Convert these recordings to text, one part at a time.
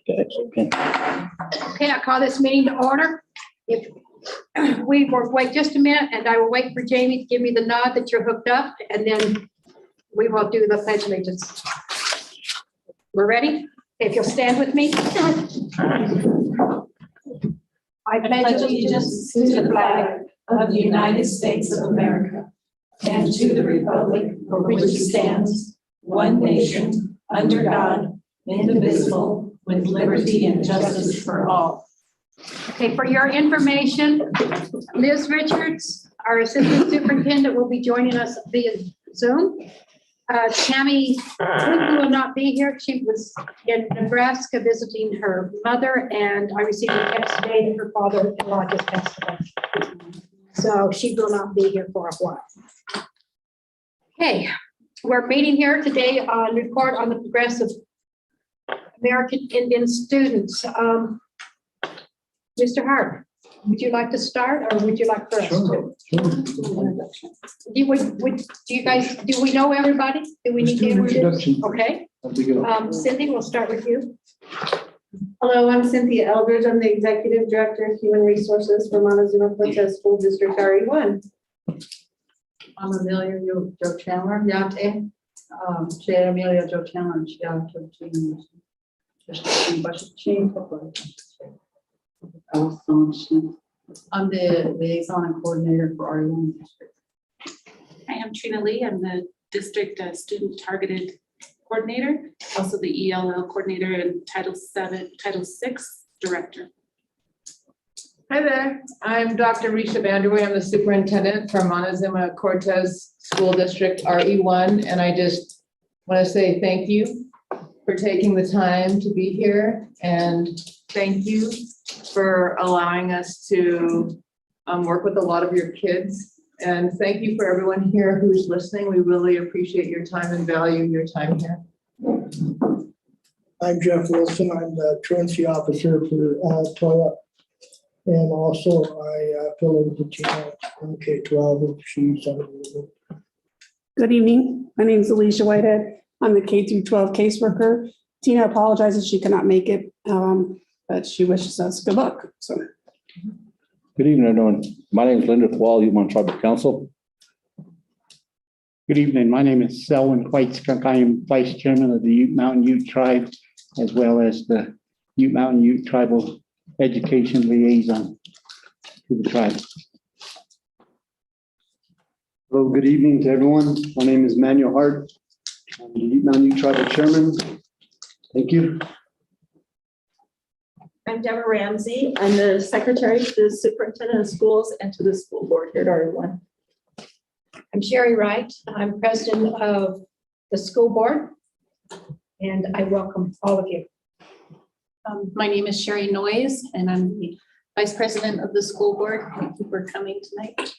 Okay. Okay, I call this meeting to order. If we will wait just a minute, and I will wait for Jamie to give me the nod that you're hooked up, and then we will do the pledge of allegiance. We're ready? If you'll stand with me. I pledge allegiance to the flag of the United States of America and to the republic for which it stands, one nation, under God, indivisible, with liberty and justice for all. Okay, for your information, Liz Richards, our Assistant Superintendent, will be joining us via Zoom. Tammy will not be here. She was in Nebraska visiting her mother, and I received a text today that her father-in-law just passed away. So she will not be here for a while. Okay, we're meeting here today on report on the progress of American Indian students. Mr. Hart, would you like to start, or would you like for us to? Do we know everybody? Do we need to introduce? Okay. Cindy, we'll start with you. Hello, I'm Cynthia Eldridge. I'm the Executive Director of Human Resources for Montezuma-Cortez School District RE1. I'm Amelia Joe Chandler, Yate. Chair Amelia Joe Chandler, I'm the liaison and coordinator for RE1 district. I am Trina Lee. I'm the district student targeted coordinator, also the ELL coordinator and Title VI director. Hi there, I'm Dr. Risha Vanderway. I'm the superintendent for Montezuma-Cortez School District RE1, and I just want to say thank you for taking the time to be here, and thank you for allowing us to work with a lot of your kids. And thank you for everyone here who's listening. We really appreciate your time and value your time here. I'm Jeff Wilson. I'm the truancy officer for Toya. And also I fill in for Tina in K-12 if she's unavailable. Good evening. My name is Alicia Whitehead. I'm the K-12 caseworker. Tina apologizes she cannot make it, but she wishes us good luck. So. Good evening, everyone. My name is Linda Thwal, Ute Tribal Council. Good evening. My name is Selwyn White-Skunk. I am Vice Chairman of the Ute Mountain Ute Tribe, as well as the Ute Mountain Ute Tribal Education Liaison to the tribe. Hello, good evening to everyone. My name is Manuel Hart. I'm the Ute Mountain Ute Tribal Chairman. Thank you. I'm Deborah Ramsey. I'm the Secretary to the Superintendent of Schools and to the school board here at RE1. I'm Sherry Wright. I'm president of the school board, and I welcome all of you. My name is Sherry Noyes, and I'm the vice president of the school board. Thank you for coming tonight.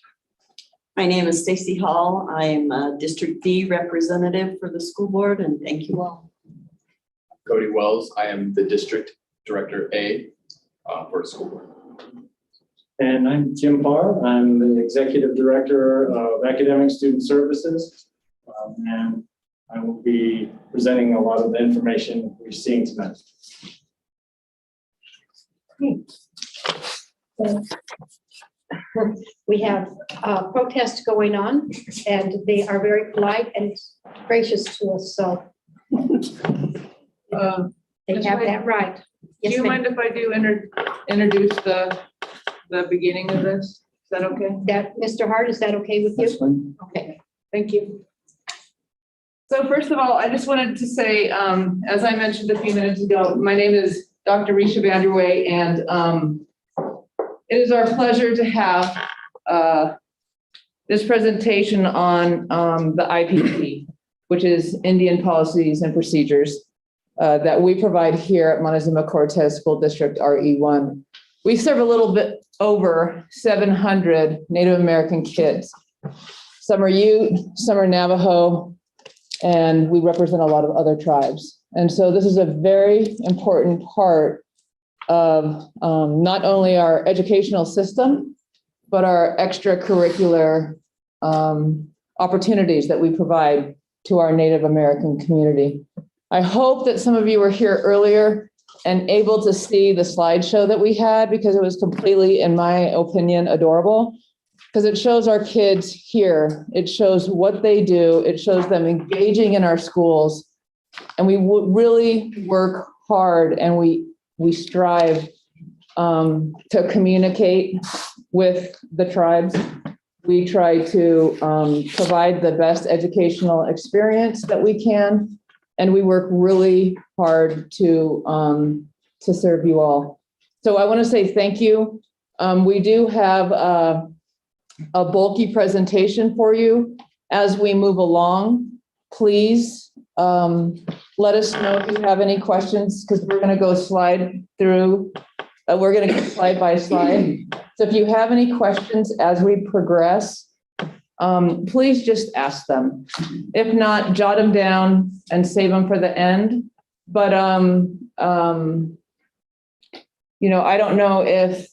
My name is Stacy Hall. I'm a District D representative for the school board, and thank you all. Cody Wells. I am the district director A for the school board. And I'm Jim Barr. I'm the executive director of academic student services. And I will be presenting a lot of the information we're seeing tonight. We have protests going on, and they are very polite and gracious to us. So they have that right. Yes, do you mind if I do introduce the beginning of this? Is that okay? That Mr. Hart, is that okay with you? That's fine. Okay. Thank you. So first of all, I just wanted to say, as I mentioned a few minutes ago, my name is Dr. Risha Vanderway, and it is our pleasure to have this presentation on the IPP, which is Indian Policies and Procedures that we provide here at Montezuma-Cortez School District RE1. We serve a little bit over 700 Native American kids. Some are Ute, some are Navajo, and we represent a lot of other tribes. And so this is a very important part of not only our educational system, but our extracurricular opportunities that we provide to our Native American community. I hope that some of you were here earlier and able to see the slideshow that we had, because it was completely, in my opinion, adorable. Because it shows our kids here, it shows what they do, it shows them engaging in our schools. And we really work hard, and we strive to communicate with the tribes. We try to provide the best educational experience that we can, and we work really hard to serve you all. So I want to say thank you. We do have a bulky presentation for you as we move along. Please let us know if you have any questions, because we're going to go slide through. We're going to go slide by slide. So if you have any questions as we progress, please just ask them. If not, jot them down and save them for the end. But you know, I don't know if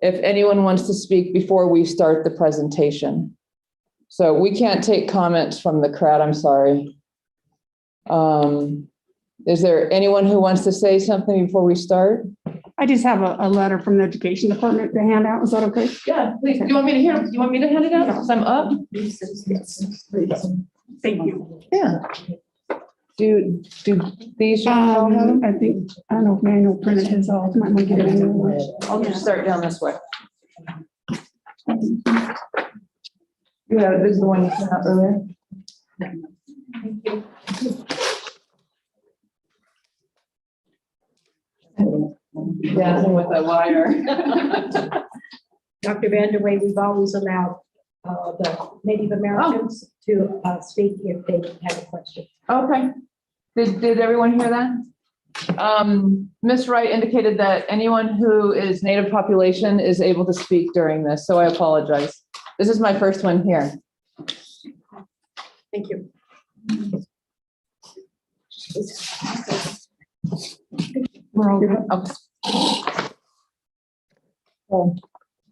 anyone wants to speak before we start the presentation. So we can't take comments from the crowd, I'm sorry. Is there anyone who wants to say something before we start? I just have a letter from the education department to hand out. Is that okay? Yeah, please. Do you want me to hear? Do you want me to hand it out? Because I'm up. Thank you. Yeah. Do these? all have them? I think, I don't know if Manuel printed his off. Might want to get a new one. I'll just start down this way. Yeah, this is the one you sent out earlier. Dancing with a wire. Dr. Vanderway, we've always allowed the Native Americans to speak if they have a question. Okay. Did everyone hear that? Ms. Wright indicated that anyone who is Native population is able to speak during this, so I apologize. This is my first one here. Thank you. We're all good. Okay.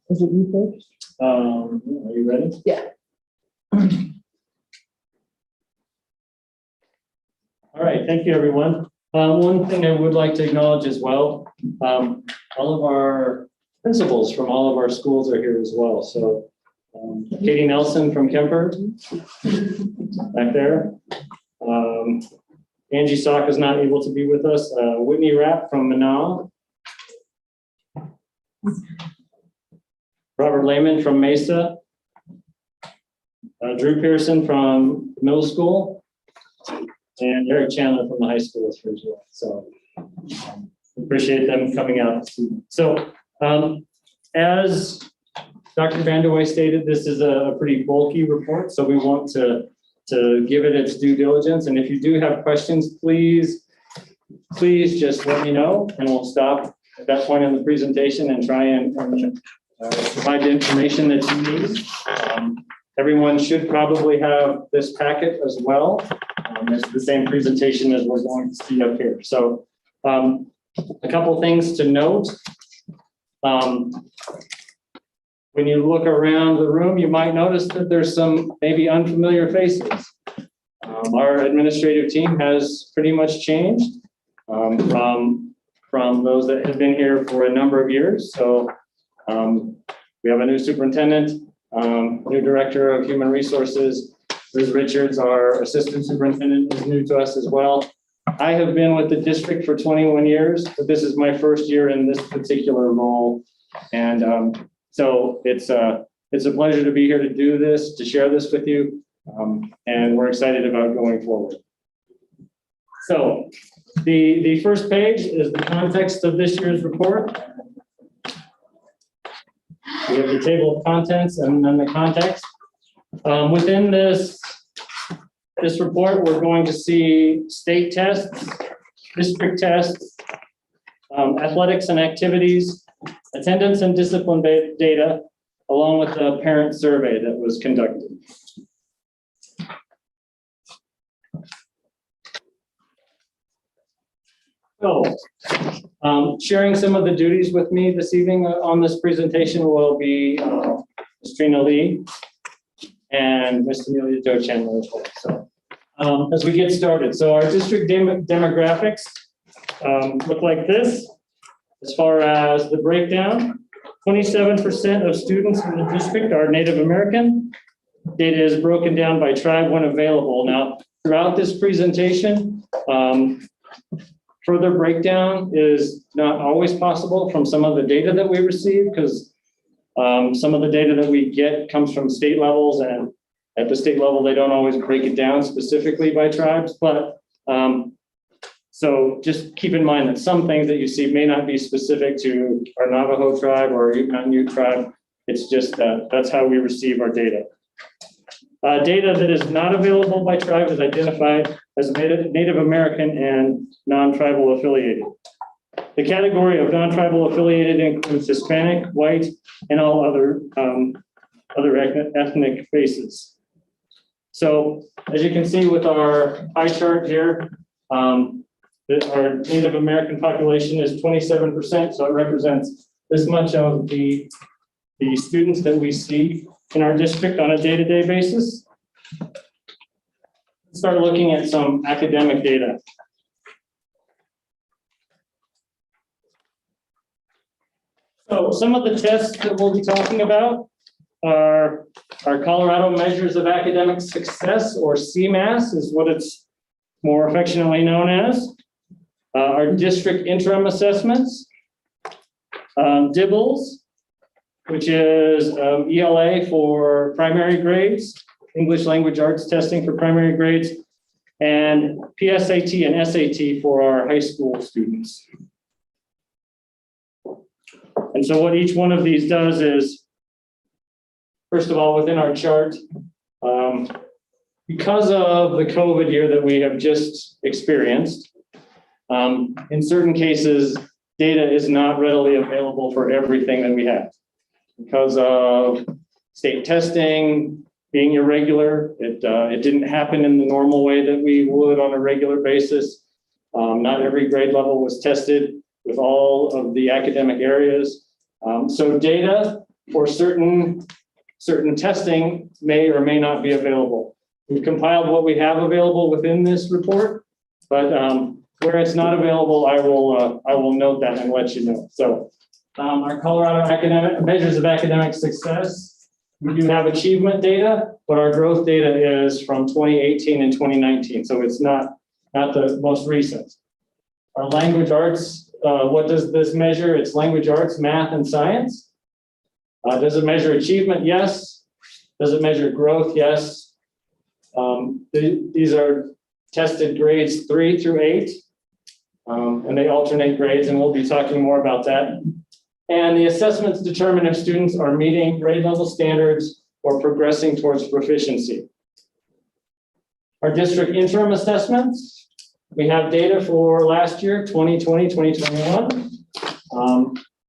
Is it you first? Are you ready? Yeah. All right, thank you, everyone. One thing I would like to acknowledge as well, all of our principals from all of our schools are here as well. So Katie Nelson from Kemper, back there. Angie Sock is not able to be with us. Whitney Rapp from Manaw. Robert Lehman from Mesa. Drew Pearson from middle school. And Eric Chandler from the high school is here as well. So appreciate them coming out. So as Dr. Vanderway stated, this is a pretty bulky report, so we want to give it its due diligence. And if you do have questions, please just let me know, and we'll stop at that point in the presentation and try and provide the information that you need. Everyone should probably have this packet as well. It's the same presentation as we're going to see up here. So a couple things to note. When you look around the room, you might notice that there's some maybe unfamiliar faces. Our administrative team has pretty much changed from those that have been here for a number of years. So we have a new superintendent, new director of human resources. Liz Richards, our assistant superintendent, is new to us as well. I have been with the district for 21 years, but this is my first year in this particular role. And so it's a pleasure to be here to do this, to share this with you. And we're excited about going forward. So the first page is the context of this year's report. We have the table of contents and then the context. Within this report, we're going to see state tests, district tests, athletics and activities, attendance and discipline data, along with the parent survey that was conducted. So, sharing some of the duties with me this evening on this presentation will be Ms. Trina Lee and Ms. Amelia Jo Chandler as well. So, as we get started, so our district demographics, look like this. As far as the breakdown, 27% of students in the district are Native American. Data is broken down by tribe when available. Now, throughout this presentation, further breakdown is not always possible from some of the data that we receive, because some of the data that we get comes from state levels, and at the state level, they don't always break it down specifically by tribes. But so just keep in mind that some things that you see may not be specific to our Navajo tribe or Ute Mountain Ute tribe. It's just that's how we receive our data. Data that is not available by tribe is identified as Native American and non-tribal affiliated. The category of non-tribal affiliated includes Hispanic, white, and all other ethnic bases. So as you can see with our pie chart here, our Native American population is 27%, so it represents this much of the students that we see in our district on a day-to-day basis. Let's start looking at some academic data. So some of the tests that we'll be talking about are our Colorado Measures of Academic Success, or CMAS is what it's more affectionately known as. Our district interim assessments, DIBBLs, which is ELA for primary grades, English Language Arts testing for primary grades, and PSAT and SAT for our high school students. And so what each one of these does is, first of all, within our chart, because of the COVID year that we have just experienced, in certain cases, data is not readily available for everything that we have. Because of state testing being irregular, it didn't happen in the normal way that we would on a regular basis. Not every grade level was tested with all of the academic areas. So data for certain testing may or may not be available. We've compiled what we have available within this report, but where it's not available, I will note that and let you know. So our Colorado Measures of Academic Success, we do have achievement data, but our growth data is from 2018 and 2019, so it's not the most recent. Our language arts, what does this measure? It's language arts, math, and science. Does it measure achievement? Yes. Does it measure growth? Yes. These are tested grades 3 through 8, and they alternate grades, and we'll be talking more about that. And the assessments determine if students are meeting grade level standards or progressing towards proficiency. Our district interim assessments, we have data for last year, 2020, 2021.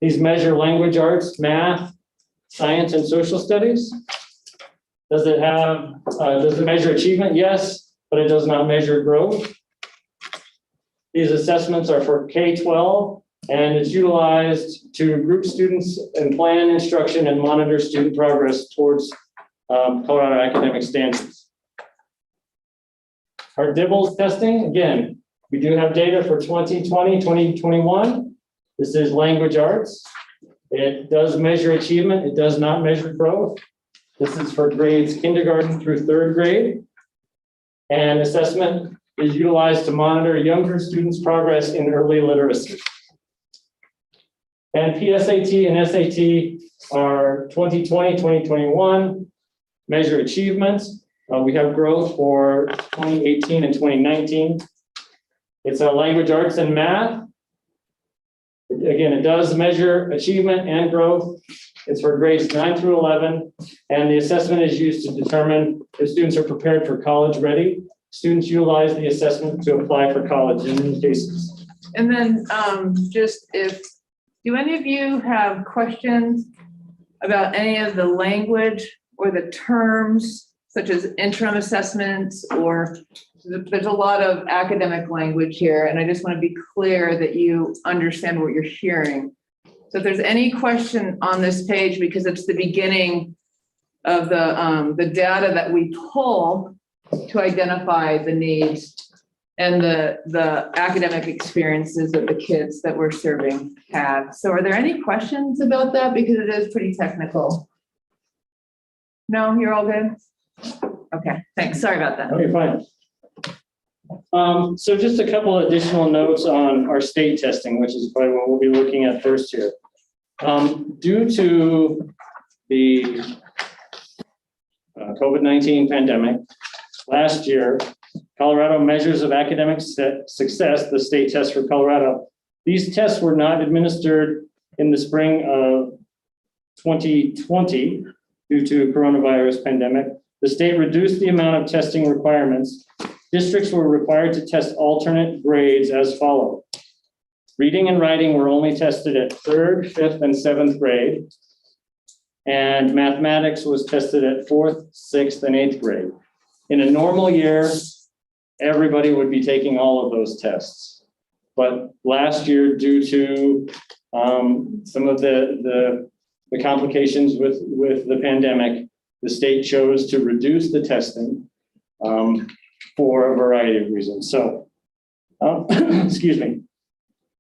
These measure language arts, math, science, and social studies. Does it measure achievement? Yes, but it does not measure growth. These assessments are for K-12, and it's utilized to group students and plan instruction and monitor student progress towards Colorado academic standards. Our DIBBLs testing, again, we do have data for 2020, 2021. This is language arts. It does measure achievement. It does not measure growth. This is for grades kindergarten through 3rd grade. And assessment is utilized to monitor younger students' progress in early literacy. And PSAT and SAT are 2020, 2021, measure achievements. We have growth for 2018 and 2019. It's a language arts and math. Again, it does measure achievement and growth. It's for grades 9 through 11, and the assessment is used to determine if students are prepared for college ready. Students utilize the assessment to apply for college in many cases. And then do any of you have questions about any of the language or the terms, such as interim assessments, or there's a lot of academic language here, and I just want to be clear that you understand what you're hearing. So if there's any question on this page, because it's the beginning of the data that we pull to identify the needs, and the academic experiences that the kids that we're serving have. So are there any questions about that? Because it is pretty technical. No, you're all good? Okay, thanks. Sorry about that. Okay, fine. So just a couple additional notes on our state testing, which is probably what we'll be looking at first here. Due to the COVID-19 pandemic, last year, Colorado Measures of Academic Success, the state test for Colorado, these tests were not administered in the spring of 2020 due to coronavirus pandemic. The state reduced the amount of testing requirements. Districts were required to test alternate grades as follows. Reading and writing were only tested at 3rd, 5th, and 7th grade. And mathematics was tested at 4th, 6th, and 8th grade. In a normal year, everybody would be taking all of those tests. But last year, due to some of the complications with the pandemic, the state chose to reduce the testing for a variety of reasons. So, excuse me.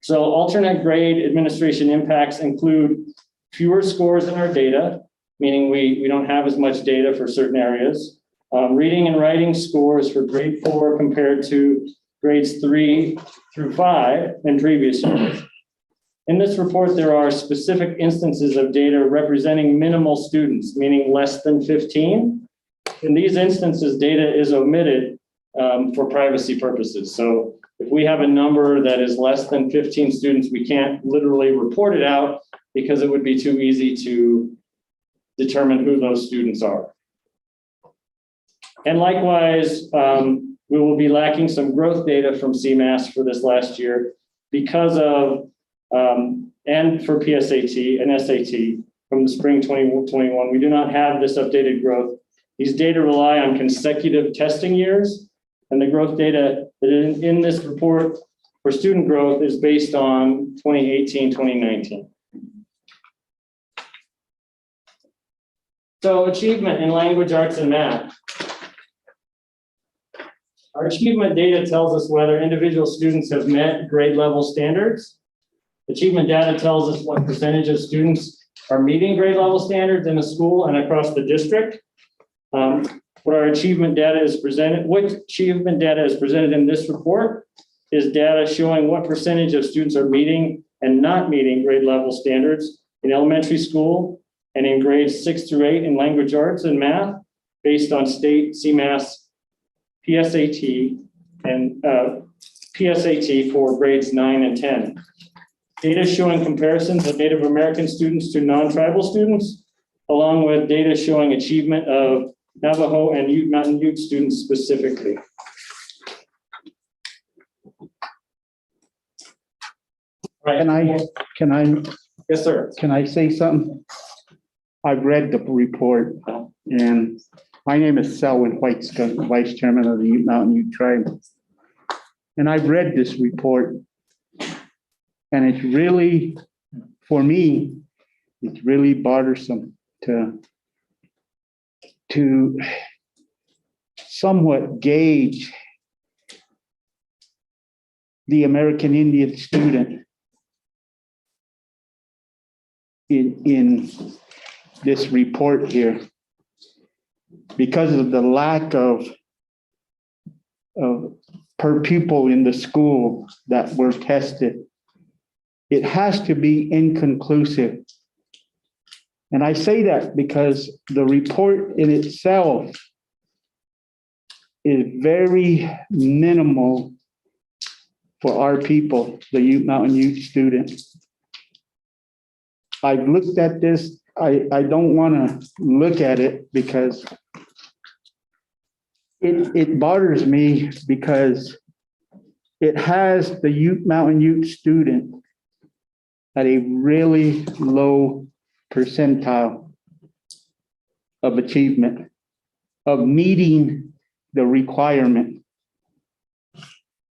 So alternate grade administration impacts include fewer scores in our data, meaning we don't have as much data for certain areas. Reading and writing scores for grade 4 compared to grades 3 through 5 in previous years. In this report, there are specific instances of data representing minimal students, meaning less than 15. In these instances, data is omitted for privacy purposes. So if we have a number that is less than 15 students, we can't literally report it out because it would be too easy to determine who those students are. And likewise, we will be lacking some growth data from CMAS for this last year because of, and for PSAT and SAT from the spring 2021, we do not have this updated growth. These data rely on consecutive testing years, and the growth data that is in this report for student growth is based on 2018, 2019. So achievement in language, arts, and math. Our achievement data tells us whether individual students have met grade level standards. Achievement data tells us what percentage of students are meeting grade level standards in a school and across the district. What our achievement data is presented, what achievement data is presented in this report is data showing what percentage of students are meeting and not meeting grade level standards in elementary school and in grades 6 through 8 in language arts and math based on state CMAS PSAT and PSAT for grades 9 and 10. Data showing comparisons of Native American students to non-tribal students, along with data showing achievement of Navajo and Ute Mountain Ute students specifically. Right. Can I? Yes, sir. Can I say something? I've read the report, and my name is Selwyn White, Vice Chairman of the Ute Mountain Ute Tribe. And I've read this report, and it's really, for me, it's really bothersome to somewhat gauge the American Indian student in this report here because of the lack of per pupil in the school that were tested. It has to be inconclusive. And I say that because the report in itself is very minimal for our people, the Ute Mountain Ute students. I've looked at this. I don't want to look at it because it bothers me because it has the Ute Mountain Ute student at a really low percentile of achievement, of meeting the requirement.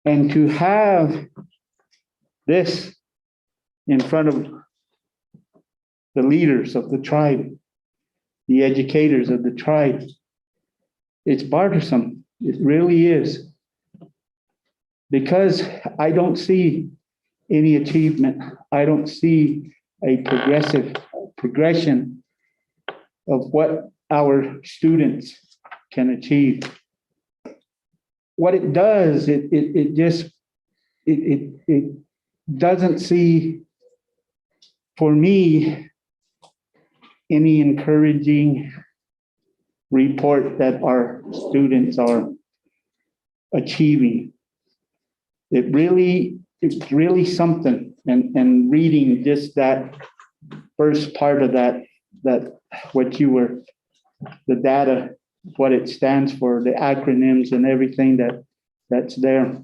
And to have this in front of the leaders of the tribe, the educators of the tribe, it's bothersome. It really is. because I don't see any achievement. I don't see a progression of what our students can achieve. What it does, it doesn't see, for me, any encouraging report that our students are achieving. It's really something. And reading just that first part of that what you were, the data, what it stands for, the acronyms and everything that's there.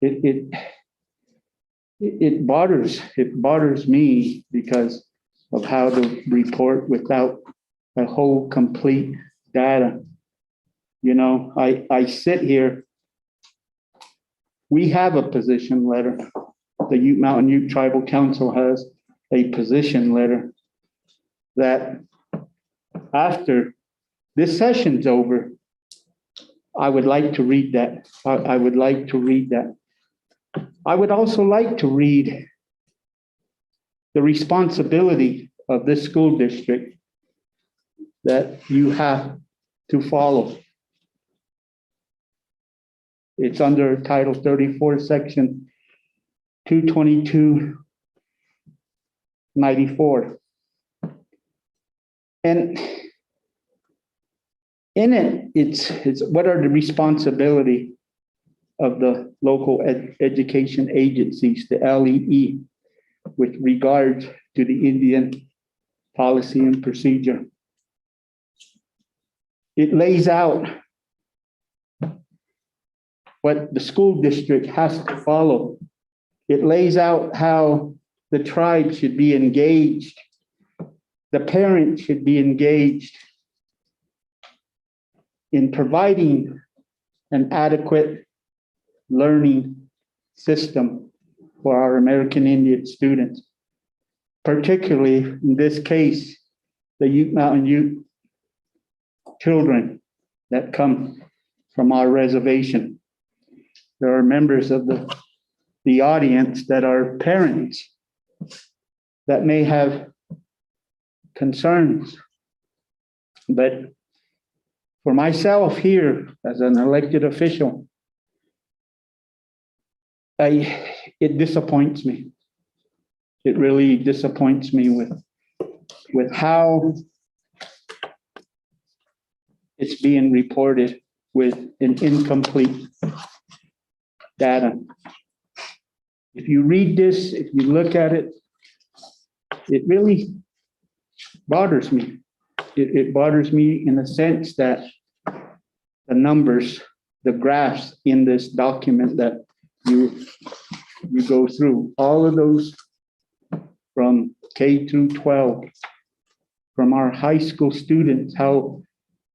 It bothers me because of how to report without a whole complete data. You know, I sit here. We have a position letter. The Ute Mountain Ute Tribal Council has a position letter that after this session's over, I would like to read that. I would like to read that. I would also like to read the responsibility of this school district that you have to follow. It's under Title 34, Section 222-94. And in it, it's what are the responsibility of the local education agencies, the LEE, with regard to the Indian policy and procedure. It lays out what the school district has to follow. It lays out how the tribe should be engaged. The parent should be engaged in providing an adequate learning system for our American Indian students, particularly in this case, the Ute Mountain Ute children that come from our reservation. There are members of the audience that are parents that may have concerns. But for myself here as an elected official, it disappoints me. It really disappoints me with how it's being reported with an incomplete data. If you read this, if you look at it, it really bothers me. It bothers me in the sense that the numbers, the graphs in this document that you go through, all of those from K through 12, from our high school students, how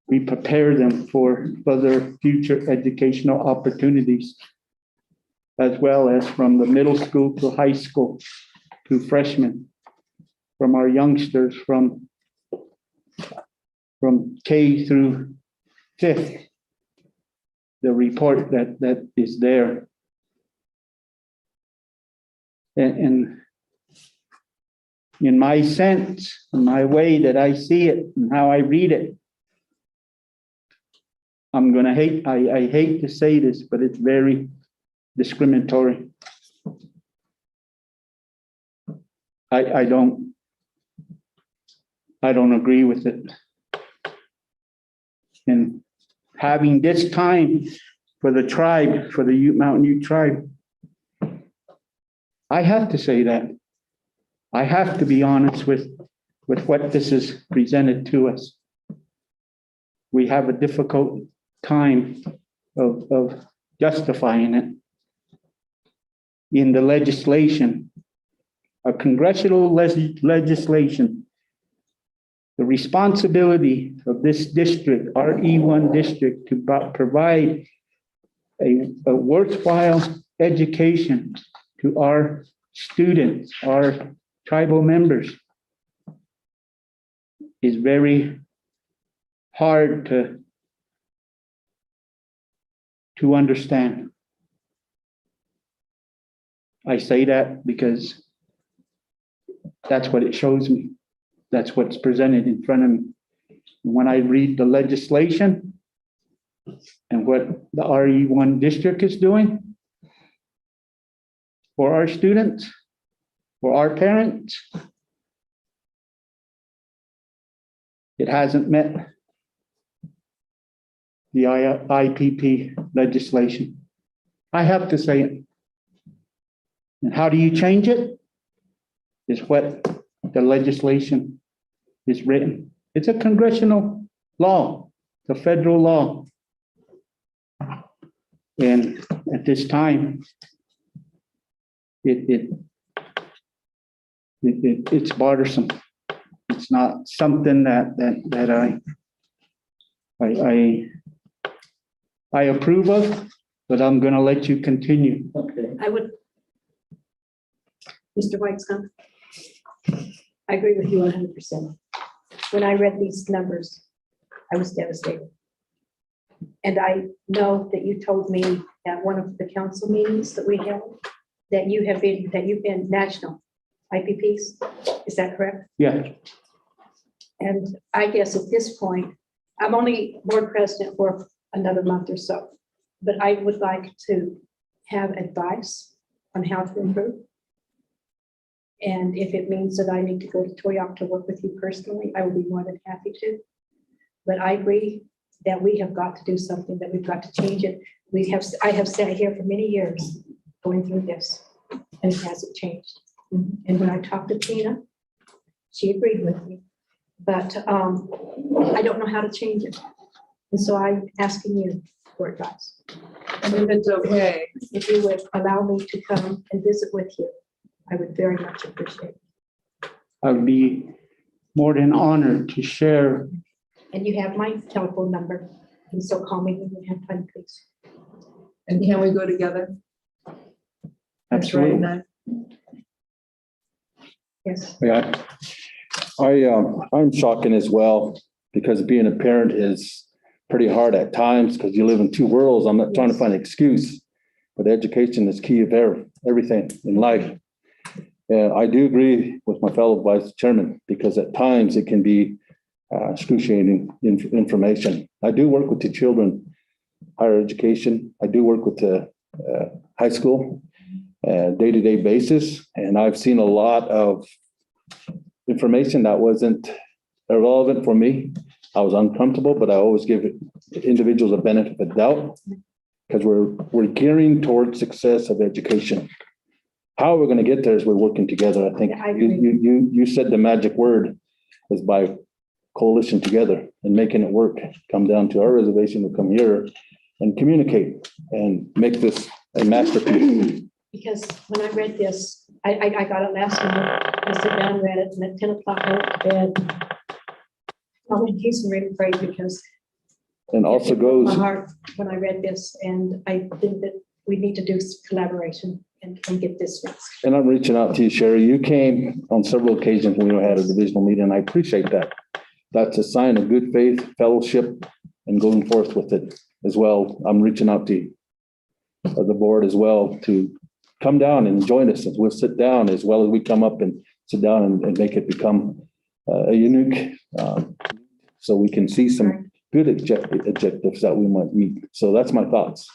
we prepare them for further future educational opportunities, as well as from the middle school to high school to freshmen, from our youngsters from K through 5th, the report that is there. And in my sense, in my way that I see it and how I read it, I hate to say this, but it's very discriminatory. I don't agree with it. And having this time for the tribe, for the Ute Mountain Ute tribe, I have to say that. I have to be honest with what this is presented to us. We have a difficult time of justifying it in the legislation, a congressional legislation. The responsibility of this district, our E1 district, to provide a worthwhile education to our students, our tribal members, is very hard to understand. I say that because that's what it shows me. That's what's presented in front of me. When I read the legislation and what the RE1 district is doing for our students, for our parents, it hasn't met the IPP legislation. I have to say it. And how do you change it? Is what the legislation is written. It's a congressional law, the federal law. And at this time, it's bothersome. It's not something that I approve of, but I'm gonna let you continue. Okay. I would. Mr. Whitescomb, I agree with you 100%. When I read these numbers, I was devastated. And I know that you told me at one of the council meetings that we had that you've been national IPPs. Is that correct? Yeah. And I guess at this point, I'm only board president for another month or so, but I would like to have advice on how to improve. And if it means that I need to go to Toyoak to work with you personally, I will be more than happy to. But I agree that we have got to do something, that we've got to change it. I have sat here for many years going through this, and it hasn't changed. And when I talked to Tina, she agreed with me, but I don't know how to change it. And so I'm asking you for advice. And if it's okay, If you would allow me to come and visit with you, I would very much appreciate it. I would be more than honored to share. And you have my telephone number, and so call me when you have time, please. and can we go together? That's right, Absolutely. Yes. Yeah, I'm shocking as well, because being a parent is pretty hard at times because you live in two worlds. I'm not trying to find an excuse, but education is key of everything in life. And I do agree with my fellow vice chairman, because at times it can be excruciating information. I do work with the children, higher education. I do work with the high school day-to-day basis. And I've seen a lot of information that wasn't irrelevant for me. I was uncomfortable, but I always give individuals a benefit of the doubt, because we're gearing towards success of education. How we're going to get there is we're working together. I think you said the magic word is by coalition together and making it work. Come down to our reservation, we'll come here and communicate and make this a masterpiece. Because when I read this, I got it last night. I sat down and read it, and at 10 o'clock I went to bed. I'm in case I'm ready to pray, because And also it broke goes, my heart when I read this, and I think that we need to do some collaboration and get this fixed. and I'm reaching out to you, Sherry. You came on several occasions when we had a divisional meeting, and I appreciate that. That's a sign of good faith, fellowship, and going forth with it as well. I'm reaching out to you, the board as well, to come down and join us, as we'll sit down, as well as we come up and sit down and make it become a unique, so we can see some good objectives that we might meet. So that's my thoughts.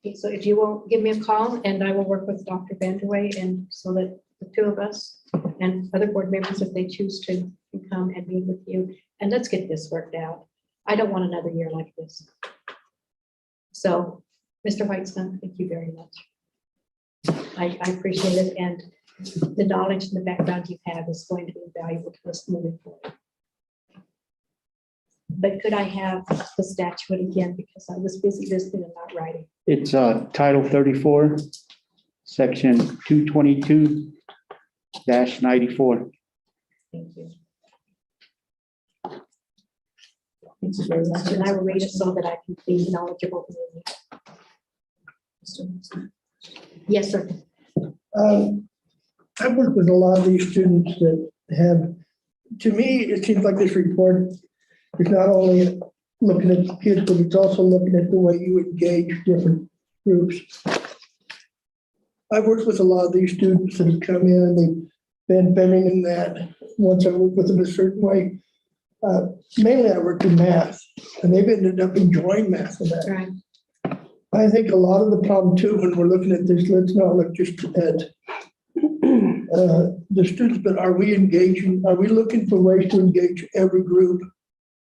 Okay, so if you will give me a call, and I will work with Dr. Vanderway, and so that the two of us and other board members, if they choose to, can come and meet with you, and let's get this worked out. I don't want another year like this. So, Mr. Whitesman, thank you very much. I appreciate it, and the knowledge and the background you have is going to be valuable to us moving forward. But could I have the statute again, because I was busy listening and not writing? It's Title 34, Section 222-94. Thank you. Thank you very much, and I will read it so that I can be knowledgeable. Yes, sir. I've worked with a lot of these students that have, to me, it seems like this report is not only looking at the kids, but it's also looking at the way you engage different groups. I've worked with a lot of these students that have come in and they've been bending in that. Once I work with them a certain way. Mainly I worked in math and they've ended up enjoying math and that. Right. I think a lot of the problem too, when we're looking at this, let's not look just at the students, but are we engaging, are we looking for ways to engage every group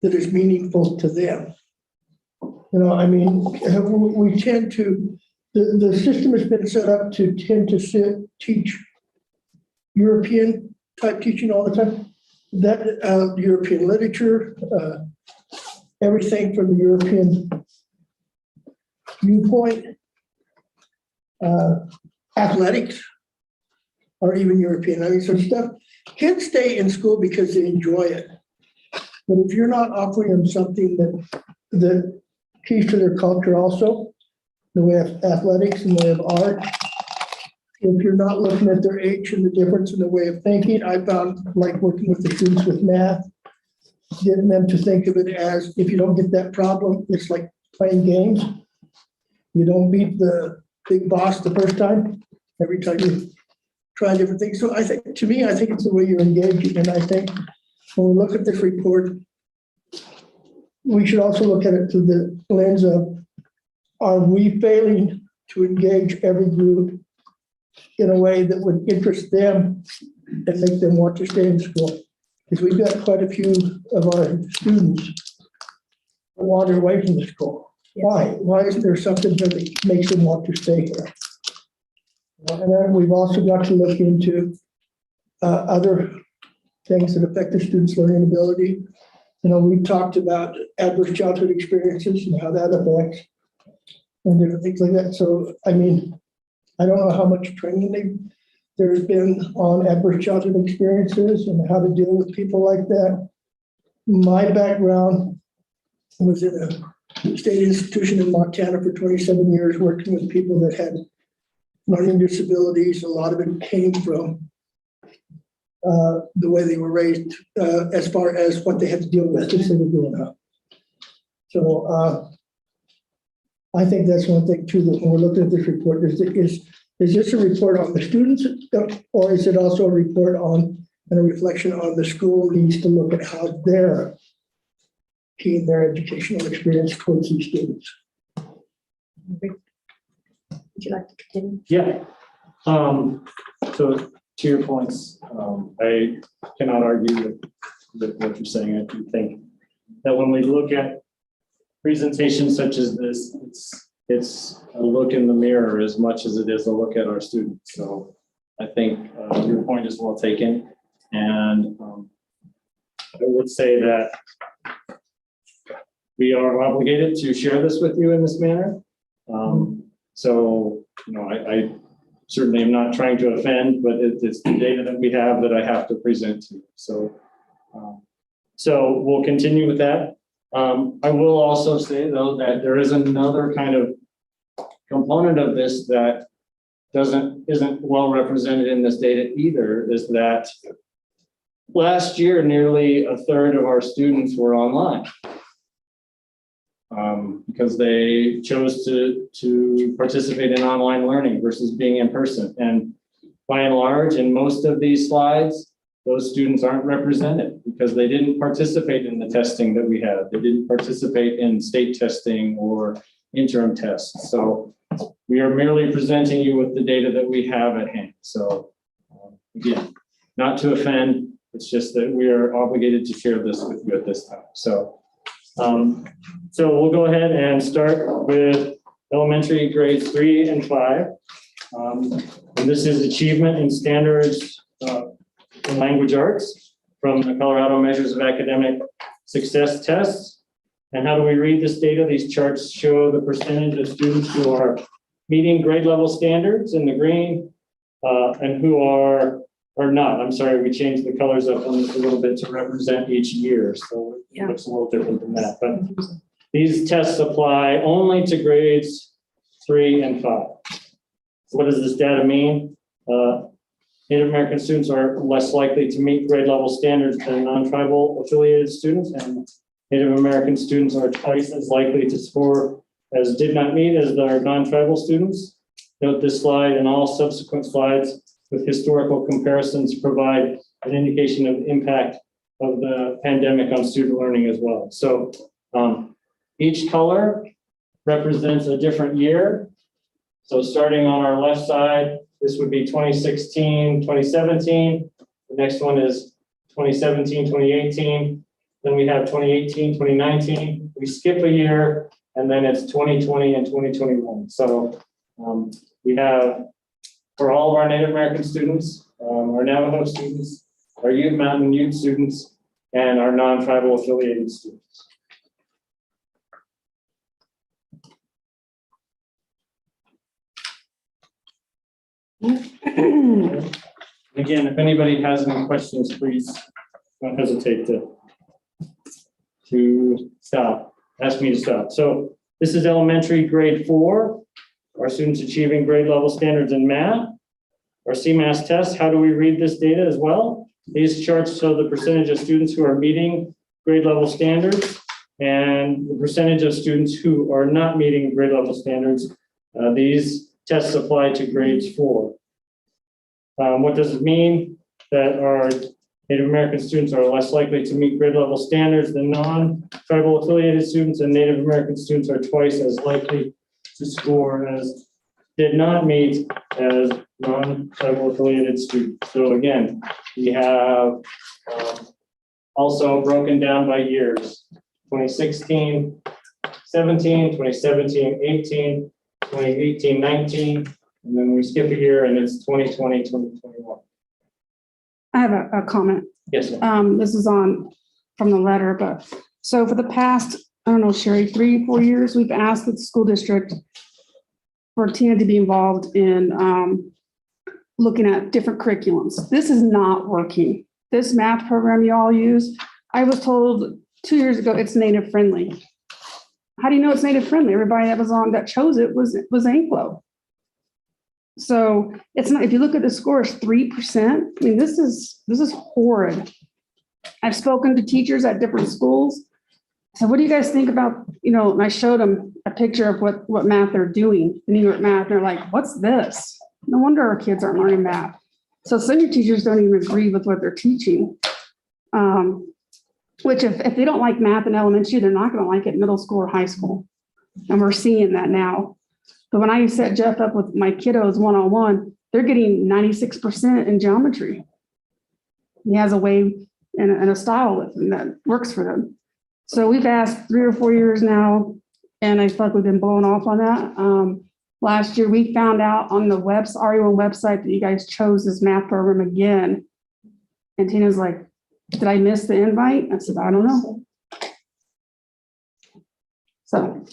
that is meaningful to them? You know, I mean, we tend to, the system has been set up to tend to teach European type teaching all the time. That European literature, everything from the European viewpoint, athletics, or even European. I mean, so stuff, kids stay in school because they enjoy it. But if you're not offering them something that keys to their culture also, the way of athletics and the way of art, if you're not looking at their age and the difference in the way of thinking, I found like working with the students with math, getting them to think of it as, if you don't get that problem, it's like playing games. You don't beat the big boss the first time, every time you try different things. So I think, to me, I think it's the way you're engaging. And I think when we look at this report, we should also look at it through the lens of, are we failing to engage every group in a way that would interest them and make them want to stay in school? Because we've got quite a few of our students who wander away from the school. Why? Why is there something that makes them want to stay here? And then we've also got to look into other things that affect the students' learning ability. You know, we talked about adverse childhood experiences and how that affects and different things like that. So, I mean, I don't know how much training there's been on adverse childhood experiences and how to deal with people like that. My background was in a state institution in Montana for 27 years, working with people that had learning disabilities. A lot of it came from the way they were raised, as far as what they had to deal with as they were growing up. So I think that's one thing too, that when we're looking at this report, is this a report on the students, or is it also a report on and a reflection on the school needs to look at how they're keying their educational experience towards these students? Would you like to continue? Yeah. So to your points, I cannot argue with what you're saying. I do think that when we look at presentations such as this, it's a look in the mirror as much as it is a look at our students. So I think your point is well taken. And I would say that we are obligated to share this with you in this manner. So, you know, I certainly am not trying to offend, but it's the data that we have that I have to present to you. So, so we'll continue with that. I will also say, though, that there is another kind of component of this that isn't well represented in this data either, is that last year, nearly a third of our students were online. Because they chose to participate in online learning versus being in person. And by and large, in most of these slides, those students aren't represented because they didn't participate in the testing that we had. They didn't participate in state testing or interim tests. So we are merely presenting you with the data that we have at hand. So again, not to offend, it's just that we are obligated to share this with you at this time. So we'll go ahead and start with elementary grades 3 and 5. And this is achievement in standards in language arts from the Colorado Measures of Academic Success tests. And how do we read this data? These charts show the percentage of students who are meeting grade level standards in the green and who are not. I'm sorry, we changed the colors up on this a little bit to represent each year. So it looks a little different than that. But these tests apply only to grades 3 and 5. So what does this data mean? Native American students are less likely to meet grade level standards than non-tribal affiliated students, and Native American students are twice as likely to score as did not meet as their non-tribal students. Note this slide and all subsequent slides with historical comparisons provide an indication of the impact of the pandemic on student learning as well. So each color represents a different year. So starting on our left side, this would be 2016, 2017. The next one is 2017, 2018. Then we have 2018, 2019. We skip a year, and then it's 2020 and 2021. So we have, for all of our Native American students, our Navajo students, our Ute Mountain Ute students, and our non-tribal affiliated students. Again, if anybody has any questions, please don't hesitate to stop, ask me to stop. So this is elementary grade 4. Our students achieving grade level standards in math. Our CMAS test, how do we read this data as well? These charts show the percentage of students who are meeting grade level standards and the percentage of students who are not meeting grade level standards. These tests apply to grades 4. What does it mean? That our Native American students are less likely to meet grade level standards than non-tribal affiliated students, and Native American students are twice as likely to score as did not meet as non-tribal affiliated students. So again, we have also broken down by years, 2016, 17, 2017, 18, 2018, 19, and then we skip a year and it's 2020, 2021. I have a comment. Yes, ma'am. This is from the letter, but so for the past, I don't know, Sherry, 3-4 years, we've asked the school district for Tina to be involved in looking at different curriculums. This is not working. This math program you all use, I was told 2 years ago it's native friendly. How do you know it's native friendly? Everybody that chose it was Anglo. So it's not, if you look at the score, it's 3%. I mean, this is horrid. I've spoken to teachers at different schools. So what do you guys think about, and I showed them a picture of what math they're doing, New York math. And they're like, what's this? No wonder our kids aren't learning math. So some of your teachers don't even agree with what they're teaching. Which if they don't like math in elementary, they're not going to like it in middle school or high school. And we're seeing that now. But when I set Jeff up with my kiddos one-on-one, they're getting 96% in geometry. He has a way and a style with him that works for them. So we've asked 3 or 4 years now, and I feel like we've been blowing off on that. Last year, we found out on the RE1 website that you guys chose this math program again. And Tina's like, did I miss the invite? I said, I don't know. So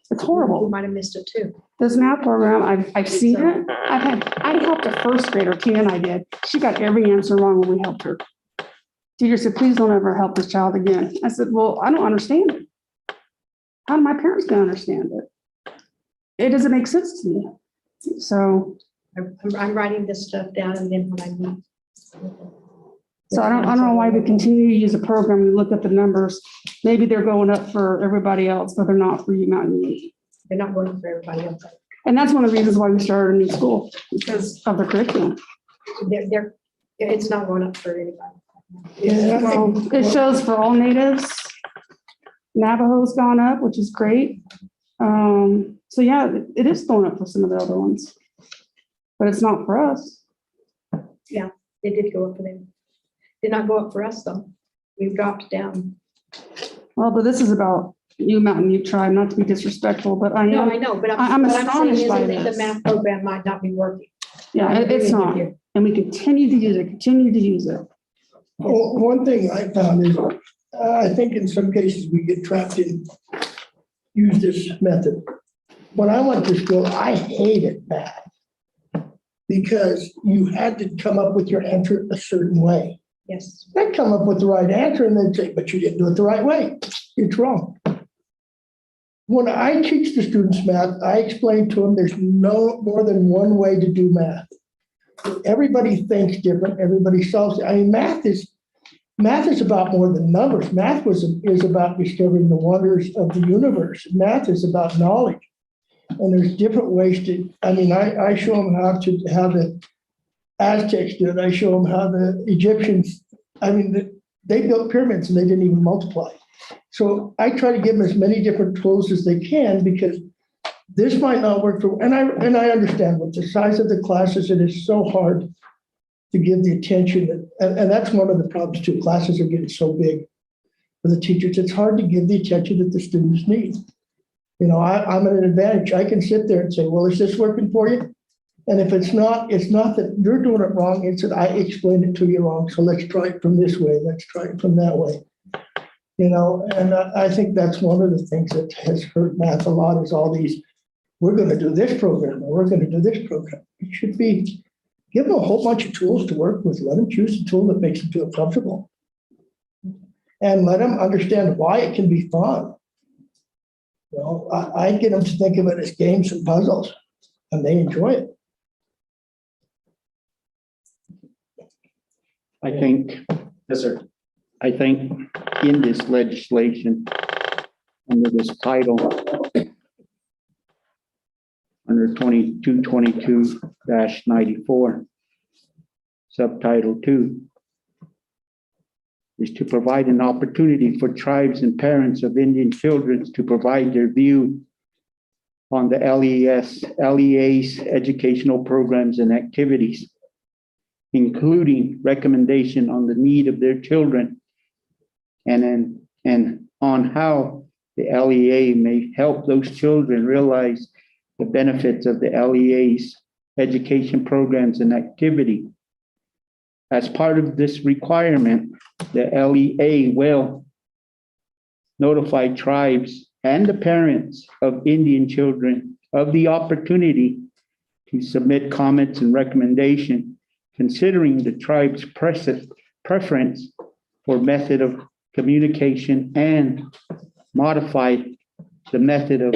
it's horrible. You might have missed it too. This math program, I've seen it. I helped a first grader, Tina and I did. She got every answer wrong when we helped her. Teacher said, please don't ever help this child again. I said, well, I don't understand it. How are my parents going to understand it? It doesn't make sense to me. So I'm writing this stuff down and then when I meet. So I don't know why we continue to use a program. We look at the numbers. Maybe they're going up for everybody else, but they're not for you, not me. They're not going for everybody else. And that's one of the reasons why we started a new school, because of the curriculum. It's not going up for anybody. Yeah, Well, it shows for all natives. Navajo's gone up, which is great. So yeah, it is going up for some of the other ones, but it's not for us. Yeah, it did go up for them. Did not go up for us though. We've dropped down. Well, but this is about you, Mountain Ute tribe, not to be disrespectful, but I No, am. I know, but I'm what saying astonished is by that this. the math program might not be working. Yeah, I agree it's with not. you. And we continue to use it. Well, one thing I found is, I think in some cases we get trapped in, use this method. When I went to school, I hated math because you had to come up with your answer a certain way. Yes. They'd come up with the right answer and they'd say, but you didn't do it the right way. It's wrong. When I teach the students math, I explain to them there's no more than one way to do math. Everybody thinks different. Everybody solves it. I mean, math is about more than numbers. Math is about discovering the wonders of the universe. Math is about knowledge. And there's different ways to, I mean, I show them how the Aztecs do it. I show them how the Egyptians, I mean, they built pyramids and they didn't even multiply. So I try to give them as many different tools as they can, because this might not work for, and I understand with the size of the classes, it is so hard to give the attention that, and that's one of the problems too. Classes are getting so big for the teachers. It's hard to give the attention that the students need. You know, I'm at an advantage. I can sit there and say, well, is this working for you? And if it's not that you're doing it wrong. It's that I explained it to you wrong. So let's try it from this way. Let's try it from that way. You know, and I think that's one of the things that has hurt math a lot is all these, we're going to do this program or we're going to do this program. It should be, give them a whole bunch of tools to work with. Let them choose the tool that makes them feel comfortable. And let them understand why it can be fun. You know, I get them to think of it as games and puzzles, and they enjoy it. I think, Yes, sir. I think in this legislation, under this title, under 2222-94, subtitle 2, is to provide an opportunity for tribes and parents of Indian children to provide their view on the LEA's educational programs and activities, including recommendation on the need of their children and on how the LEA may help those children realize the benefits of the LEA's education programs and activity. As part of this requirement, the LEA will notify tribes and the parents of Indian children of the opportunity to submit comments and recommendation considering the tribe's preference for method of communication and modify the method of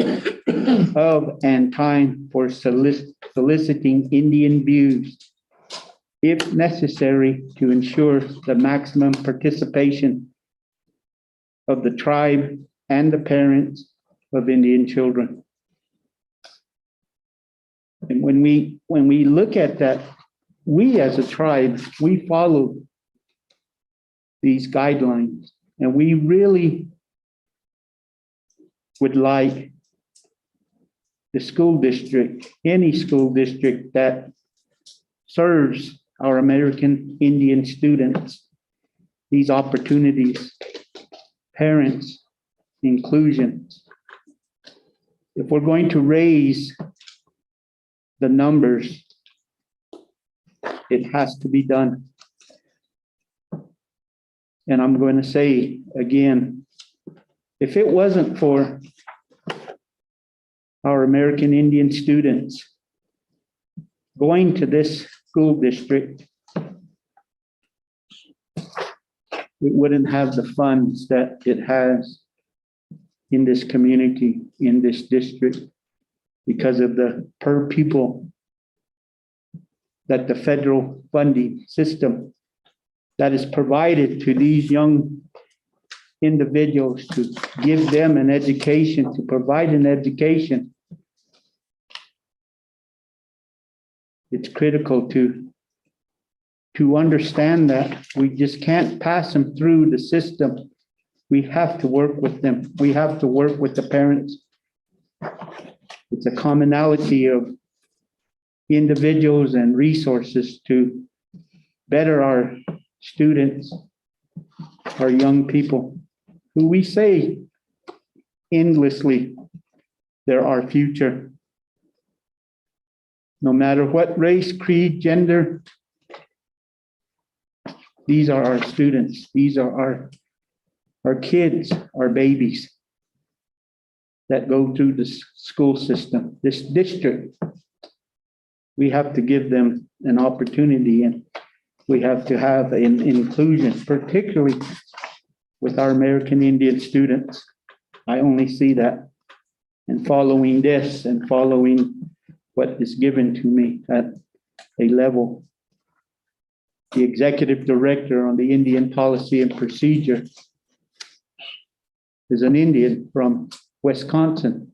and time for soliciting Indian views, if necessary, to ensure the maximum participation of the tribe and the parents of Indian children. And when we look at that, we as a tribe, we follow these guidelines, and we really would like the school district, any school district that serves our American Indian students, these opportunities, parents, inclusion. If we're going to raise the numbers, it has to be done. And I'm going to say again, if it wasn't for our American Indian students going to this school district, it wouldn't have the funds that it has in this community, in this district, because of the per pupil that the federal funding system that is provided to these young individuals to give them an education, to provide an education. It's critical to understand that we just can't pass them through the system. We have to work with them. We have to work with the parents. It's a commonality of individuals and resources to better our students, our young people, who we say endlessly, they're our future. No matter what race, creed, gender, these are our students. These are our kids, our babies that go through the school system, this district. We have to give them an opportunity, and we have to have an inclusion, particularly with our American Indian students. I only see that. And following this and following what is given to me at a level, the executive director on the Indian policy and procedure is an Indian from Wisconsin.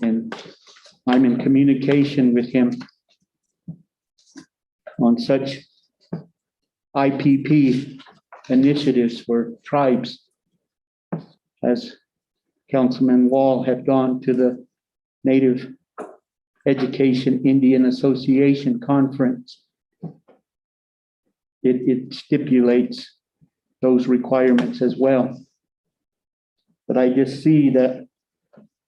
And I'm in communication with him on such IPP initiatives for tribes. As Councilman Wall had gone to the Native Education Indian Association Conference. It stipulates those requirements as well. But I just see that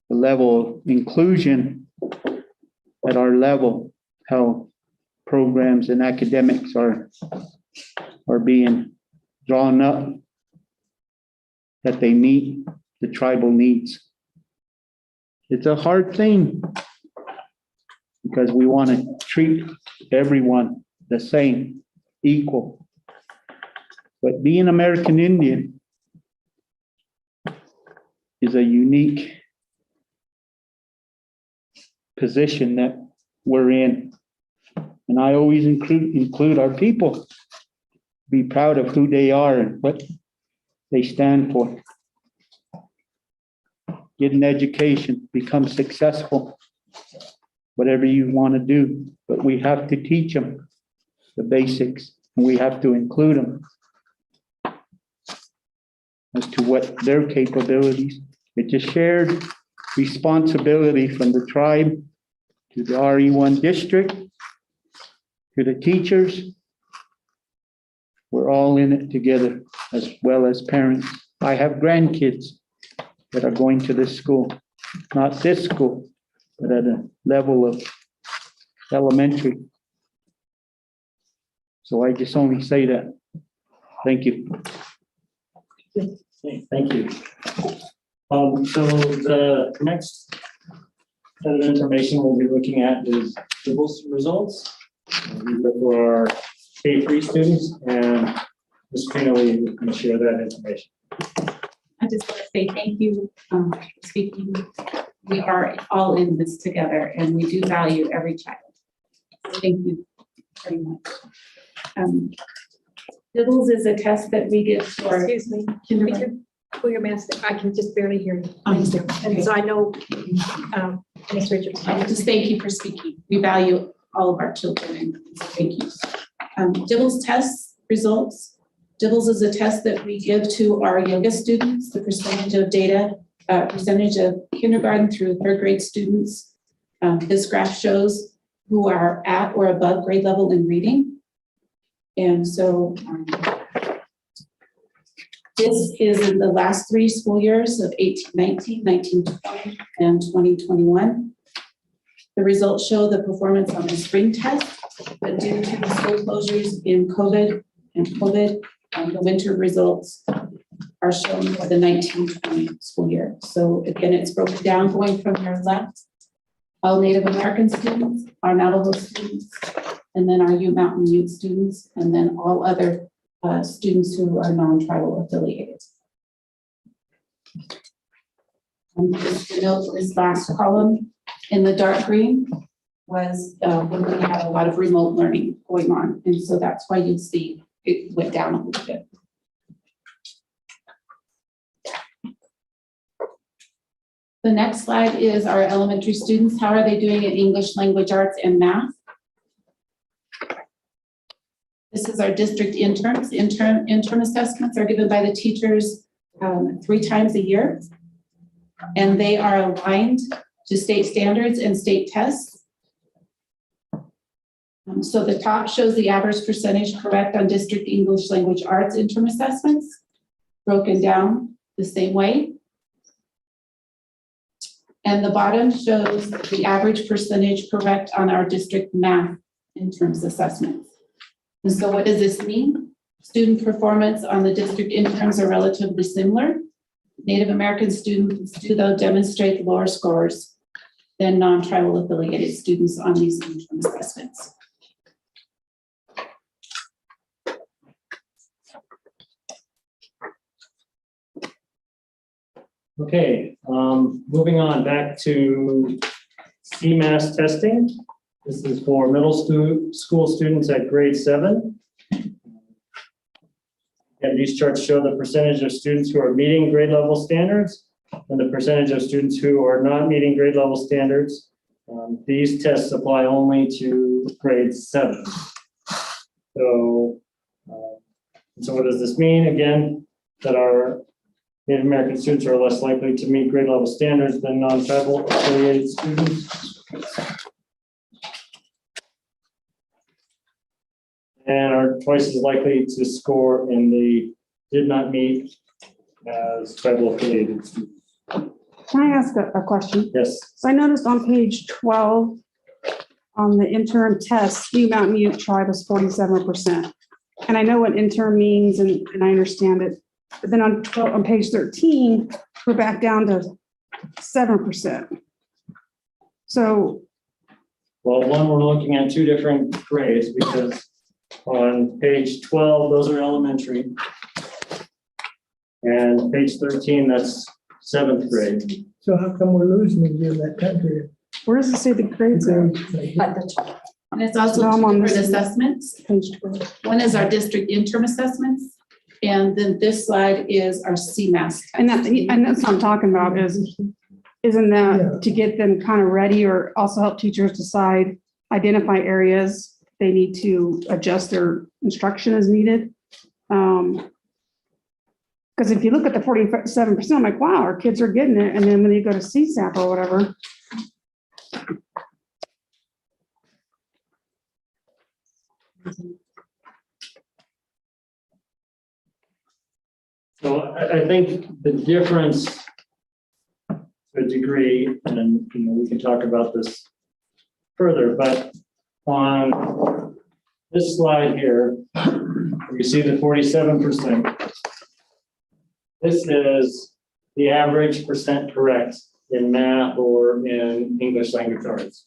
the level of inclusion at our level, how programs and academics are being drawn up, that they meet the tribal needs. It's a hard thing because we want to treat everyone the same, equal. But being American Indian is a unique position that we're in. And I always include our people, be proud of who they are and what they stand for. Get an education, become successful, whatever you want to do, but we have to teach them the basics, and we have to include them as to what their capabilities. It's a shared responsibility from the tribe to the RE1 district, to the teachers. We're all in it together, as well as parents. I have grandkids that are going to this school, not this school, but at a level of elementary. So I just only say that. Thank you. Okay, thank you. So the next set of information we'll be looking at is Dibs results. These are for our K3 students, and Ms. Trinley is going to share that information. I just want to say thank you for speaking. We are all in this together and we do value every child. Thank you very much. Dibs is a test that we give to our. Excuse me, can we pull your mask? I can just barely hear you. And so I know, Ms. Richards. Just thank you for speaking. We value all of our children and thank you. Dibs test results. Dibs is a test that we give to our youngest students, the percentage of data, percentage of kindergarten through third grade students. This graph shows who are at or above grade level in reading. And so this is in the last 3 school years of 18-19, 19-20, and 20-21. The results show the performance on the spring test, but due to the school closures in COVID, the winter results are shown for the 19-20 school year. So again, it's broken down going from your left, all Native American students, our Navajo students, and then our Ute Mountain Ute students, and then all other students who are non-tribal affiliated. Just to note, this last column in the dark green was when we had a lot of remote learning going on. And so that's why you see it went down a little bit. The next slide is our elementary students. How are they doing in English, language arts, and math? This is our district interns. Interim assessments are given by the teachers 3 times a year, and they are aligned to state standards and state tests. So the top shows the average percentage correct on district English language arts interim assessments, broken down the same way. And the bottom shows the average percentage correct on our district math interms assessments. And so what does this mean? Student performance on the district interms are relatively similar. Native American students do though demonstrate lower scores than non-tribal affiliated students on these interim assessments. Okay, moving on back to CMAS testing. This is for middle school students at grade 7. And these charts show the percentage of students who are meeting grade level standards and the percentage of students who are not meeting grade level standards. These tests apply only to grade 7. So what does this mean? Again, that our Native American students are less likely to meet grade level standards than non-tribal affiliated students. And are twice as likely to score in the did not meet as tribal affiliated students. Can I ask a question? Yes. So I noticed on page 12, on the interim test, the Mountain Ute tribe is 47%. And I know what interim means and I understand it. But then on page 13, we're back down to 7%. So, Well, one, we're looking at 2 different grades because on page 12, those are elementary. And page 13, that's 7th grade. So how come we're losing in that time period? where does it say the grades are? At the top. And it's also No, I'm on two this different one. assessments. Page 12. One is our district interim assessments. And then this slide is our CMAS. And that's what I'm talking about isn't that to get them kind of ready or also help teachers decide, identify areas they need to adjust their instruction as needed? Because if you look at the 47%, I'm like, wow, our kids are getting it. And then when you go to CSAP or whatever. So I think the difference to a degree, and we can talk about this further, but on this slide here, you see the 47%. This is the average percent correct in math or in English language arts.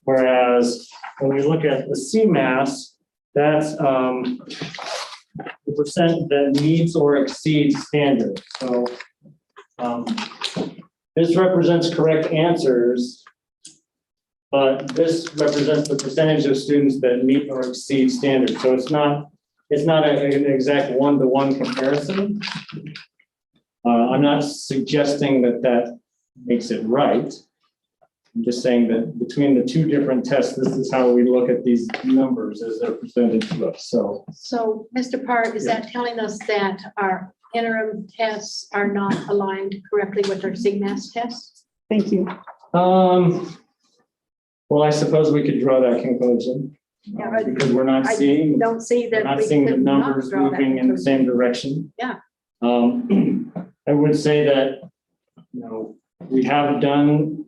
Whereas when we look at the CMAS, that's the percent that meets or exceeds standards. So this represents correct answers, but this represents the percentage of students that meet or exceed standards. So it's not an exact one-to-one comparison. I'm not suggesting that makes it right. I'm just saying that between the 2 different tests, this is how we look at these numbers as they're presented to us. So Mr. Park, is that telling us that our interim tests are not aligned correctly with our CMAS tests? Thank you. well, I suppose we could draw that conclusion because we're not seeing. Don't see that. We're not we seeing the could not numbers draw that moving in the conclusion. same direction. Yeah. I would say that, we have done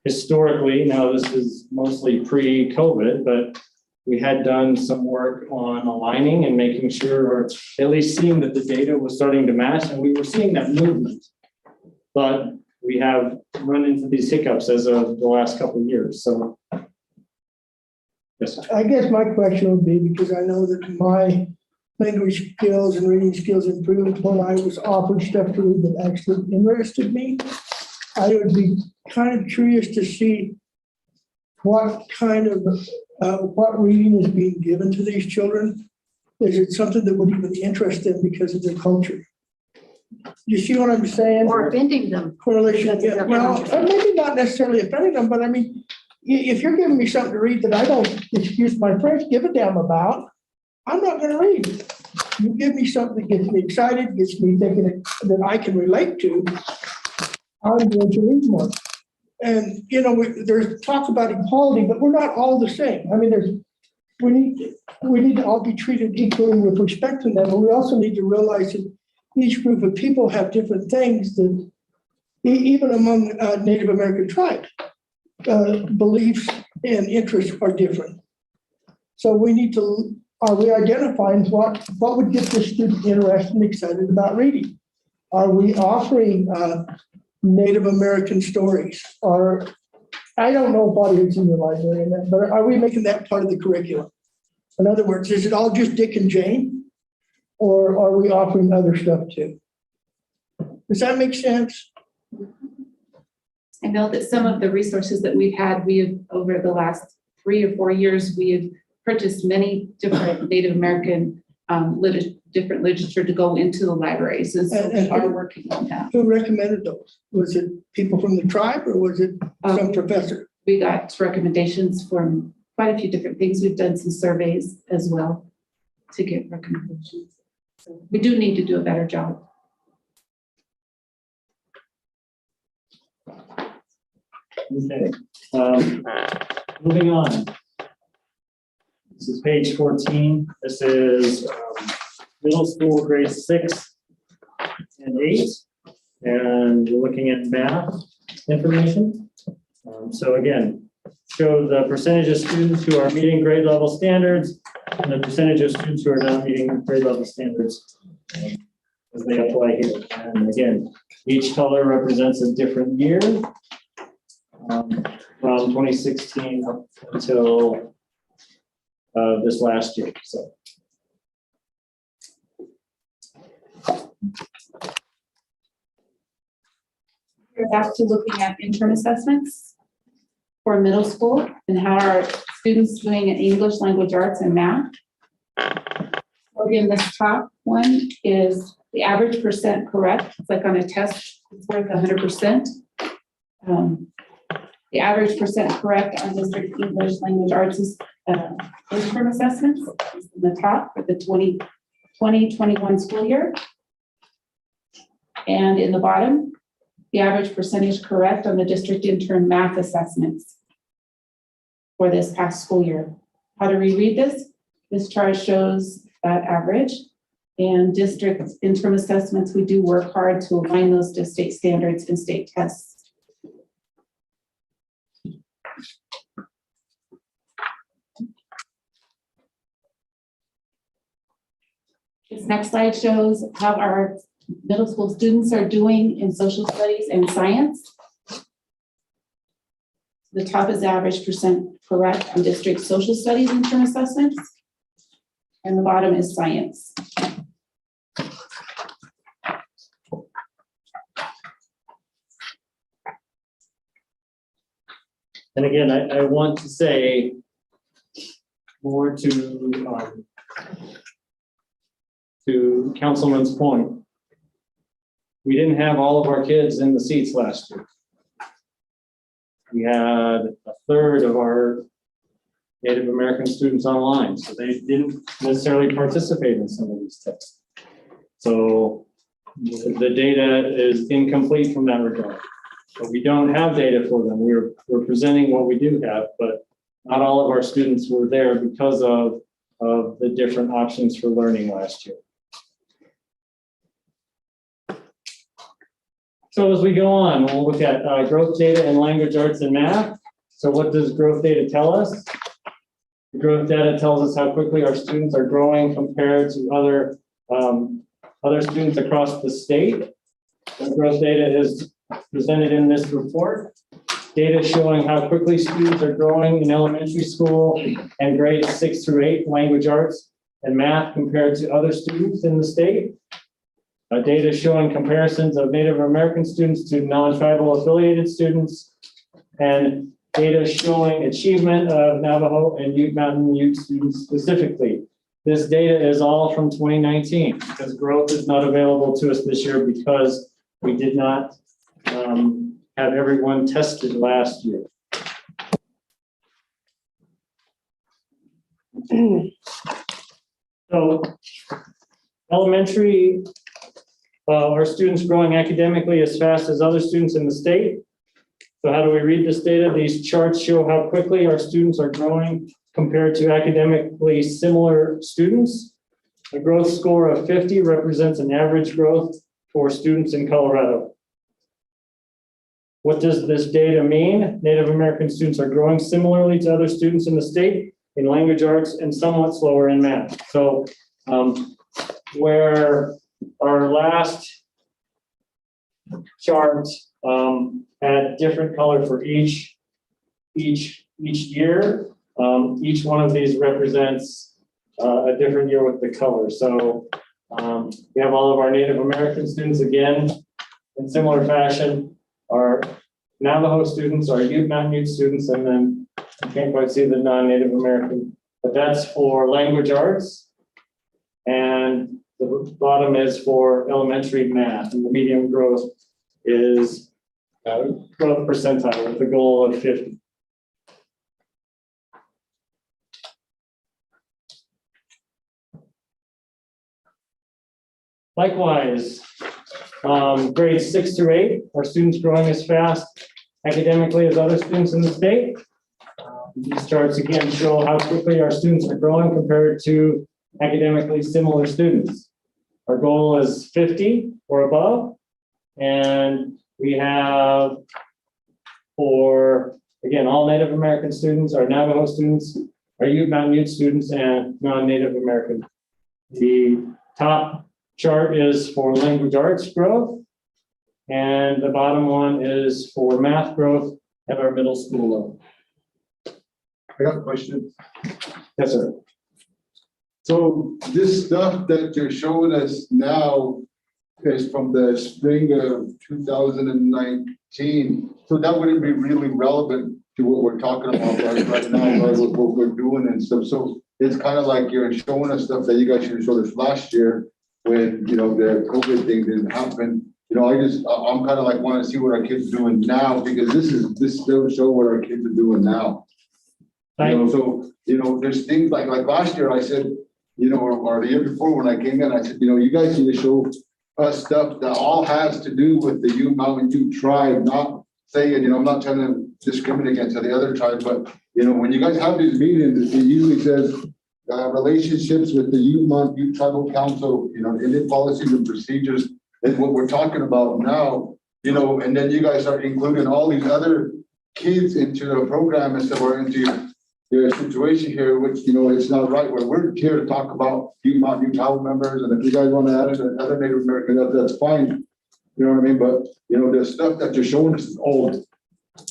historically, now this is mostly pre-COVID, but we had done some work on aligning and making sure, or at least seeing that the data was starting to match, and we were seeing that movement. But we have run into these hiccups as of the last couple of years, so. Yes, sir. I guess my question would be, because I know that my language skills and reading skills improved when I was offered stuff to read that actually interested me. I would be kind of curious to see what kind of, what reading is being given to these children. Is it something that would even interest them because of their culture? You see what I'm saying? Or offending them. Correlation, yeah, well, maybe not necessarily offending them, but I mean, if you're giving me something to read that I don't, excuse my French, give a damn about, I'm not gonna read it. You give me something that gets me excited, gets me thinking that I can relate to, I'm going to read more. And, there's talk about equality, but we're not all the same. I mean, we need to all be treated equally with respect to them, but we also need to realize that each group of people have different things that, even among Native American tribes, beliefs and interests are different. So we need to, are we identifying what would get the student interested and excited about reading? Are we offering Native American stories? Or I don't know what is in the library, but are we making that part of the curriculum? In other words, is it all just Dick and Jane? Or are we offering other stuff too? Does that make sense? I know that some of the resources that we've had, over the last 3 or 4 years, we have purchased many different Native American different literature to go into the libraries, and so we And- are working on that. Who recommended those? Was it people from the tribe or was it some Um, professor? We got recommendations from quite a few different things. We've done some surveys as well to get recommendations. So we do need to do a better job. Okay, moving on. This is page 14. This is middle school grade 6 and 8. And we're looking at math information. So again, show the percentage of students who are meeting grade level standards and the percentage of students who are not meeting grade level standards as they apply here. And again, each color represents a different year. From 2016 up until this last year. So. We're back to looking at interim assessments for middle school and how are students doing in English, language arts, and math. So again, this top one is the average percent correct. It's like on a test, it's worth 100%. The average percent correct on district English language arts is interim assessments is in the top for the 2020-21 school year. And in the bottom, the average percentage correct on the district intern math assessments for this past school year. How to reread this? This chart shows that average. And district interim assessments, we do work hard to align those to state standards and state tests. This next slide shows how our middle school students are doing in social studies and science. The top is average percent correct on district social studies interim assessments. And the bottom is science. And again, I want to say more to Councilman's point. We didn't have all of our kids in the seats last year. We had a third of our Native American students online, so they didn't necessarily participate in some of these tests. So the data is incomplete from that regard. But we don't have data for them. We're presenting what we do have, but not all of our students were there because of the different options for learning last year. So as we go on, we'll look at growth data in language arts and math. So what does growth data tell us? The growth data tells us how quickly our students are growing compared to other students across the state. The growth data is presented in this report. Data showing how quickly students are growing in elementary school and grades 6 through 8 language arts and math compared to other students in the state. Data showing comparisons of Native American students to non-tribal affiliated students, and data showing achievement of Navajo and Ute Mountain Ute students specifically. This data is all from 2019 because growth is not available to us this year because we did not have everyone tested last year. So elementary, are students growing academically as fast as other students in the state? So how do we read this data? These charts show how quickly our students are growing compared to academically similar students. A growth score of 50 represents an average growth for students in Colorado. What does this data mean? Native American students are growing similarly to other students in the state in language arts and somewhat slower in math. So where our last chart had different color for each year. Each one of these represents a different year with the color. So we have all of our Native American students again in similar fashion. Our Navajo students, our Ute Mountain Ute students, and then I can't quite see the non-Native American, but that's for language arts. And the bottom is for elementary math, and the median growth is 12th percentile with a goal of 50. Likewise, grades 6 through 8, are students growing as fast academically as other students in the state? These charts again show how quickly our students are growing compared to academically similar students. Our goal is 50 or above, and we have for, again, all Native American students, our Navajo students, our Ute Mountain Ute students, and non-Native American. The top chart is for language arts growth, and the bottom one is for math growth at our middle school level. I got a question. Yes, sir. So this stuff that you're showing us now is from the spring of 2019. So that wouldn't be really relevant to what we're talking about right now, right? What we're doing and stuff. So it's kind of like you're showing us stuff that you guys should have showed us last year when, you know, the COVID thing didn't happen. You know, I'm kind of like want to see what our kids are doing now, because this still show what our kids are doing now. You know, so, you know, there's things like last year I said, you know, or the year before when I came in, I said, you know, you guys need to show us stuff that all has to do with the Ute Mountain Ute tribe, not saying, you know, I'm not trying to discriminate against the other tribes, but, you know, when you guys have these meetings, it usually says relationships with the Ute Mountain Ute Tribal Council, you know, Indian policies and procedures is what we're talking about now, you know, and then you guys are including all these other kids into the program and stuff, or into your situation here, which, you know, it's not right. Where we're here to talk about Ute Mountain Ute tribal members, and if you guys want to add in other Native American, that's fine. You know what I mean? But, you know, the stuff that you're showing us is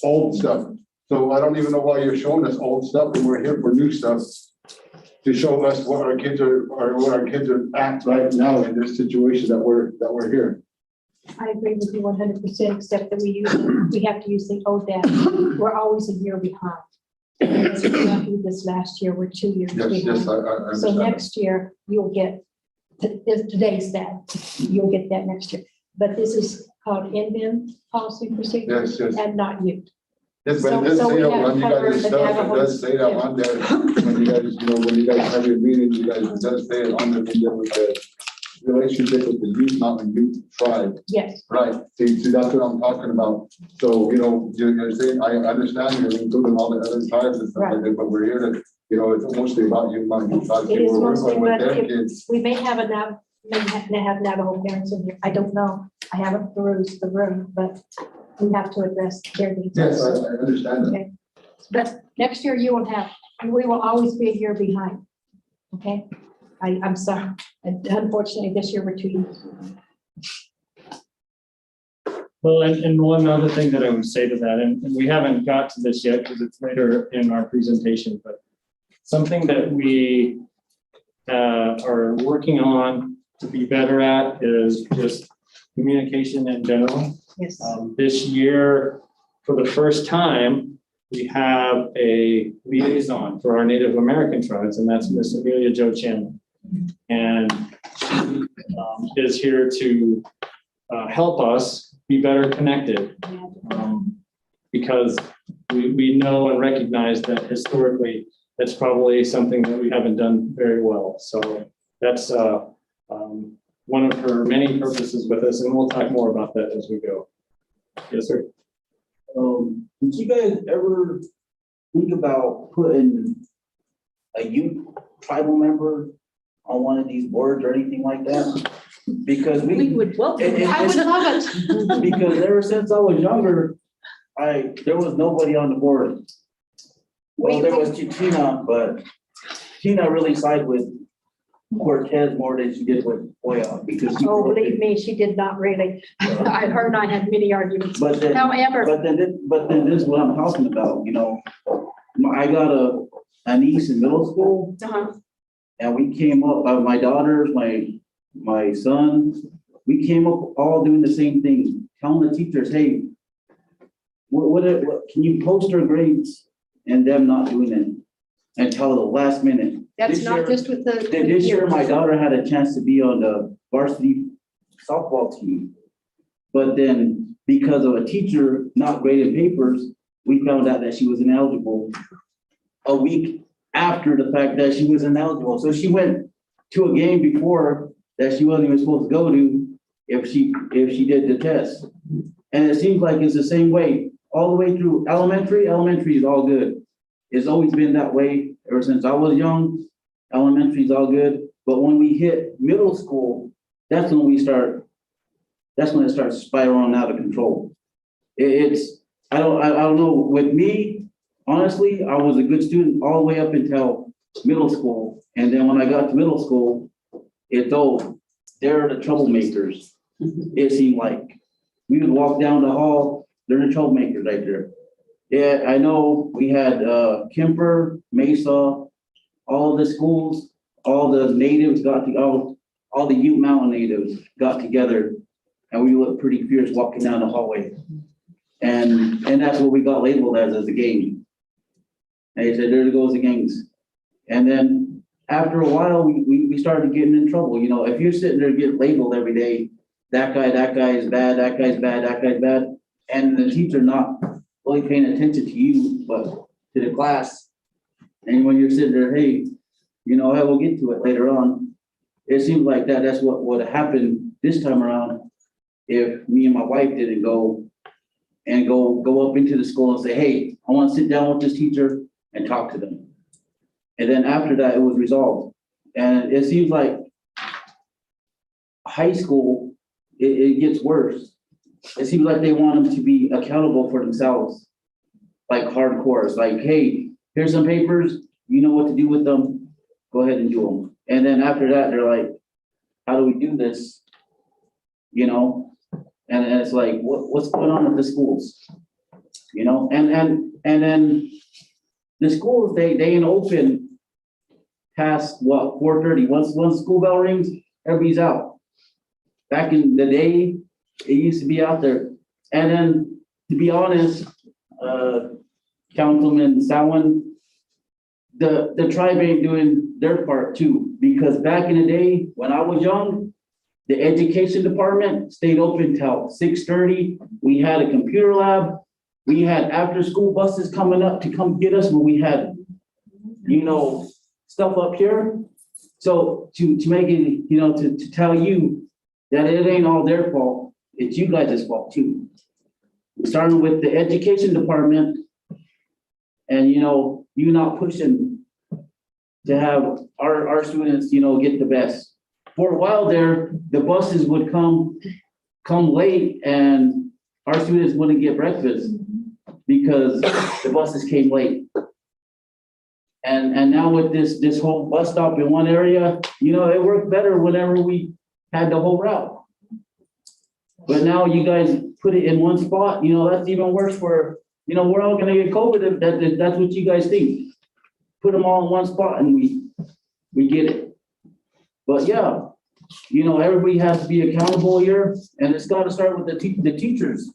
old stuff. So I don't even know why you're showing us old stuff when we're here for new stuff, to show us what our kids are, or what our kids are at right now in this situation that we're here. I agree with you 100%, except that we have to use the ODAT. We're always a year behind. We did not do this last year, we're 2 years behind. Yes, I So understand. next year, you'll get, today's that, you'll get that next year. But this is called Indian policy procedure Yes, yes. and not you. Yes, but it does So say we that have when you covered guys the stuff, it Navajo- does say that on there. When you guys, you know, when you guys have your meetings, you guys, it does say it on there, with the relationship with the Ute Mountain Ute tribe. Yes. Right, see, that's what I'm talking about. So, you know, you're saying, I understand you're including all the other tribes and stuff like that, but we're here to, you know, it's mostly about Ute Mountain Ute tribes. It is We're mostly, working with but their if- kids. we may have have Navajo parents in here. I don't know. I haven't perused the room, but we have to address their needs. Yes, I also. understand that. Okay. But next year you won't have, and we will always be a year behind. Okay? I'm sorry. And unfortunately, this year we're 2 years behind. Well, and one other thing that I would say to that, and we haven't got to this yet because it's later in our presentation, but something that we are working on to be better at is just communication in general. Yes. This year, for the first time, we have a liaison for our Native American tribes, and that's Miss Amelia Jo Chandler. And she is here to help us be better connected, because we know and recognize that historically, that's probably something that we haven't done very well. So that's one of her many purposes with us, and we'll talk more about that as we go. Yes, sir. Did you guys ever think about putting a youth tribal member on one of these boards or anything like that? Because we would welcome it. I would love it. because ever since I was younger, there was nobody on the board. Well, there was Tina, but Tina really sided with Cortez more than she did with Hoya, because Oh, believe me, she did not really. I heard and I had many arguments. But then, However, but then this is what I'm talking about, you know. I got a niece in middle school, and we came up, my daughters, my son, we came up all doing the same thing, telling the teachers, hey, what can you post our grades, and them not doing it until the last minute. That's This not year- just with the. This year, my daughter had a chance to be on the varsity softball team. But then because of a teacher not grading papers, we found out that she was ineligible a week after the fact that she was ineligible. So she went to a game before that she wasn't even supposed to go to if she did the test. And it seems like it's the same way all the way through elementary. Elementary is all good. It's always been that way ever since I was young. Elementary is all good. But when we hit middle school, that's when it starts spiraling out of control. I don't know, with me, honestly, I was a good student all the way up until middle school. And then when I got to middle school, they're the troublemakers. It seemed like we would walk down the hall, they're the troublemakers right there. Yeah, I know we had Kemper, Mesa, all the schools, all the natives all the Ute Mountain natives got together, and we looked pretty fierce walking down the hallway. And that's what we got labeled as a gang. And they said, there goes the gangs. And then after a while, we started getting in trouble. You know, if you're sitting there getting labeled every day, that guy is bad, that guy's bad, that guy's bad, and the teacher not really paying attention to you, but to the class. And when you're sitting there, hey, you know, I will get to it later on. It seems like that's what would have happened this time around if me and my wife didn't go up into the school and say, hey, I want to sit down with this teacher and talk to them. And then after that, it was resolved. And it seems like high school, it gets worse. It seems like they want them to be accountable for themselves, like hardcore. It's like, hey, here's some papers, you know what to do with them, go ahead and do them. And then after that, they're like, how do we do this? You know, and it's like, what's going on with the schools? You know, and then the schools, they ain't open past what, 4:30. Once the school bell rings, everybody's out. Back in the day, it used to be out there. And then, to be honest, Councilman Samwin, the tribe ain't doing their part too, because back in the day, when I was young, the education department stayed open till 6:30. We had a computer lab. We had after-school buses coming up to come get us when we had, you know, stuff up here. So to make it, you know, to tell you that it ain't all their fault, it's you guys' fault too. Starting with the education department and, you know, you not pushing to have our students, you know, get the best. For a while there, the buses would come late and our students wouldn't get breakfast because the buses came late. And now with this whole bus stop in one area, you know, it worked better whenever we had the whole route. But now you guys put it in one spot, you know, that's even worse for, you know, we're all gonna get COVID if that's what you guys think. Put them all in one spot and we get it. But yeah, you know, everybody has to be accountable here, and it's gotta start with the teachers.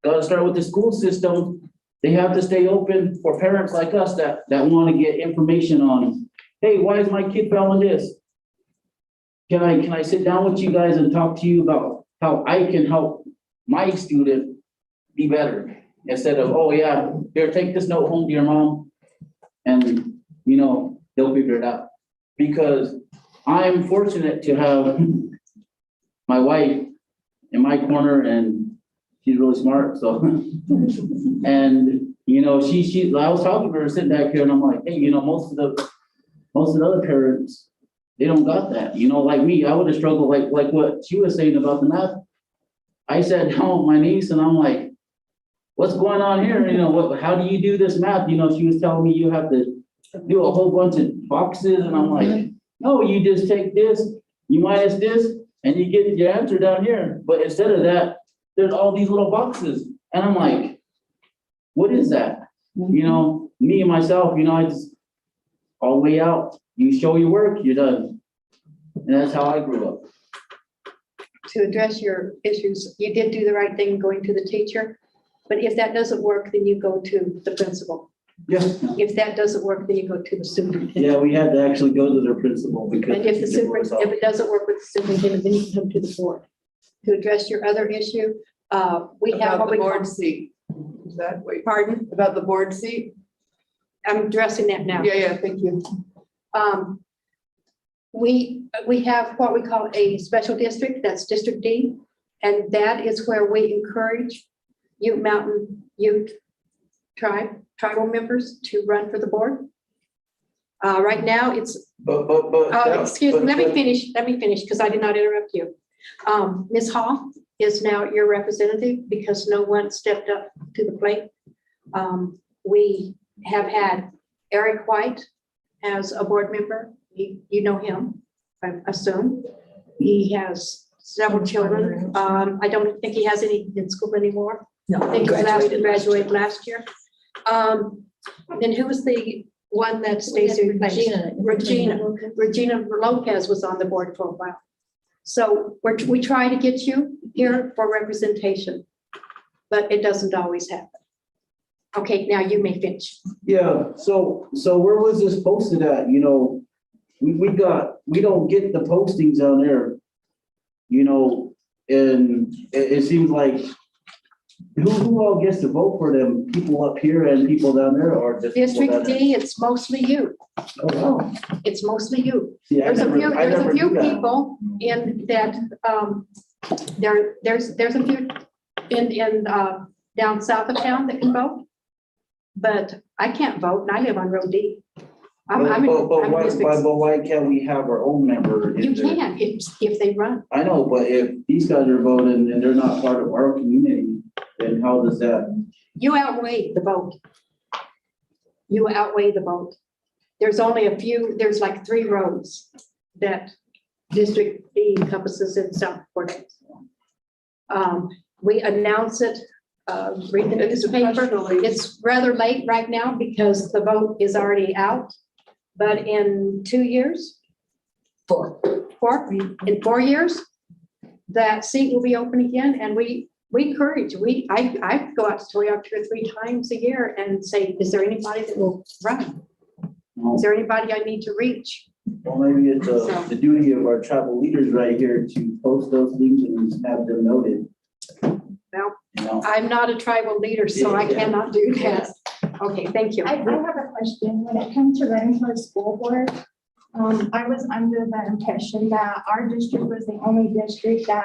Gotta start with the school system. They have to stay open for parents like us that wanna get information on, hey, why is my kid failing this? Can I sit down with you guys and talk to you about how I can help my student be better? Instead of, oh yeah, here, take this note home to your mom and, you know, they'll figure it out. Because I'm fortunate to have my wife in my corner and she's really smart, so. And, you know, I was talking to her sitting back here and I'm like, hey, you know, most of the other parents, they don't got that. You know, like me, I would have struggled like what she was saying about the math. I said, oh, my niece, and I'm like, what's going on here? You know, how do you do this math? You know, she was telling me you have to do a whole bunch of boxes, and I'm like, no, you just take this, you minus this, and you get your answer down here. But instead of that, there's all these little boxes. And I'm like, what is that? You know, me and myself, you know, I just all the way out. You show your work, you're done. And that's how I grew up. To address your issues, you did do the right thing going to the teacher, but if that doesn't work, then you go to the principal. Yes. If that doesn't work, then you go to the superintendent. Yeah, we had to actually go to their principal because. And if the it super, works out. if it doesn't work with the superintendent, then you can come to the board. To address your other issue, we have About what the we call, board seat. Is that, wait, pardon, about the board seat? I'm addressing that now. Yeah, thank you. We have what we call a special district, that's District D. And that is where we encourage Ute Mountain Ute tribal members to run for the board. Right now, it's, But. excuse me, but- let me finish, because I did not interrupt you. Ms. Hall is now your representative because no one stepped up to the plate. We have had Eric White as a board member. You know him, I assume. He has several children. I don't think he has any in school anymore. No, I think he graduated last year. Then who was the one that Stacy replaced? Regina Lopez was on the board for a while. So we try to get you here for representation, but it doesn't always happen. Okay, now you may finish. Yeah, so where was this posted at? You know, we don't get the postings down there. You know, and it seems like who all gets to vote for them? People up here and people down there, or just people District down there? D, it's mostly you. Oh, wow. It's mostly you. See, I There's a never few knew that. people in that, there's a few in down south of town that can vote. But I can't vote and I live on Road D. I'm in district. But why can't we have our own member? in You there? can if they run. I know, but if these guys are voting and they're not part of our community, then how does that? You outweigh the vote. You outweigh the vote. There's only a few, there's like 3 roads that District D encompasses in South Portage. We announce it, read the newspaper. It's rather late right now because the vote is already out. But in 2 years, in 4 years, that seat will be open again. And we encourage, I go out to Toyota 2 or 3 times a year and say, is there anybody that will run? Is there anybody I need to reach? Well, maybe it's the duty of our tribal leaders right here to post those things and have them noted. Well, You know? I'm not a tribal leader, so I Yeah. cannot do that. Okay, thank you. I have a question. When it comes to running for a school board, I was under the impression that our district was the only district that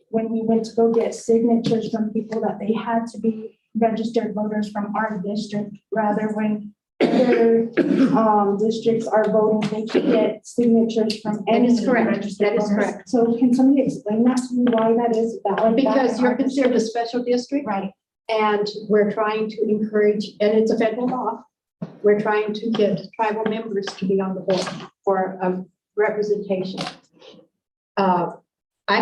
when we went to go get signatures from people, that they had to be registered voters from our district, rather when other districts are voting, they can get signatures from That any is correct. registered That is voters. correct. So can somebody explain that to me, why that is valid? Because you're considered a special district. Right. And we're trying to encourage, and it's a federal law, we're trying to get tribal members to be on the board for representation. I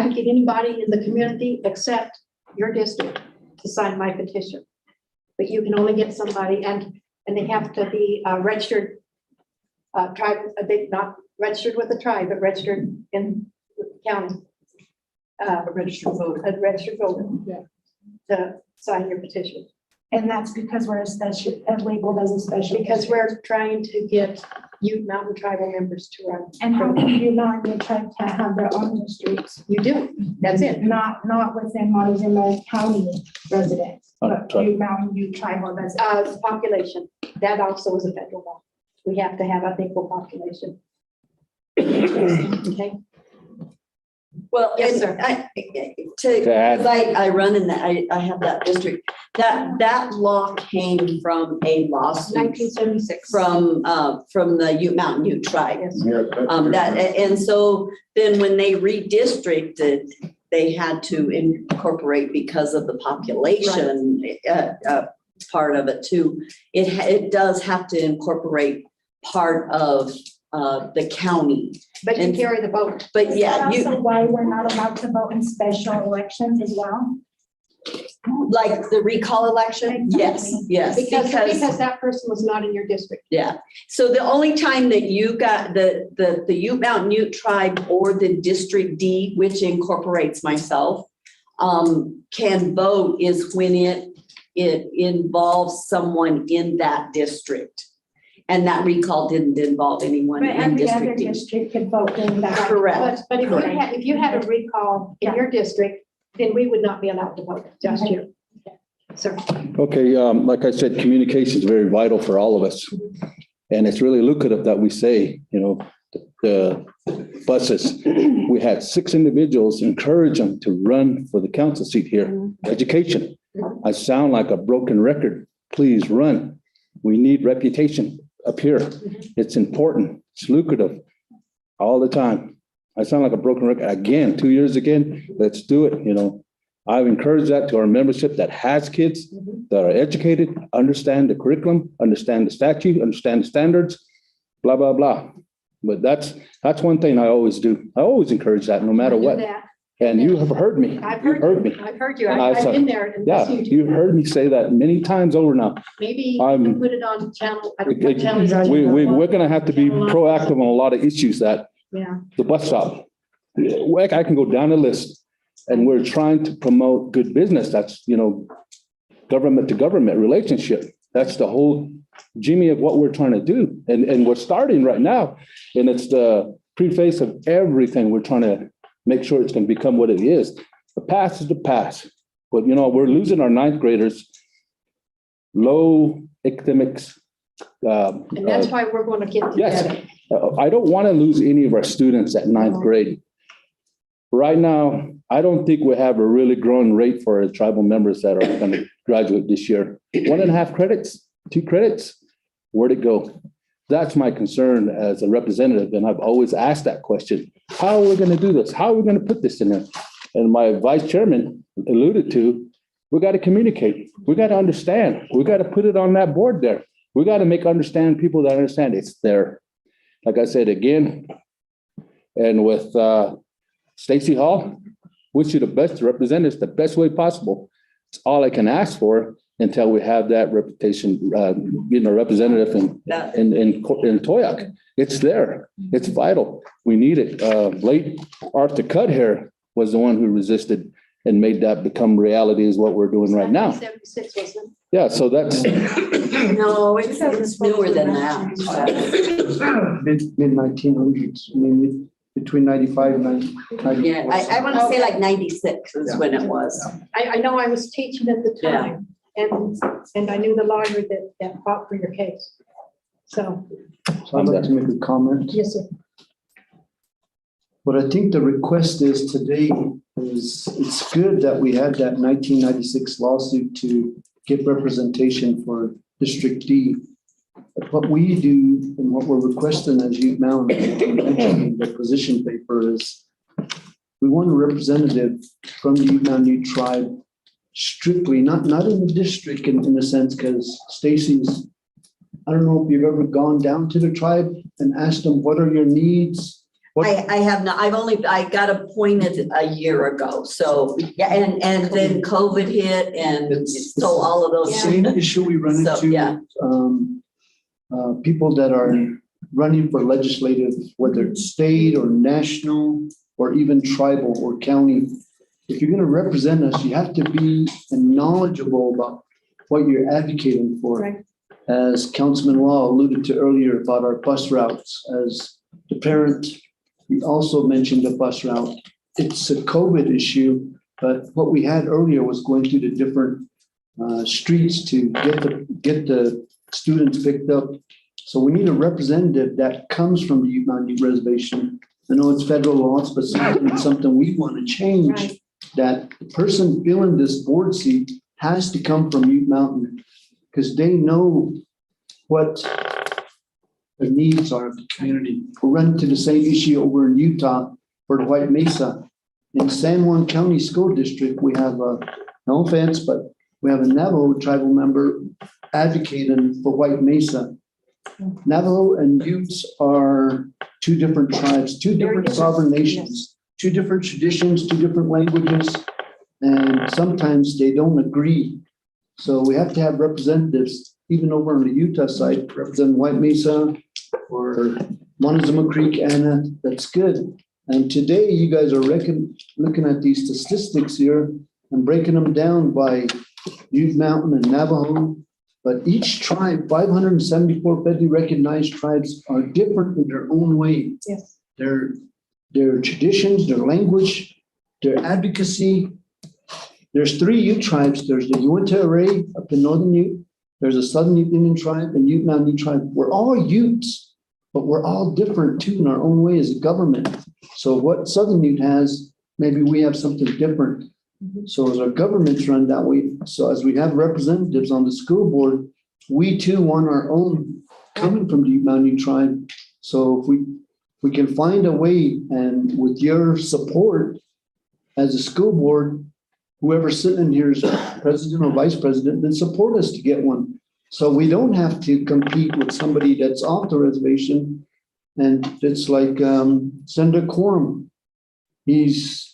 can get anybody in the community except your district to sign my petition. But you can only get somebody, and they have to be registered tribe, they not registered with the tribe, but registered in the county. A registered voter. A registered voter, yeah, to sign your petition. And that's because we're labeled as a special. Because we're trying to get Ute Mountain tribal members to run. And how come you not get tried to have their own districts? You do, that's it. Not within Montezuma County residents, but Tribe. Ute Mountain Ute tribal residents. Population, that also is a federal law. We have to have, I think, equal population. Okay, Well, Yes, and sir. To add- I run in that, I have that district. That law came from a lawsuit 1976. from the Ute Mountain Ute tribe. Yes. And so then when they redistricted, they had to incorporate because of the population part of it too. It does have to incorporate part of the county. But you And- carry the vote. But yeah, Is that you, also why we're not allowed to vote in special elections as well? like the recall election? Yes, yes. Because that person was not in your district. Yeah, so the only time that you got the Ute Mountain Ute tribe or the District D, which incorporates myself, can vote is when it it involves someone in that district. And that recall didn't involve anyone But in every other district. district could vote in that. Correct. But if you had a recall in your district, then we would not be allowed to vote, just you. Sir. Okay, like I said, communication is very vital for all of us. And it's really lucrative that we say, the buses, we had 6 individuals encourage them to run for the council seat here. Education. I sound like a broken record. Please run. We need reputation up here. It's important. It's lucrative all the time. I sound like a broken record. Again, 2 years again, let's do it. I've encouraged that to our membership that has kids that are educated, understand the curriculum, understand the statute, understand the standards, blah, blah, blah. But that's one thing I always do. I always encourage that no matter what. And you have heard me. I've You've heard me. I've heard you. And I I've said- been there. and Yeah, listened to you. you've heard me say that many times over now. Maybe you I'm- can put it on channel. I don't know what channel it's We're going to have to be proactive on a lot of issues that Yeah. the bus stop. I can go down the list and we're trying to promote good business. That's, government to government relationship. That's the whole Jimmy of what we're trying to do. And we're starting right now. And it's the preface of everything. We're trying to make sure it's going to become what it is. The past is the past. But, we're losing our 9th graders, low academics. And that's why we're going to get Yes. together. I don't want to lose any of our students at 9th grade. Right now, I don't think we have a really growing rate for our tribal members that are going to graduate this year. 1.5 credits, 2 credits, where'd it go? That's my concern as a representative, and I've always asked that question. How are we going to do this? How are we going to put this in there? And my vice chairman alluded to, we got to communicate. We got to understand. We got to put it on that board there. We got to make understand people that understand it's there. Like I said, again, and with Stacy Hall, wish you the best representatives, the best way possible. It's all I can ask for until we have that reputation, representative in Toyac. It's there. It's vital. We need it. Late Arthur Cudhair was the one who resisted and made that become reality is what we're doing right now. 76, wasn't it? Yeah, so that's, No, it's newer than that. Mid 1900s, between 95 and 90. Yeah, I want to say like 96 is when it was. I know I was teaching at the time, and I knew the lawyer that fought for your case. So, So I'd like to make a comment. yes, sir. What I think the request is today is it's good that we had that 1996 lawsuit to get representation for District D. But what we do and what we're requesting as Youth Mountain, the position paper is we want a representative from the Youth Mountain Youth Tribe strictly, not in the district in a sense, because Stacy's, I don't know if you've ever gone down to the tribe and asked them, what are your needs? I have not, I got appointed a year ago, so, yeah, and then COVID hit, and so all of those. Same issue we run So, into, yeah. People that are running for legislative, whether it's state or national, or even tribal or county. If you're gonna represent us, you have to be knowledgeable about what you're advocating for. Right. As Councilman Law alluded to earlier about our bus routes, as the parent, we also mentioned the bus route. It's a COVID issue, but what we had earlier was going through the different streets to get the students picked up. So we need a representative that comes from the Ute Mountain Ute Reservation. I know it's federal laws, but it's something we want to change. Right. That the person filling this board seat has to come from Ute Mountain because they know what the needs are of the community. We're running into the same issue over in Utah for the White Mesa. In San Juan County School District, we have no offense, but we have a Navajo tribal member advocating for White Mesa. Navajo and Utes are 2 different tribes, 2 different sovereign nations, 2 different traditions, 2 different languages, and sometimes they don't agree. So we have to have representatives, even over on the Utah side, represent White Mesa or Montezuma Creek, Anna, that's good. And today you guys are looking at these statistics here and breaking them down by Ute Mountain and Navajo. But each tribe, 574 federally recognized tribes, are different in their own way. Yes. Their traditions, their language, their advocacy. There's 3 Ute tribes. There's the Uinta Array up in Northern Ute. There's a Southern Ute Indian tribe and Ute Mountain Ute tribe. We're all Utes, but we're all different too in our own way as a government. So what Southern Ute has, maybe we have something different. So as our government's run that way, so as we have representatives on the school board, we too want our own coming from the Ute Mountain Ute tribe. So if we can find a way, and with your support as a school board, whoever's sitting in here is president or vice president, then support us to get one. So we don't have to compete with somebody that's off the reservation. And it's like Senator Quorum. He's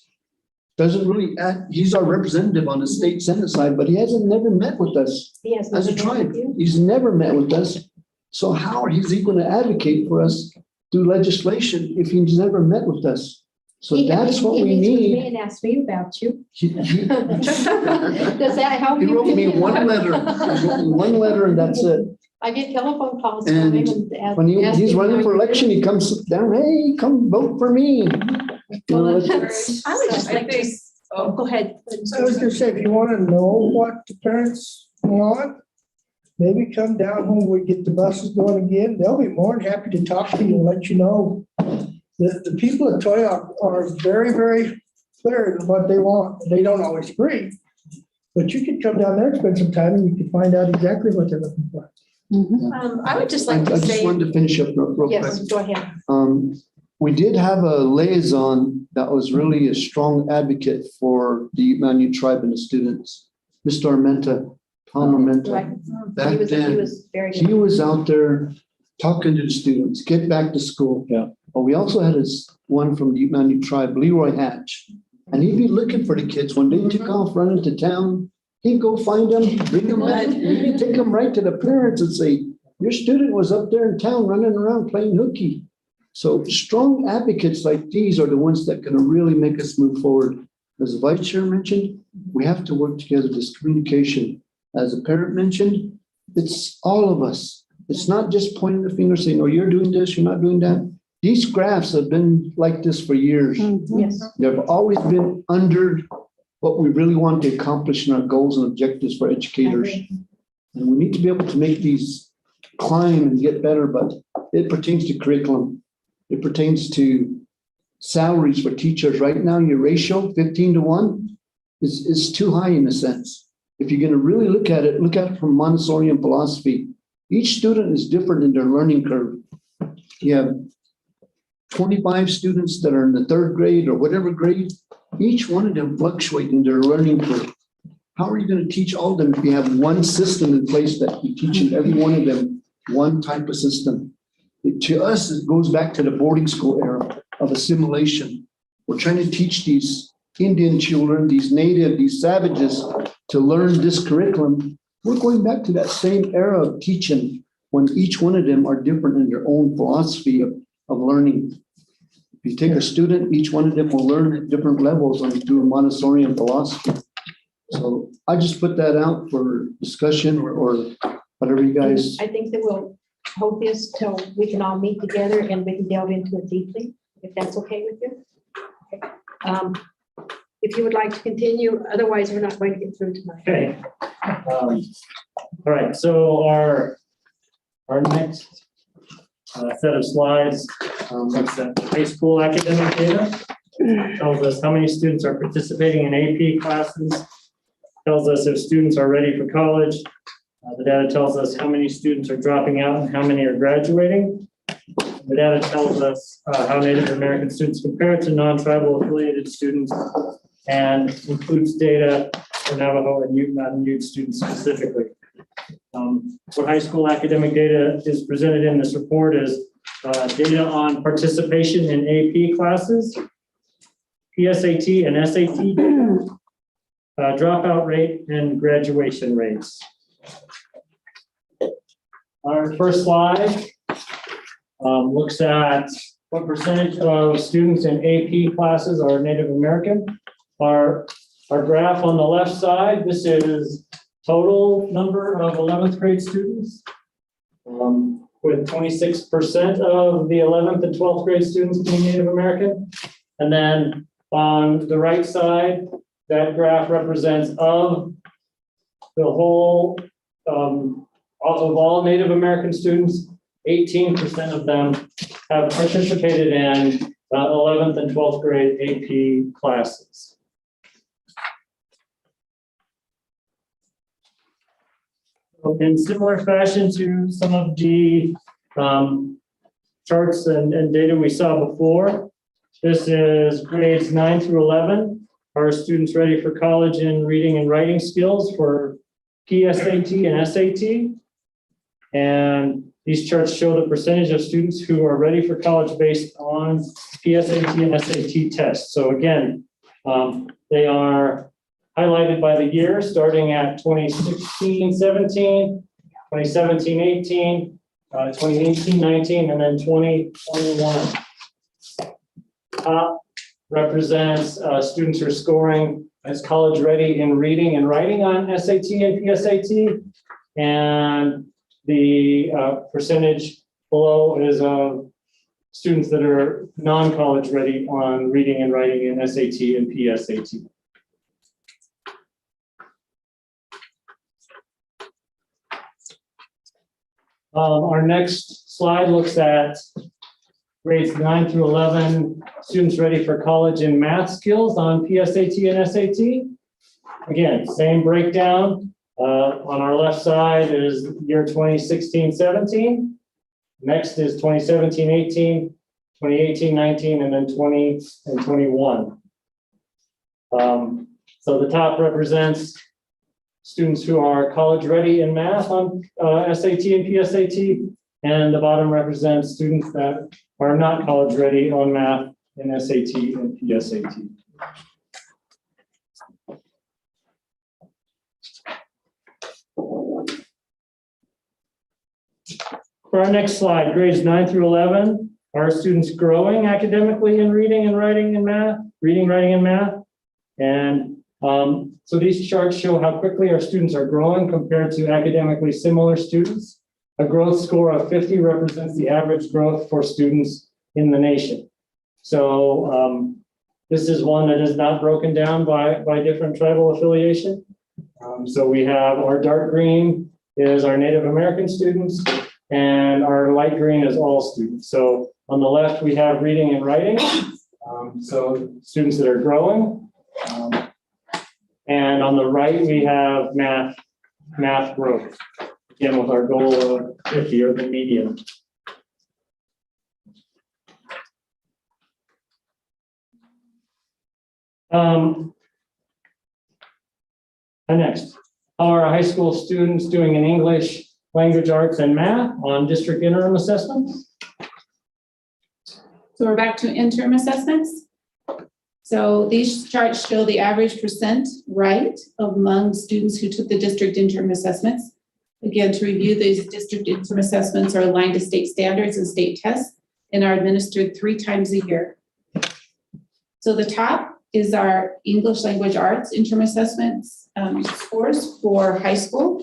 our representative on the state senate side, but he hasn't never met with us as a tribe. He's never met with us. So how is he going to advocate for us through legislation if he's never met with us? So that's what we need. And asked me about you. He Does that help you? wrote me one letter. He wrote me one letter and that's it. I get telephone calls from And him. when he's running for election, he comes down, hey, come vote for me. You know, I would just like to, go ahead. I was gonna say, if you want to know what the parents want, maybe come down when we get the buses going again. They'll be more than happy to talk to you and let you know. The people at Toya are very, very clear in what they want. They don't always agree. But you could come down there, spend some time, and you can find out exactly what they're looking for. I would just like I to just say, wanted to finish up real quick. yes, go ahead. We did have a liaison that was really a strong advocate for the Ute Mountain Ute tribe and the students, Mr. Armenta, Tom Armenta. Right. Back He then, was very he good. was out there talking to the students, get back to school. Yeah. But we also had this one from the Ute Mountain Ute tribe, Leroy Hatch. And he'd be looking for the kids. When they took off running to town, he'd go find them, bring them back, he'd take them right to the parents and say, your student was up there in town running around playing hooky. So strong advocates like these are the ones that can really make us move forward. As the vice chair mentioned, we have to work together, this communication. As a parent mentioned, it's all of us. It's not just pointing the finger saying, oh, you're doing this, you're not doing that. These graphs have been like this for years. Yes. They've always been under what we really want to accomplish in our goals and objectives for educators. And we need to be able to make these climb and get better, but it pertains to curriculum. It pertains to salaries for teachers. Right now, your ratio, 15-1, is too high in a sense. If you're going to really look at it from Montessorian philosophy. Each student is different in their learning curve. You have 25 students that are in the 3rd grade or whatever grade. Each one of them fluctuate in their learning curve. How are you going to teach all of them if you have one system in place that you teach in every one of them one type of system? To us, it goes back to the boarding school era of assimilation. We're trying to teach these Indian children, these native, these savages to learn this curriculum. We're going back to that same era of teaching when each one of them are different in their own philosophy of learning. If you take a student, each one of them will learn at different levels through a Montessorian philosophy. So I just put that out for discussion or whatever you guys. I think that we'll hold this till we can all meet together and we can delve into it deeply, if that's okay with you. Okay. If you would like to continue, otherwise we're not going to get through tonight. Okay. All right, so our next set of slides looks at high school academic data. Tells us how many students are participating in AP classes. Tells us if students are ready for college. The data tells us how many students are dropping out and how many are graduating. The data tells us how Native American students compare to non-tribal affiliated students and includes data for Navajo and Ute Mountain Ute students specifically. What high school academic data is presented in this report is data on participation in AP classes, PSAT and SAT data, dropout rate, and graduation rates. Our first slide looks at what percentage of students in AP classes are Native American. Our our graph on the left side, this is total number of 11th grade students. With 26% of the 11th and 12th grade students being Native American. And then on the right side, that graph represents of the whole, of all Native American students, 18% of them have participated in 11th and 12th grade AP classes. In similar fashion to some of the charts and data we saw before, this is grades 9 through 11. Are students ready for college in reading and writing skills for PSAT and SAT? And these charts show the percentage of students who are ready for college based on PSAT and SAT tests. So again, they are highlighted by the year, starting at 2016-17, 2017-18, 2018-19, and then 2021. Top represents students who are scoring as college ready in reading and writing on SAT and PSAT. And the percentage below is students that are non-college ready on reading and writing in SAT and PSAT. Our next slide looks at grades 9 through 11, students ready for college in math skills on PSAT and SAT. Again, same breakdown. On our left side is year 2016-17. Next is 2017-18, 2018-19, and then 20 and 21. So the top represents students who are college ready in math on SAT and PSAT, and the bottom represents students that are not college ready on math in SAT and PSAT. For our next slide, grades 9 through 11, are students growing academically in reading and writing and math, reading, writing, and math? And so these charts show how quickly our students are growing compared to academically similar students. A growth score of 50 represents the average growth for students in the nation. So this is one that is not broken down by different tribal affiliation. So we have our dark green is our Native American students, and our light green is all students. So on the left, we have reading and writing. So students that are growing. And on the right, we have math growth. Again, with our goal of 50 or the median. And next, are high school students doing in English, language arts, and math on district interim assessments? So we're back to interim assessments. So these charts show the average percent right among students who took the district interim assessments. Again, to review, these district interim assessments are aligned to state standards and state tests and are administered 3 times a year. So the top is our English language arts interim assessments scores for high school.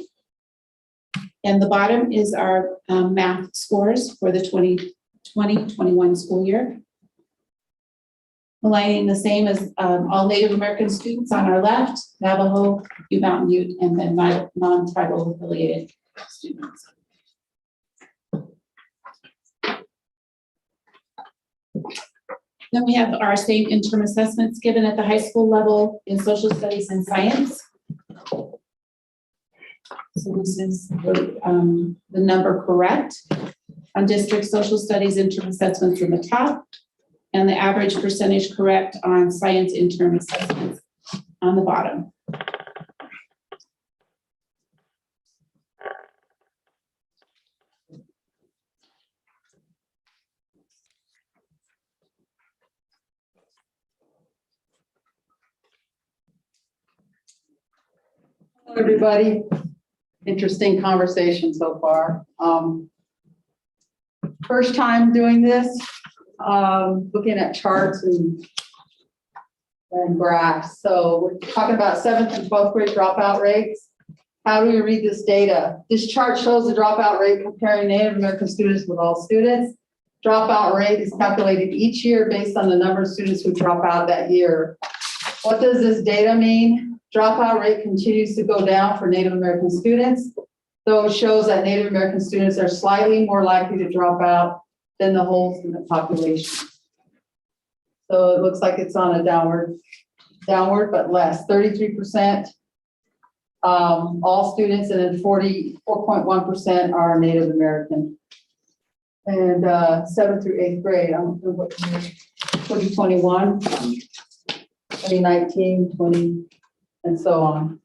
And the bottom is our math scores for the 2020-21 school year. Aligning the same as all Native American students on our left, Navajo, Ute Mountain Ute, and then non-tribal affiliated students. Then we have our same interim assessments given at the high school level in social studies and science. So this is the number correct on district social studies interim assessments in the top, and the average percentage correct on science interim assessments on the bottom. Hello, everybody. Interesting conversation so far. First time doing this, looking at charts and and graphs. So we're talking about 7th and 12th grade dropout rates. How do we read this data? This chart shows the dropout rate comparing Native American students with all students. Dropout rate is calculated each year based on the number of students who drop out that year. What does this data mean? Dropout rate continues to go down for Native American students, though it shows that Native American students are slightly more likely to drop out than the whole student population. So it looks like it's on a downward, but less, 33%. All students, and then 44.1% are Native American. And 7th through 8th grade, I don't know what year, 2021, 2019, 20, and so on.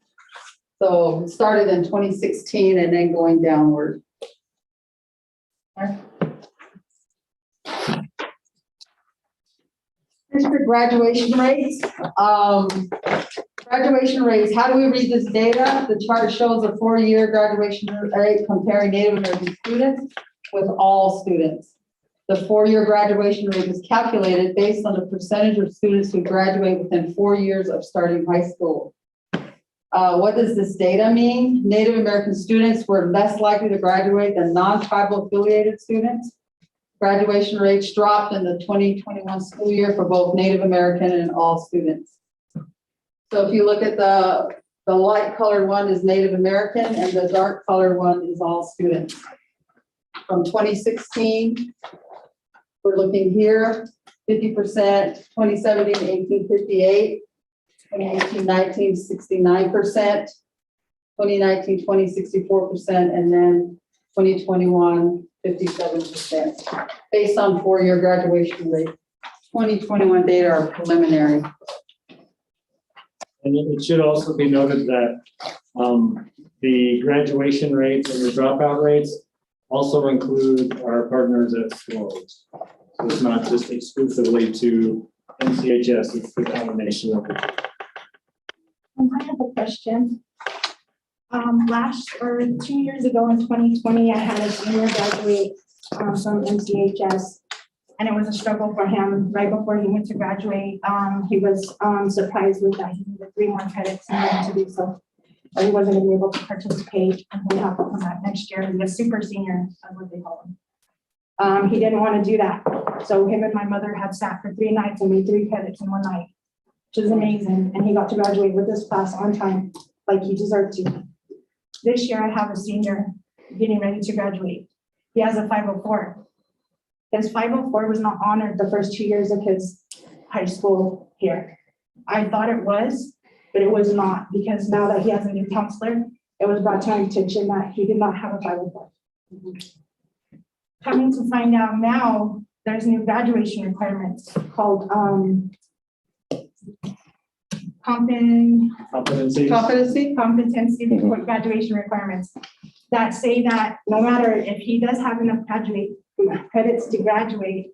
So it started in 2016 and then going downward. Here's for graduation rates. Graduation rates, how do we read this data? The chart shows a 4-year graduation rate comparing Native American students with all students. The 4-year graduation rate is calculated based on the percentage of students who graduate within 4 years of starting high school. What does this data mean? Native American students were less likely to graduate than non-tribal affiliated students. Graduation rates dropped in the 2021 school year for both Native American and all students. So if you look at the light colored one is Native American and the dark colored one is all students. From 2016, we're looking here, 50%, 2017, 18, 58, 2018, 19, 69%, 2019, 20, 64%, and then 2021, 57%, based on 4-year graduation rate. 2021 data are preliminary. And it should also be noted that the graduation rates and the dropout rates also include our partners at schools. So it's not just exclusively to NCHS, it's the combination of the two. I have a question. 2 years ago in 2020, I had a senior graduate from NCHS, and it was a struggle for him. Right before he went to graduate, he was surprised with that he needed 3 more credits in order to do so. But he wasn't going to be able to participate, and he'll have to come back next year. He was super senior, that's what they call him. He didn't want to do that. So him and my mother had sat for 3 nights and made 3 credits in one night, which is amazing. And he got to graduate with this class on time, like he deserved to. This year, I have a senior getting ready to graduate. He has a 504. His 504 was not honored the first 2 years of his high school here. I thought it was, but it was not, because now that he has a new counselor, it was brought to my attention that he did not have a 504. Coming to find out now, there's new graduation requirements called competency graduation requirements that say that no matter if he does have enough credits to graduate,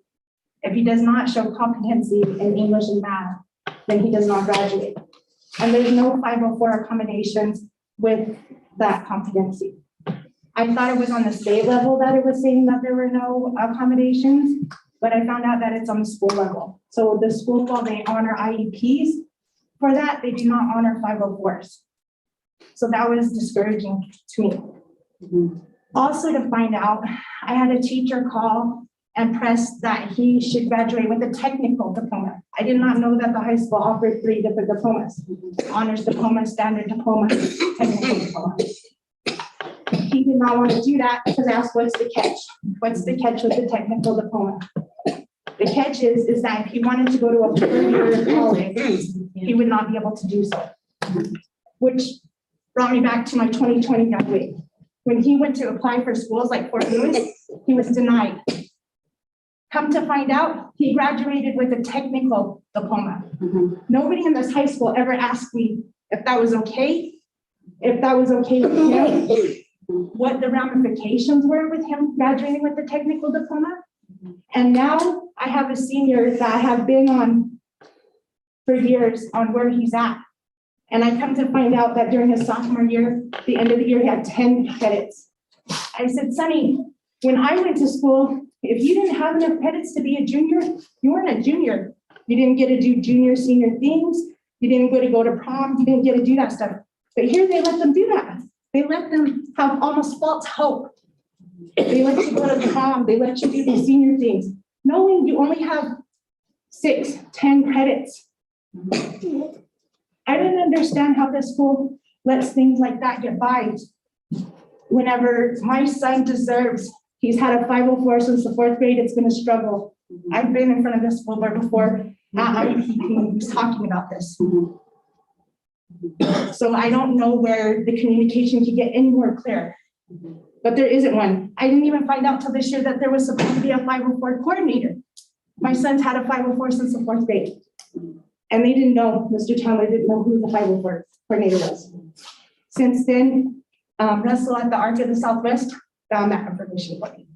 if he does not show competency in English and math, then he does not graduate. And there's no 504 accommodations with that competency. I thought it was on the state level that it was saying that there were no accommodations, but I found out that it's on the school level. So the school, while they honor IEPs, for that, they do not honor 504s. So that was discouraging to me. Also to find out, I had a teacher call and press that he should graduate with a technical diploma. I did not know that the high school offered 3 different diplomas: honors diploma, standard diploma, technical diploma. He did not want to do that because I asked, what's the catch? What's the catch with the technical diploma? The catch is that if he wanted to go to a 4-year college, he would not be able to do so, which brought me back to my 2020 graduate. When he went to apply for schools like Fort Lewis, he was denied. Come to find out, he graduated with a technical diploma. Nobody in this high school ever asked me if that was okay, with him, what the ramifications were with him graduating with the technical diploma. And now I have a senior that I have been on for years on where he's at. And I come to find out that during his sophomore year, the end of the year, he had 10 credits. I said, Sonny, when I went to school, if you didn't have enough credits to be a junior, you weren't a junior. You didn't get to do junior, senior things. You didn't get to go to prom. You didn't get to do that stuff. But here they let them do that. They let them have almost false hope. They let you go to prom. They let you do the senior things, knowing you only have 6, 10 credits. I didn't understand how the school lets things like that get by. Whenever my son deserves, he's had a 504 since the 4th grade, it's been a struggle. I've been in front of this school board before, he's talking about this. So I don't know where the communication could get any more clear, but there isn't one. I didn't even find out till this year that there was supposed to be a 504 coordinator. My son's had a 504 since the 4th grade. And they didn't know, Mr. Chandler didn't know who the 504 coordinator was. Since then, Russell at the Arc of the Southwest found that information for me.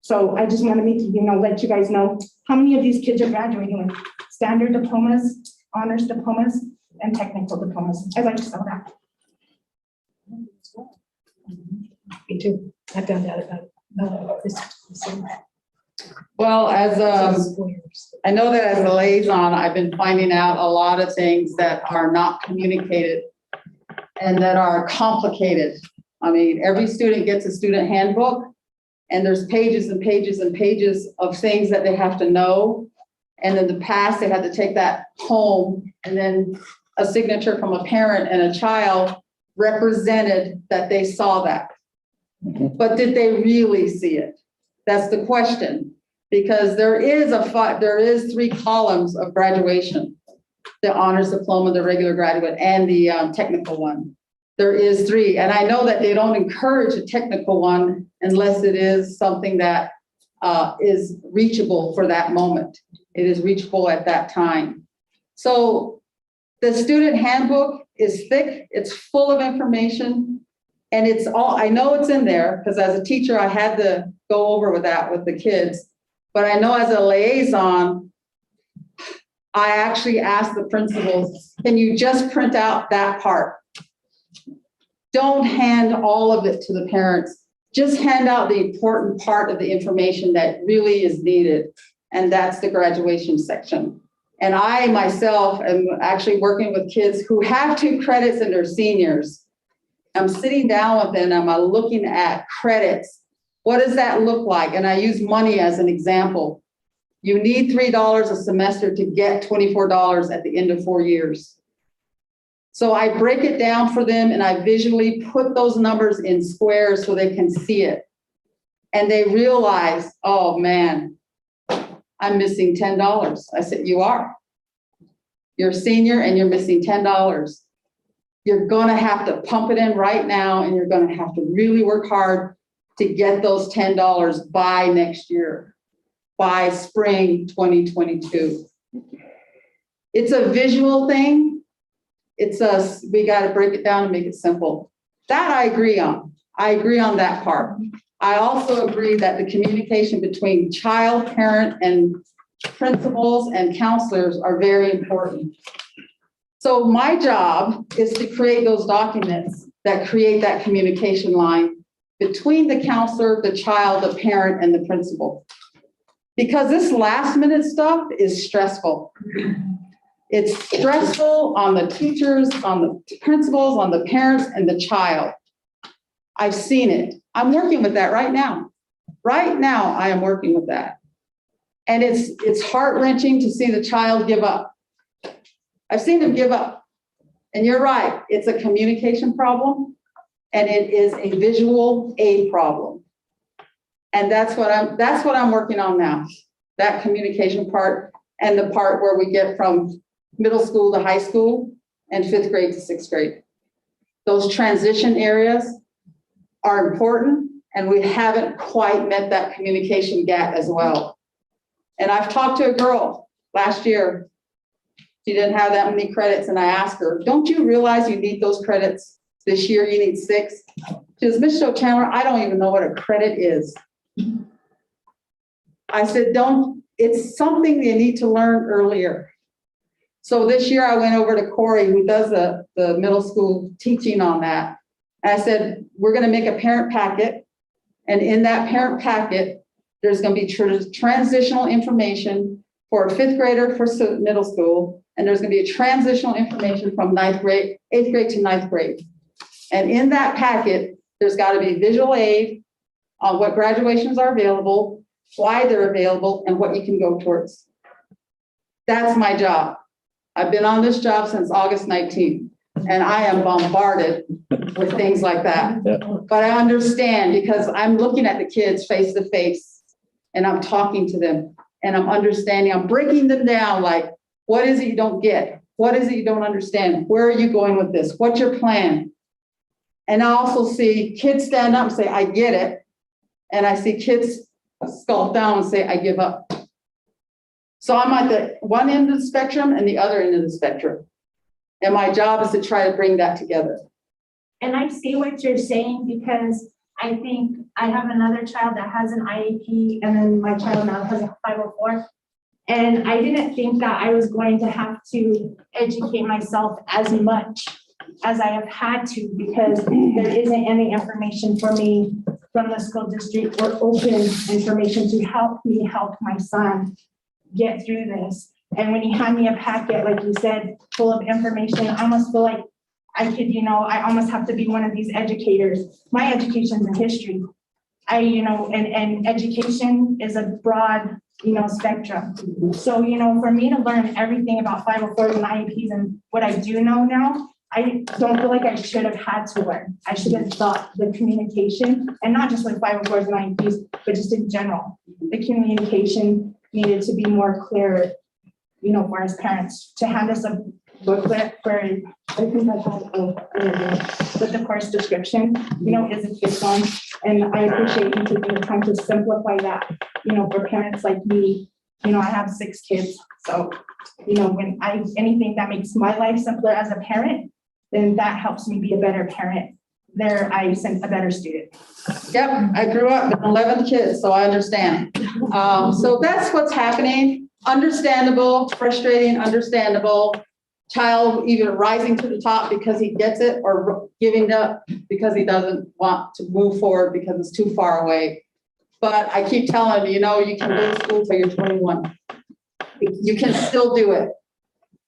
So I just want to make let you guys know how many of these kids are graduating with standard diplomas, honors diplomas, and technical diplomas. I'd like to know that. Me too. I found out about this. Well, I know that as a liaison, I've been finding out a lot of things that are not communicated and that are complicated. I mean, every student gets a student handbook and there's pages and pages and pages of things that they have to know. And in the past, they had to take that home and then a signature from a parent and a child represented that they saw that. But did they really see it? That's the question, because there is 3 columns of graduation: the honors diploma, the regular graduate, and the technical one. There is 3, and I know that they don't encourage a technical one unless it is something that is reachable for that moment. It is reachable at that time. So the student handbook is thick. It's full of information. And it's all, I know it's in there because as a teacher, I had to go over with that with the kids. But I know as a liaison, I actually asked the principals, can you just print out that part? Don't hand all of it to the parents. Just hand out the important part of the information that really is needed. And that's the graduation section. And I myself am actually working with kids who have 2 credits and they're seniors. I'm sitting down with them, I'm looking at credits. What does that look like? And I use money as an example. You need $3 a semester to get $24 at the end of 4 years. So I break it down for them and I visually put those numbers in squares so they can see it. And they realize, oh man, I'm missing $10. I said, you are. You're a senior and you're missing $10. You're gonna have to pump it in right now and you're gonna have to really work hard to get those $10 by next year, by spring 2022. It's a visual thing. We gotta break it down and make it simple. That I agree on. I agree on that part. I also agree that the communication between child, parent, and principals and counselors are very important. So my job is to create those documents that create that communication line between the counselor, the child, the parent, and the principal. Because this last minute stuff is stressful. It's stressful on the teachers, on the principals, on the parents, and the child. I've seen it. I'm working with that right now. Right now, I am working with that. And it's heart-wrenching to see the child give up. I've seen them give up. And you're right, it's a communication problem and it is a visual aid problem. And that's what I'm working on now. That communication part and the part where we get from middle school to high school and 5th grade to 6th grade. Those transition areas are important and we haven't quite met that communication gap as well. And I've talked to a girl last year. She didn't have that many credits and I asked her, don't you realize you need those credits? This year you need 6. She says, Ms. Chandler, I don't even know what a credit is. I said, it's something you need to learn earlier. So this year I went over to Corey, who does the middle school teaching on that. And I said, we're gonna make a parent packet. And in that parent packet, there's gonna be transitional information for a fifth grader for middle school, and there's gonna be a transitional information from eighth grade to ninth grade. And in that packet, there's gotta be visual aid on what graduations are available, why they're available, and what you can go towards. That's my job. I've been on this job since August 19th, and I am bombarded with things like that. Yeah. But I understand because I'm looking at the kids face to face and I'm talking to them and I'm understanding, I'm breaking them down like, what is it you don't get? What is it you don't understand? Where are you going with this? What's your plan? And I also see kids stand up and say, I get it. And I see kids skulk down and say, I give up. So I'm at the one end of the spectrum and the other end of the spectrum. And my job is to try to bring that together. And I see what you're saying because I think I have another child that has an IEP and then my child now has a 504. And I didn't think that I was going to have to educate myself as much as I have had to because there isn't any information for me from the school district or open information to help me help my son get through this. And when you hand me a packet, like you said, full of information, I almost feel like I could, I almost have to be one of these educators. My education's in history. And education is a broad, spectrum. So, for me to learn everything about 504s and IEPs and what I do know now, I don't feel like I should have had to learn. I should have thought the communication, and not just with 504s and IEPs, but just in general, the communication needed to be more clear, for us parents to hand us a booklet for, I think I had with the course description, is a good one. And I appreciate you taking the time to simplify that, for parents like me. I have 6 kids. So, when anything that makes my life simpler as a parent, then that helps me be a better parent. I sent a better student. Yep, I grew up with 11 kids, so I understand. So that's what's happening. Understandable, frustrating, understandable. Child either rising to the top because he gets it or giving up because he doesn't want to move forward because it's too far away. But I keep telling him, you can go to school till you're 21. You can still do it.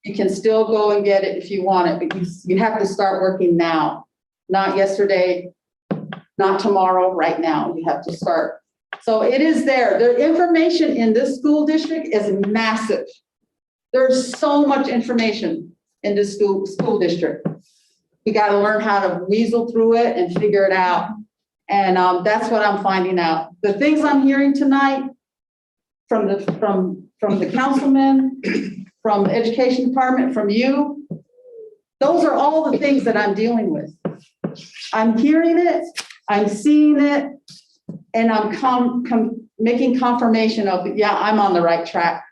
You can still go and get it if you want it, but you have to start working now. Not yesterday, not tomorrow, right now. You have to start. So it is there. The information in this school district is massive. There's so much information in this school district. We got to learn how to weasel through it and figure it out. And that's what I'm finding out. The things I'm hearing tonight from the councilman, from the education department, from you, those are all the things that I'm dealing with. I'm hearing it, I'm seeing it, and I'm making confirmation of, yeah, I'm on the right track.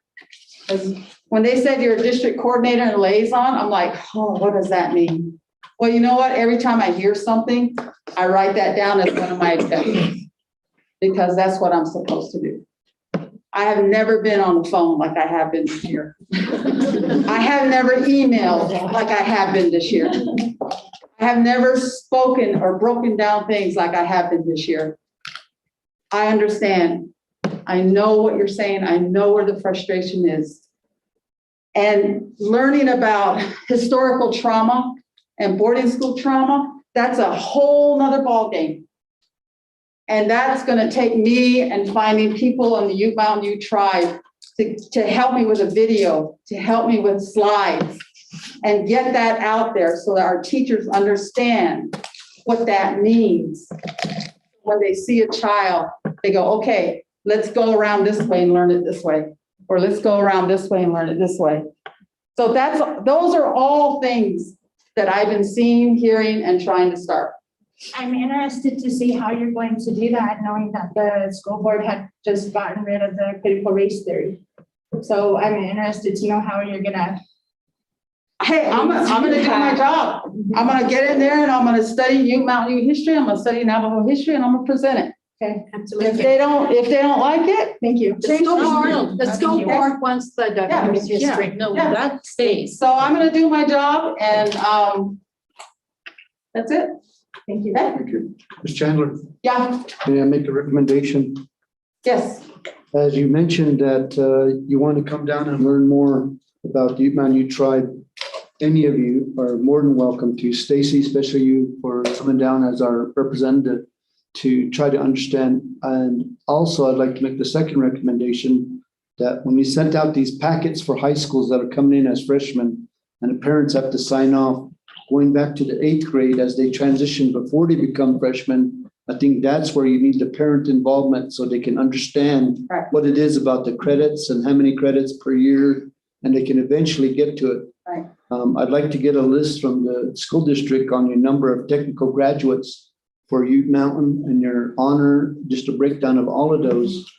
Because when they said you're a district coordinator and liaison, I'm like, oh, what does that mean? Well, you know what? Every time I hear something, I write that down as one of my objectives because that's what I'm supposed to do. I have never been on the phone like I have been this year. I have never emailed like I have been this year. I have never spoken or broken down things like I have been this year. I understand. I know what you're saying. I know where the frustration is. And learning about historical trauma and boarding school trauma, that's a whole nother ballgame. And that's going to take me and finding people in the Ute Mountain Ute tribe to help me with a video, to help me with slides, and get that out there so that our teachers understand what that means. When they see a child, they go, okay, let's go around this way and learn it this way. Or let's go around this way and learn it this way. So those are all things that I've been seeing, hearing, and trying to start. I'm interested to see how you're going to do that, knowing that the school board had just gotten rid of the critical race theory. So I'm interested to know how you're gonna. Hey, I'm gonna do my job. I'm gonna get in there and I'm gonna study Ute Mountain Ute history. I'm gonna study Navajo history and I'm gonna present it. Okay, Absolutely. If they don't like it, thank you. The school board wants the documents Yeah. straight. No, Yeah. that stays. so I'm gonna do my job and that's it. Thank you. Okay? Thank you. Ms. Chandler, Yeah, may I make a recommendation? yes. As you mentioned that you want to come down and learn more about the Ute Mountain Ute Tribe, any of you are more than welcome to. Stacy, especially you, for coming down as our representative to try to understand. And also, I'd like to make the second recommendation that when we sent out these packets for high schools that are coming in as freshmen, and the parents have to sign off going back to the 8th grade as they transition before they become freshmen, I think that's where you need the parent involvement so they can understand what it is about the credits and how many credits per year, and they can eventually get to it. Right. I'd like to get a list from the school district on your number of technical graduates for Ute Mountain and your honor, just a breakdown of all of those,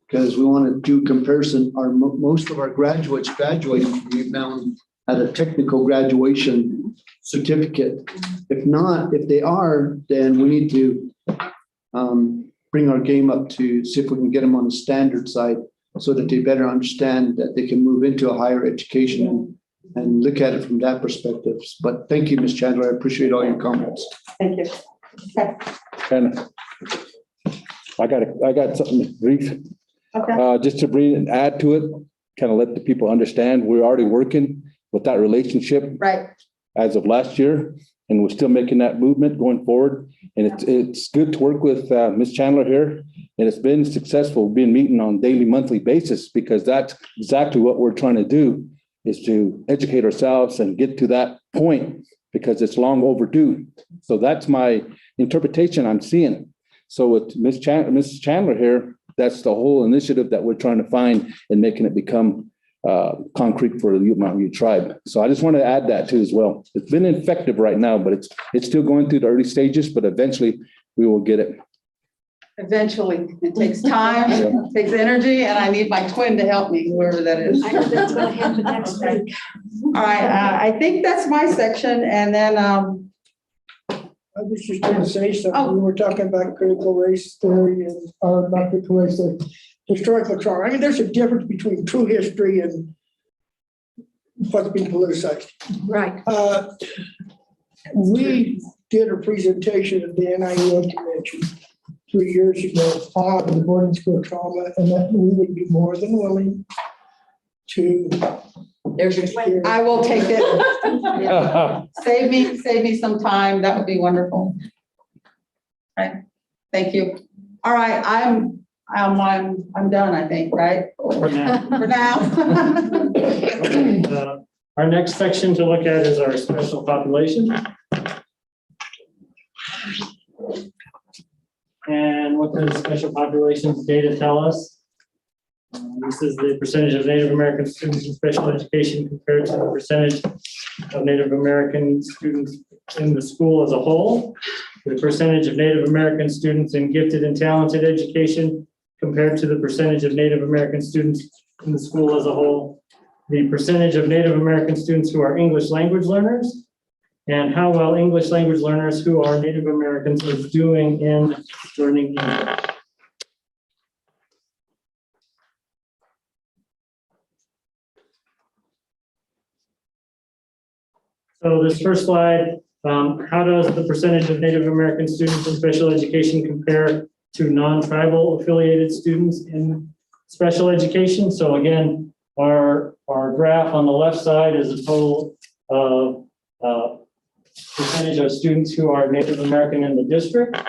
because we want to do comparison. Most of our graduates graduating from Ute Mountain at a technical graduation certificate. If not, if they are, then we need to bring our game up to see if we can get them on the standard side so that they better understand that they can move into a higher education and look at it from that perspective. But thank you, Ms. Chandler. I appreciate all your comments. Thank you. Okay. And I got something brief. Okay. Just to add to it, kind of let the people understand, we're already working with that relationship. Right. As of last year, and we're still making that movement going forward. And it's good to work with Ms. Chandler here, and it's been successful. We've been meeting on daily, monthly basis, because that's exactly what we're trying to do, is to educate ourselves and get to that point, because it's long overdue. So that's my interpretation I'm seeing. So with Ms. Chandler here, that's the whole initiative that we're trying to find and making it become concrete for the Ute Mountain Ute Tribe. So I just want to add that too as well. It's been effective right now, but it's still going through the early stages, but eventually we will get it. Eventually, it takes time, it takes energy, and I need my twin to help me, whoever that is. I know that's going to happen next week. All right, I think that's my section, and then, I was just going to say something. We were talking about critical race theory and, not critical race theory, historical trauma. I mean, there's a difference between true history and what's being politicized. Right. We did a presentation at the NIUO convention 3 years ago on the boarding school trauma, and that we would be more than willing to. there's your, I will take it. Yeah. Save me some time. That would be wonderful. All right, thank you. All right, I'm done, I think, right? For now. For now. Our next section to look at is our special population. And what does special populations data tell us? This is the percentage of Native American students in special education compared to the percentage of Native American students in the school as a whole. The percentage of Native American students in gifted and talented education compared to the percentage of Native American students in the school as a whole. The percentage of Native American students who are English language learners, and how well English language learners who are Native Americans are doing in learning English. So this first slide, how does the percentage of Native American students in special education compare to non-tribal affiliated students in special education? So again, our graph on the left side is a total of percentage of students who are Native American in the district.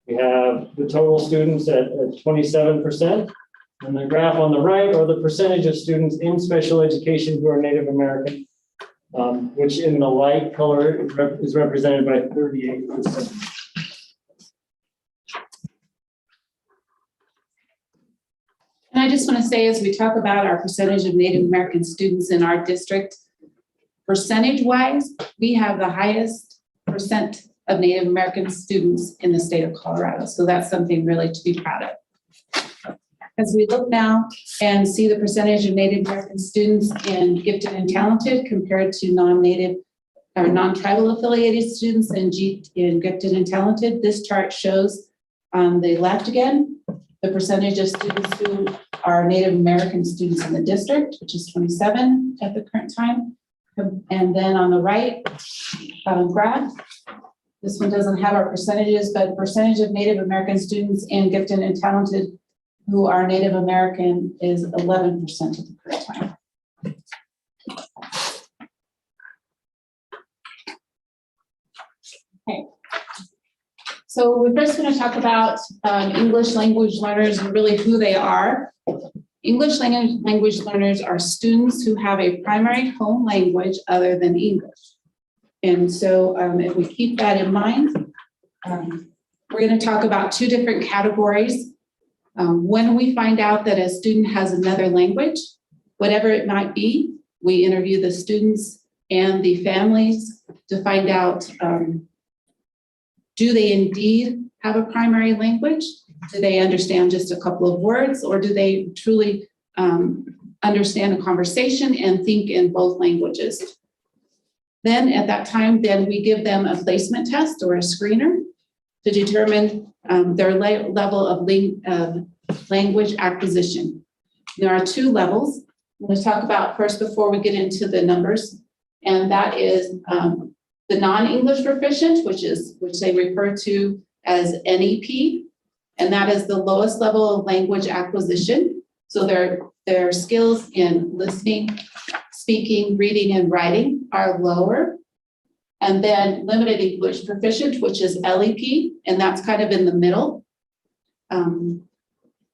We have the total students at 27%. And the graph on the right are the percentage of students in special education who are Native American, which in the light color is represented by 38%. And I just want to say, as we talk about our percentage of Native American students in our district, percentage-wise, we have the highest percent of Native American students in the state of Colorado. So that's something really to be proud of. As we look now and see the percentage of Native American students in gifted and talented compared to non-Native or non-tribal affiliated students in gifted and talented, this chart shows on the left again, the percentage of students who are Native American students in the district, which is 27 at the current time. And then on the right graph, this one doesn't have our percentages, but percentage of Native American students in gifted and talented who are Native American is 11% at the current time. Okay. So we're first going to talk about English language learners and really who they are. English language learners are students who have a primary home language other than English. And so if we keep that in mind, we're going to talk about two different categories. When we find out that a student has another language, whatever it might be, we interview the students and the families to find out, do they indeed have a primary language? Do they understand just a couple of words, or do they truly understand a conversation and think in both languages? Then at that time, then we give them a placement test or a screener to determine their level of language acquisition. There are two levels. I'm going to talk about first before we get into the numbers, and that is the non-English proficient, which they refer to as NEP, and that is the lowest level of language acquisition. So their skills in listening, speaking, reading, and writing are lower. And then limited English proficient, which is LEP, and that's kind of in the middle.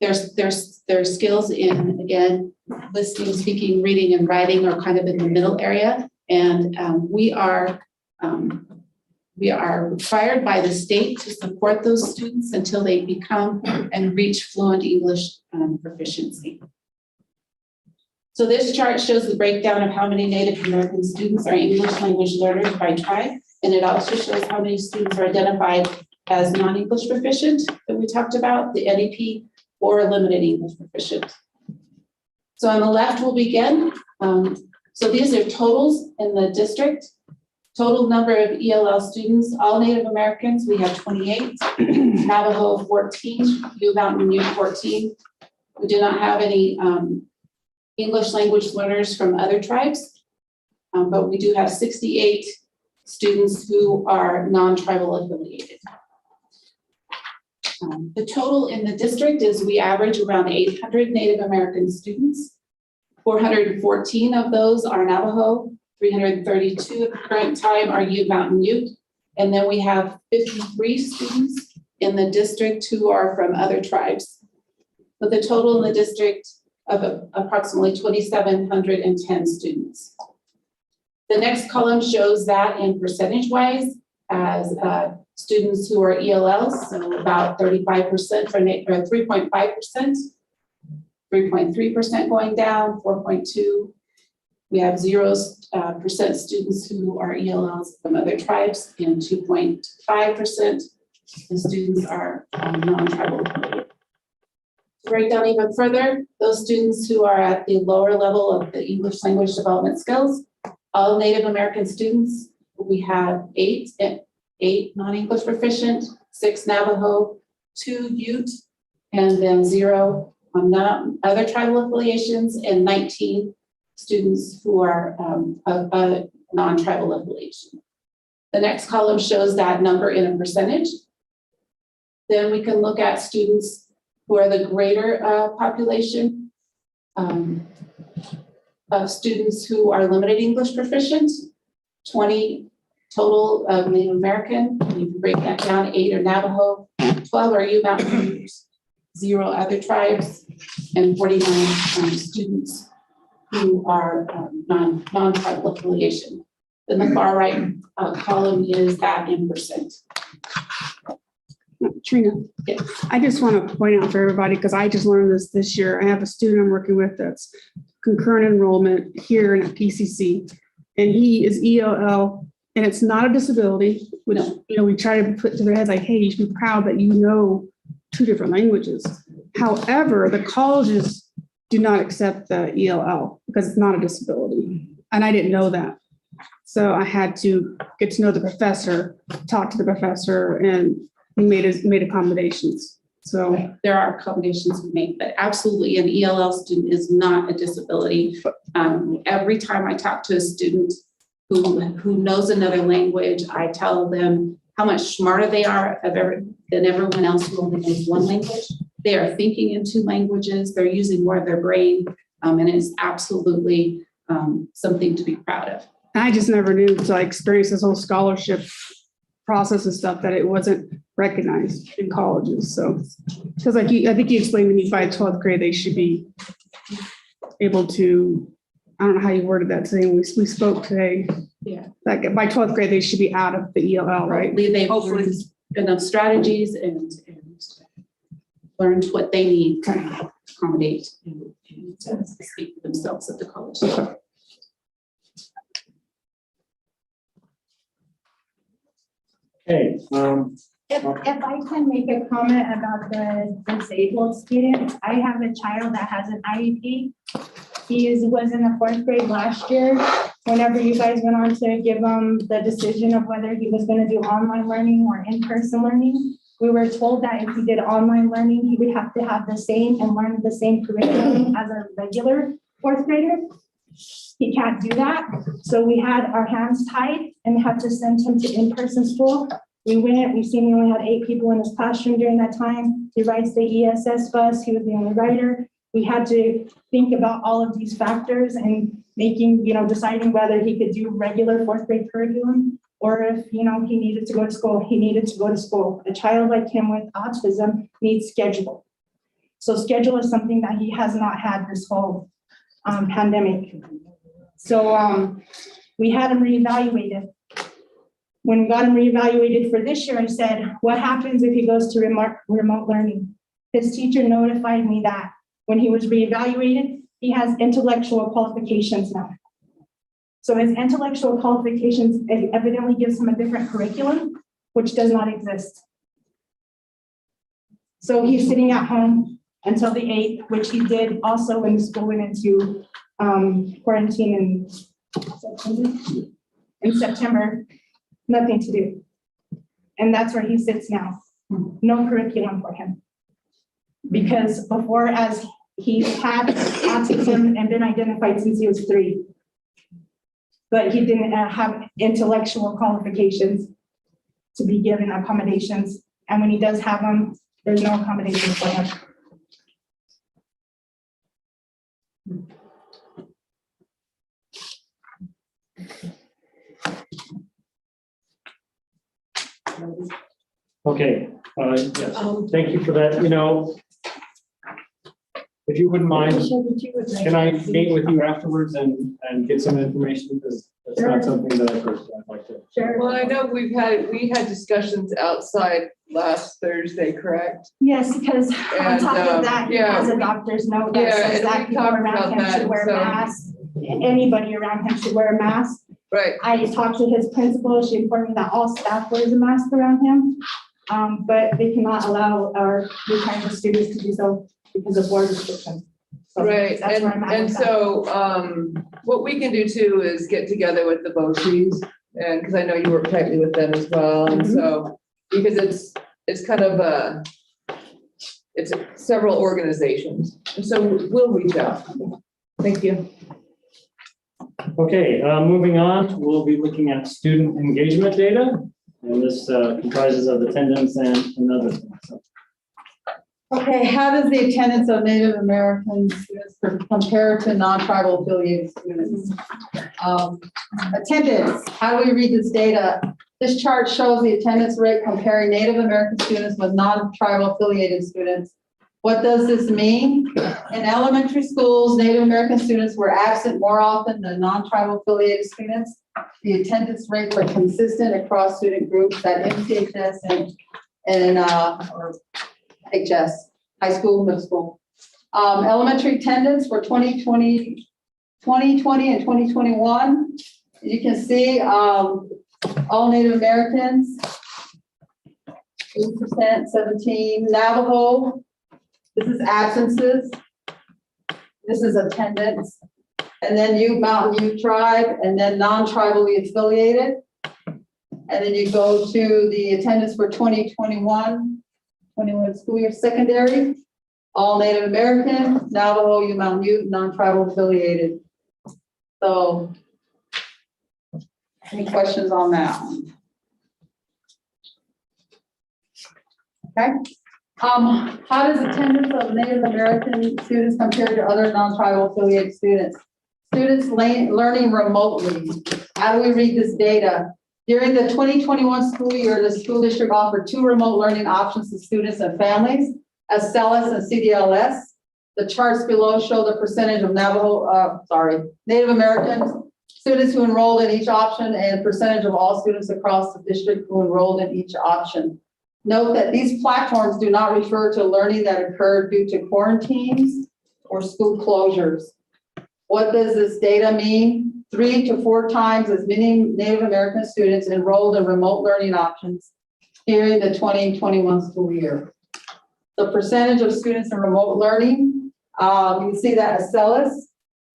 Their skills in, again, listening, speaking, reading, and writing are kind of in the middle area. And we are required by the state to support those students until they become and reach fluent English proficiency. So this chart shows the breakdown of how many Native American students are English language learners by tribe, and it also shows how many students are identified as non-English proficient that we talked about, the NEP, or limited English proficient. So on the left, we'll begin. So these are totals in the district. Total number of ELL students, all Native Americans, we have 28, Navajo 14, Ute Mountain Ute 14. We do not have any English language learners from other tribes, but we do have 68 students who are non-tribal affiliated. The total in the district is we average around 800 Native American students. 414 of those are Navajo, 332 at the current time are Ute Mountain Ute, and then we have 53 students in the district who are from other tribes. With a total in the district of approximately 2,710 students. The next column shows that in percentage-wise as students who are ELLs, so about 35% for 3.5%, 3.3% going down, 4.2%. We have 0% students who are ELLs from other tribes, and 2.5% the students are non-tribal affiliated. To break down even further, those students who are at the lower level of the English language development skills, all Native American students, we have eight non-English proficient, 6 Navajo, 2 Ute, and then 0 on other tribal affiliations, and 19 students who are of a non-tribal affiliation. The next column shows that number in a percentage. Then we can look at students who are the greater population of students who are limited English proficient, 20 total of Native American. You can break that down, 8 are Navajo, 12 are Ute Mountain, 0 other tribes, and 49 students who are non-tribal affiliation. Then the far right column is that in percent. Trina, Yes. I just want to point out for everybody, because I just learned this year. I have a student I'm working with that's concurrent enrollment here in PCC, and he is ELL, and it's not a disability. Which, we try to put to their heads like, hey, you should be proud that you know 2 different languages. However, the colleges do not accept the ELL because it's not a disability, and I didn't know that. So I had to get to know the professor, talk to the professor, and he made accommodations. So there are accommodations we make, but absolutely an ELL student is not a disability. Every time I talk to a student who knows another language, I tell them how much smarter they are than everyone else who only knows one language. They are thinking in two languages, they're using more of their brain, and it's absolutely something to be proud of. I just never knew until I experienced this whole scholarship process and stuff that it wasn't recognized in colleges. So, because I think you explained to me by 12th grade, they should be able to, I don't know how you worded that today. We spoke today. Yeah. Like by 12th grade, they should be out of the ELL, right? They've learned enough strategies and learned what they need to accommodate and to speak for themselves at the college. Okay, If I can make a comment about the disabled students, I have a child that has an IEP. Was in the 4th grade last year. Whenever you guys went on to give him the decision of whether he was going to do online learning or in-person learning, we were told that if he did online learning, he would have to have the same and learn the same curriculum as a regular 4th grader. He can't do that. So we had our hands tied and had to send him to in-person school. We went, we seen he only had 8 people in his classroom during that time. He rides the ESS bus. He was the only rider. We had to think about all of these factors and making, deciding whether he could do regular 4th grade curriculum or if, he needed to go to school, he needed to go to school. A child like him with autism needs schedule. So schedule is something that he has not had this whole pandemic. So we had him reevaluated. When we got him reevaluated for this year, I said, what happens if he goes to remote learning? His teacher notified me that when he was reevaluated, he has intellectual qualifications now. So his intellectual qualifications evidently gives him a different curriculum, which does not exist. So he's sitting at home until the 8th, which he did also when the school went into quarantine in September, nothing to do. And that's where he sits now. No curriculum for him. Because before, as he's had autism and been identified since he was 3. But he didn't have intellectual qualifications to be given accommodations. And when he does have them, there's no accommodations for him. okay, yes, thank you for that. If you wouldn't mind, can I meet with you afterwards and get some information? Because that's not something that I personally would like to. Well, I know we had discussions outside last Thursday, correct? Yes, because on top of that, he yeah, has a doctor's note that says and that we people talked around about him that, should wear so- masks. Anybody around him should wear a mask. Right. I talked to his principal. She informed me that all staff wears a mask around him. But they cannot allow our new kind of students to do so because of board restrictions. So Right, that's where I'm at and with that. so, what we can do too is get together with the BOCES, and, because I know you work tightly with them as well, and so, because it's kind of it's several organizations, and so we'll reach out. Thank you. Okay, moving on, we'll be looking at student engagement data, and this comprises of attendance and another thing. So, Okay, how does the attendance of Native American students compare to non-tribal affiliated students? Attendance, how do we read this data? This chart shows the attendance rate comparing Native American students with non-tribal affiliated students. What does this mean? In elementary schools, Native American students were absent more often than non-tribal affiliated students. The attendance rates are consistent across student groups at MTHS or HS, high school, middle school. Elementary attendance for 2020 and 2021. You can see all Native Americans, 8%, 17, Navajo. This is absences. This is attendance. And then Ute Mountain Ute Tribe, and then non-tribally affiliated. And then you go to the attendance for 2021 school year secondary, all Native American, Navajo, Ute Mountain Ute, non-tribal affiliated. So, any questions on that one? Okay. How does attendance of Native American students compare to other non-tribal affiliated students? Students learning remotely. How do we read this data? During the 2021 school year, the school district offered 2 remote learning options to students and families, SLS and CDLS. The charts below show the percentage of Native Americans students who enrolled in each option and percentage of all students across the district who enrolled in each option. Note that these platforms do not refer to learning that occurred due to quarantines or school closures. What does this data mean? 3 to 4 times as many Native American students enrolled in remote learning options during the 2021 school year. The percentage of students in remote learning, you see that SLS,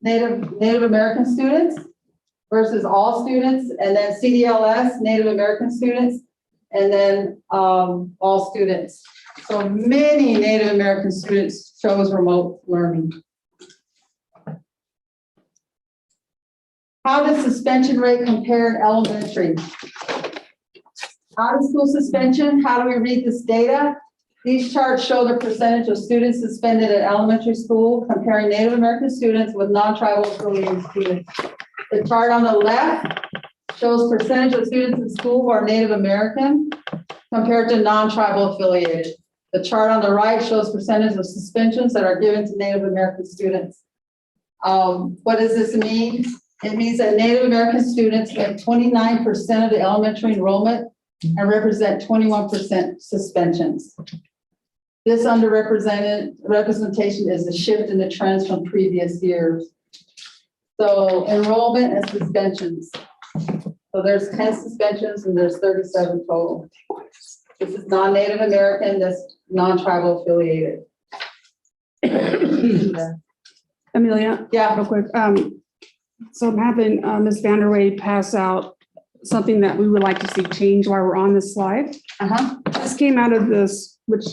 Native American students versus all students, and then CDLS, Native American students, and then all students. So many Native American students chose remote learning. How does suspension rate compare in elementary? Out of school suspension, how do we read this data? These charts show the percentage of students suspended at elementary school comparing Native American students with non-tribal affiliated students. The chart on the left shows percentage of students in school who are Native American compared to non-tribal affiliated. The chart on the right shows percentage of suspensions that are given to Native American students. What does this mean? It means that Native American students make 29% of the elementary enrollment and represent 21% suspensions. This underrepresented representation is a shift in the trends from previous years. So enrollment and suspensions. So there's 10 suspensions and there's 37 total. This is non-Native American, that's non-tribal affiliated. Amelia? Yeah. Real quick. So I'm having Ms. Vanderway pass out something that we would like to see change while we're on this slide. This came out of this, which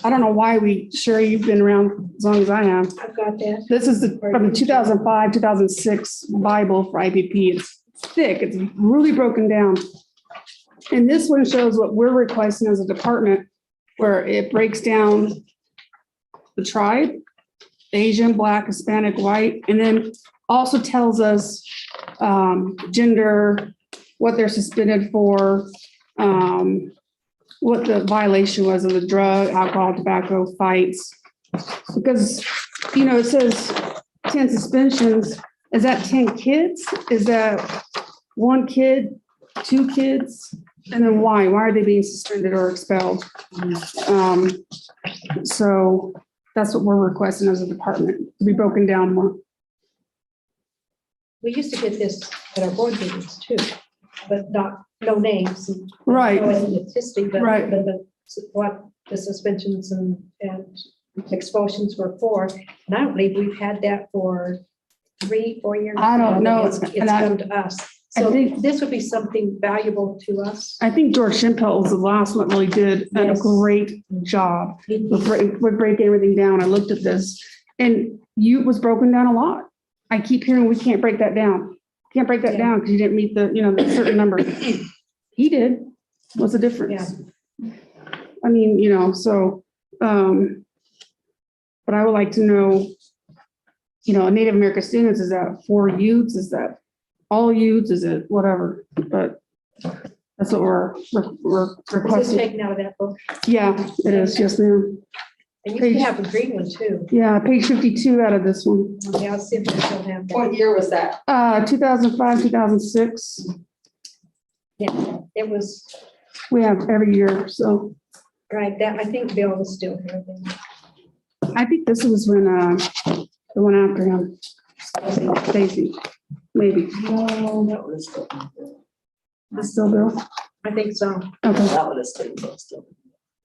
I don't know why Sherry, you've been around as long as I have. I've got that. This is from the 2005, 2006 Bible for IPP. It's thick, it's really broken down. And this one shows what we're requesting as a department, where it breaks down the tribe, Asian, Black, Hispanic, white, and then also tells us gender, what they're suspended for, what the violation was of the drug, alcohol, tobacco, fights. Because, it says 10 suspensions. Is that 10 kids? Is that 1 kid, 2 kids? And then why? Why are they being suspended or expelled? So that's what we're requesting as a department, to be broken down more. We used to get this at our board meetings too, but no names. Right. No ethnicity, but Right. what the suspensions and expulsions were for. And I don't believe we've had that for 3-4 years. I don't know. It's come to us. I So think- this would be something valuable to us. I think George Schimpel was the last one that really did a Yes. great job with breaking everything down. I looked at this and it was broken down a lot. I keep hearing we can't break that down. Can't break that Yeah. down because you didn't meet the certain number. He did. What's the difference? I mean, so, but I would like to know, Native American students, is that 4 youths? Is that all youths? Is it whatever? But that's what we're Is this requesting. taken out of that book? Yeah, it is. Yes, ma'am. And you can have a green one too. Yeah, page 52 out of this one. Okay, I'll see if they still have that. What year was that? 2005, 2006. Yeah, it was, We have every year, so right, that, I think Bill was still here then. I think this was when, the one after him, Stacy, maybe. No, that was That's still Bill? I think so. Okay, that would have stayed still.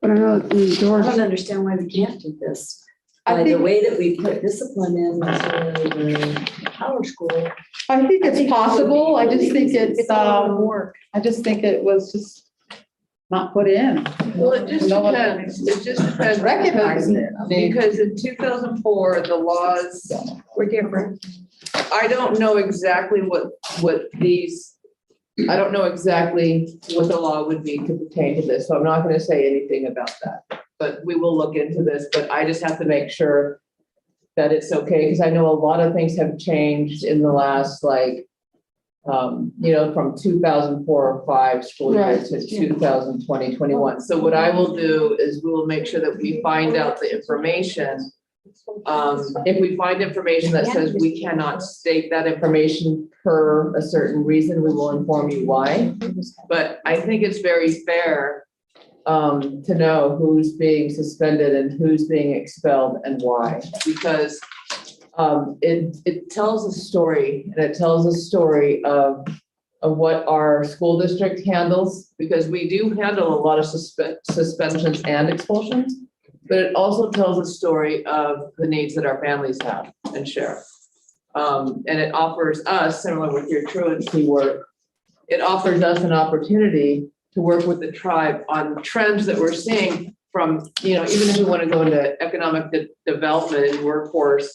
but I know George. I don't understand why we can't do this. I By the think- way that we put discipline in the power school. I think it's possible. I just think It's a lot of work. I just think it was just not put in. Well, it just No one depends. It just depends. recognized it. I mean, Because in 2004, the laws, We're different. I don't know exactly what I don't know exactly what the law would be to pertain to this, so I'm not going to say anything about that. but we will look into this, but I just have to make sure that it's okay, because I know a lot of things have changed in the last, like, from 2004 or 5 school year Right. to 2020, 21. So what I will do is we will make sure that we find out the information. If we find information that says we cannot state that information per a certain reason, we will inform you why. But I think it's very fair to know who's being suspended and who's being expelled and why, because it tells a story, and it tells a story of what our school district handles, because we do handle a lot of suspensions and expulsions, but it also tells a story of the needs that our families have and share. And it offers us, similar with your truancy work, it offers us an opportunity to work with the tribe on trends that we're seeing from, even if we want to go into economic development and workforce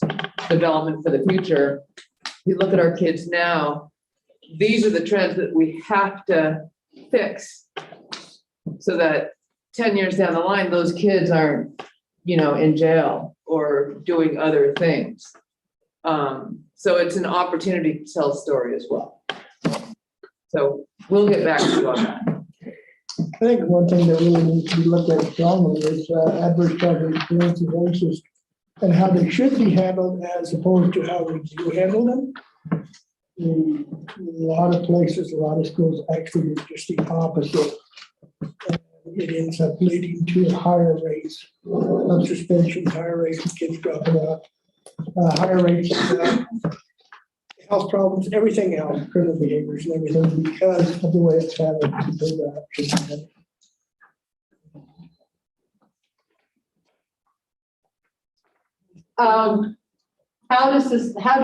development for the future. You look at our kids now, these are the trends that we have to fix so that 10 years down the line, those kids aren't, in jail or doing other things. So it's an opportunity to tell a story as well. So we'll get back to you on that. I think one thing that really needs to be looked at strongly is adverse childhood experiences and how they should be handled as opposed to how we do handle them. In a lot of places, a lot of schools actually do just the opposite. And it ends up leading to higher rates of suspensions, higher rates of kids dropping out, higher rates of health problems, everything else, criminal behaviors and everything, because of the way it's handled. How do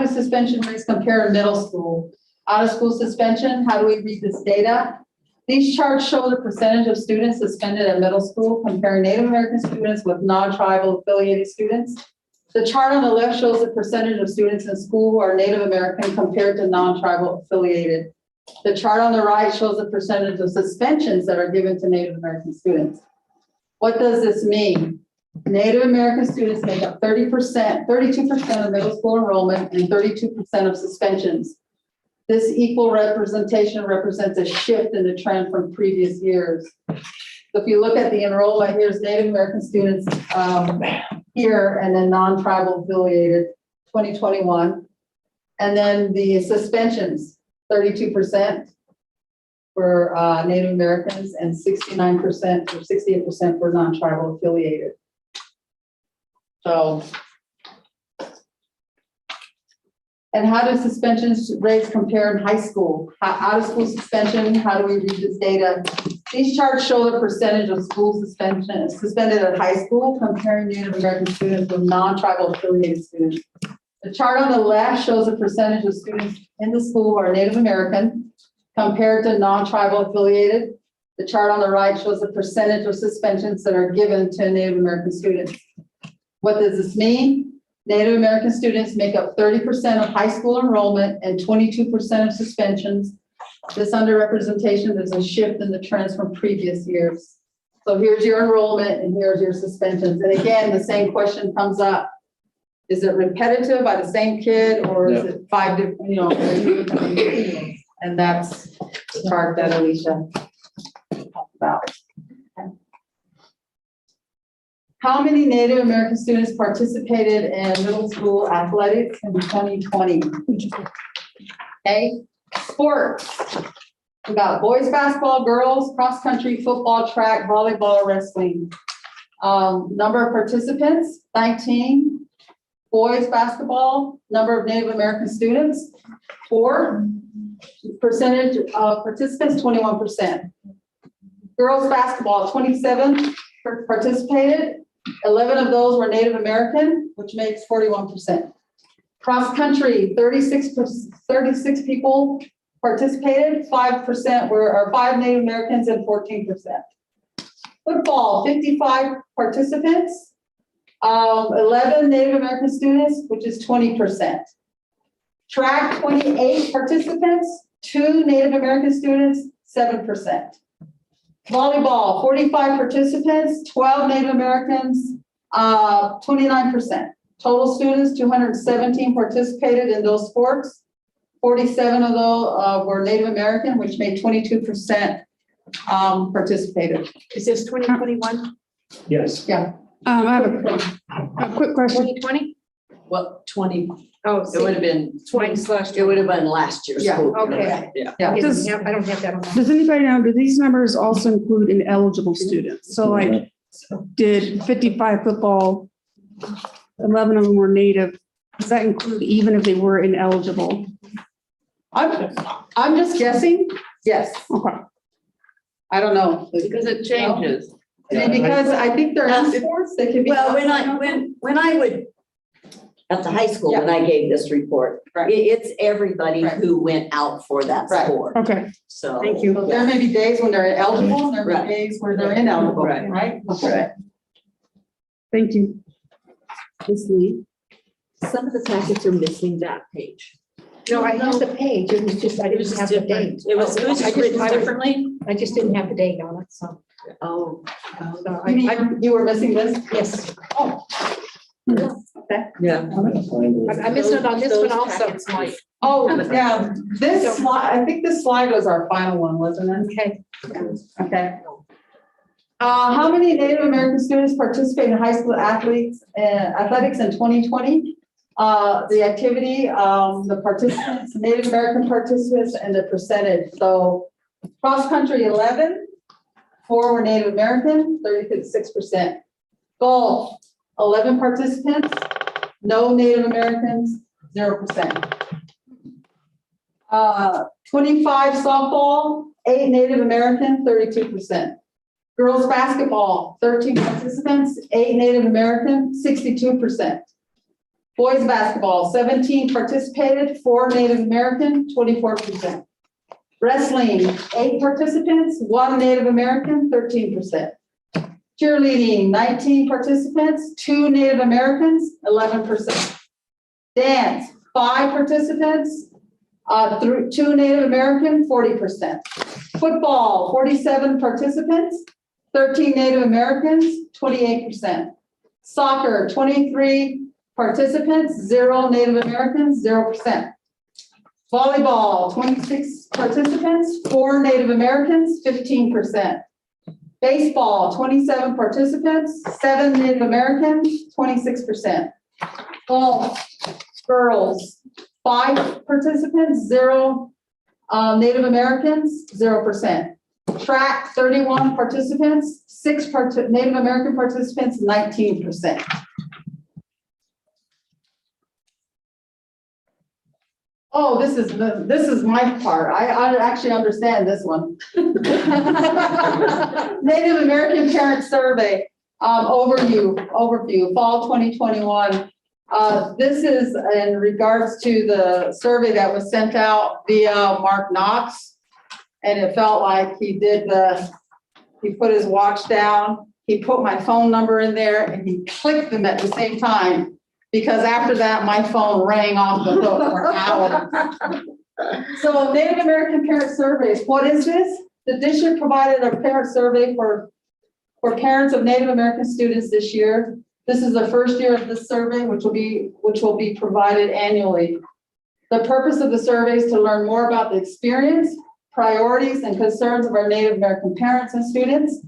suspension rates compare to middle school? Out of school suspension, how do we read this data? These charts show the percentage of students suspended at middle school comparing Native American students with non-tribal affiliated students. The chart on the left shows the percentage of students in school who are Native American compared to non-tribal affiliated. The chart on the right shows the percentage of suspensions that are given to Native American students. What does this mean? Native American students make up 32% of middle school enrollment and 32% of suspensions. This equal representation represents a shift in the trend from previous years. So if you look at the enrollment, here's Native American students here, and then non-tribal affiliated 2021. And then the suspensions, 32% for Native Americans and 69% or 68% for non-tribal affiliated. So, and how do suspensions rates compare in high school? Out of school suspension, how do we read this data? These charts show the percentage of school suspended at high school comparing Native American students with non-tribal affiliated students. The chart on the left shows the percentage of students in the school who are Native American compared to non-tribal affiliated. The chart on the right shows the percentage of suspensions that are given to Native American students. What does this mean? Native American students make up 30% of high school enrollment and 22% of suspensions. This underrepresentation is a shift in the trends from previous years. So here's your enrollment and here's your suspensions. And again, the same question comes up. Is it repetitive by the same kid, or is it 5 different, and that's the part that Alicia talked about. How many Native American students participated in middle school athletics in 2020? Okay, sports. We got boys basketball, girls, cross country, football, track, volleyball, wrestling. Number of participants, 19. Boys basketball, number of Native American students, 4. Percentage of participants, 21%. Girls basketball, 27 participated. 11 of those were Native American, which makes 41%. Cross country, 36 people participated, 5% were 5 Native Americans and 14%. Football, 55 participants, 11 Native American students, which is 20%. Track, 28 participants, 2 Native American students, 7%. Volleyball, 45 participants, 12 Native Americans, 29%. Total students, 217 participated in those sports. 47 of those were Native American, which made 22% participated. Is this 2021? Yes. Yeah. I have a quick question. 2020? Well, 20, Oh, it would have been, 20 it would have been last year's Yeah, school. okay. Yeah. Yeah. I don't have that on. Does anybody know, do these numbers also include ineligible students? So like, did 55 football, 11 of them were native? Does that include even if they were ineligible? I'm just guessing, yes. Okay. I don't know. Because it changes. I mean, because I think they're in sports, they could be. Well, when I would, at the high school, when I gave this report, Right. it's everybody Right. who went out for that Right. sport. Okay. So. Thank you. So there may be days when they're eligible, and there may Right. be days where they're ineligible, Right. right? Right. Thank you. Ms. Lee, some of the packets are missing that page. No, I have the page. It was just, I It was didn't just have the different. date. It was just written differently? I just didn't have the date on it, so. Oh. So You mean, you were missing this? yes, Oh. Okay. Yeah. I missed it on this one Those also. packets might- Oh, yeah, this slide, I think this slide was our final one, wasn't it? Okay. Okay. How many Native American students participate in high school athletics in 2020? The activity, the participants, Native American participants, and the percentage. So cross-country 11, 4 were Native American, 36%. Golf, 11 participants, no Native Americans, 0%. 25 softball, 8 Native American, 32%. Girls basketball, 13 participants, 8 Native American, 62%. Boys basketball, 17 participated, 4 Native American, 24%. Wrestling, 8 participants, 1 Native American, 13%. Cheerleading, 19 participants, 2 Native Americans, 11%. Dance, 5 participants, 2 Native American, 40%. Football, 47 participants, 13 Native Americans, 28%. Soccer, 23 participants, 0 Native Americans, 0%. Volleyball, 26 participants, 4 Native Americans, 15%. Baseball, 27 participants, 7 Native Americans, 26%. Golf, girls, 5 participants, 0 Native Americans, 0%. Track, 31 participants, 6 Native American participants, 19%. Oh, this is my part. I actually understand this one. Native American Parent Survey, overview, fall 2021. This is in regards to the survey that was sent out via Mark Knox. And it felt like he put his watch down, he put my phone number in there, and he clicked them at the same time. Because after that, my phone rang off the hook for hours. So Native American Parent Surveys, what is this? The district provided a parent survey for parents of Native American students this year. This is the first year of this survey, which will be provided annually. The purpose of the survey is to learn more about the experience, priorities, and concerns of our Native American parents and students.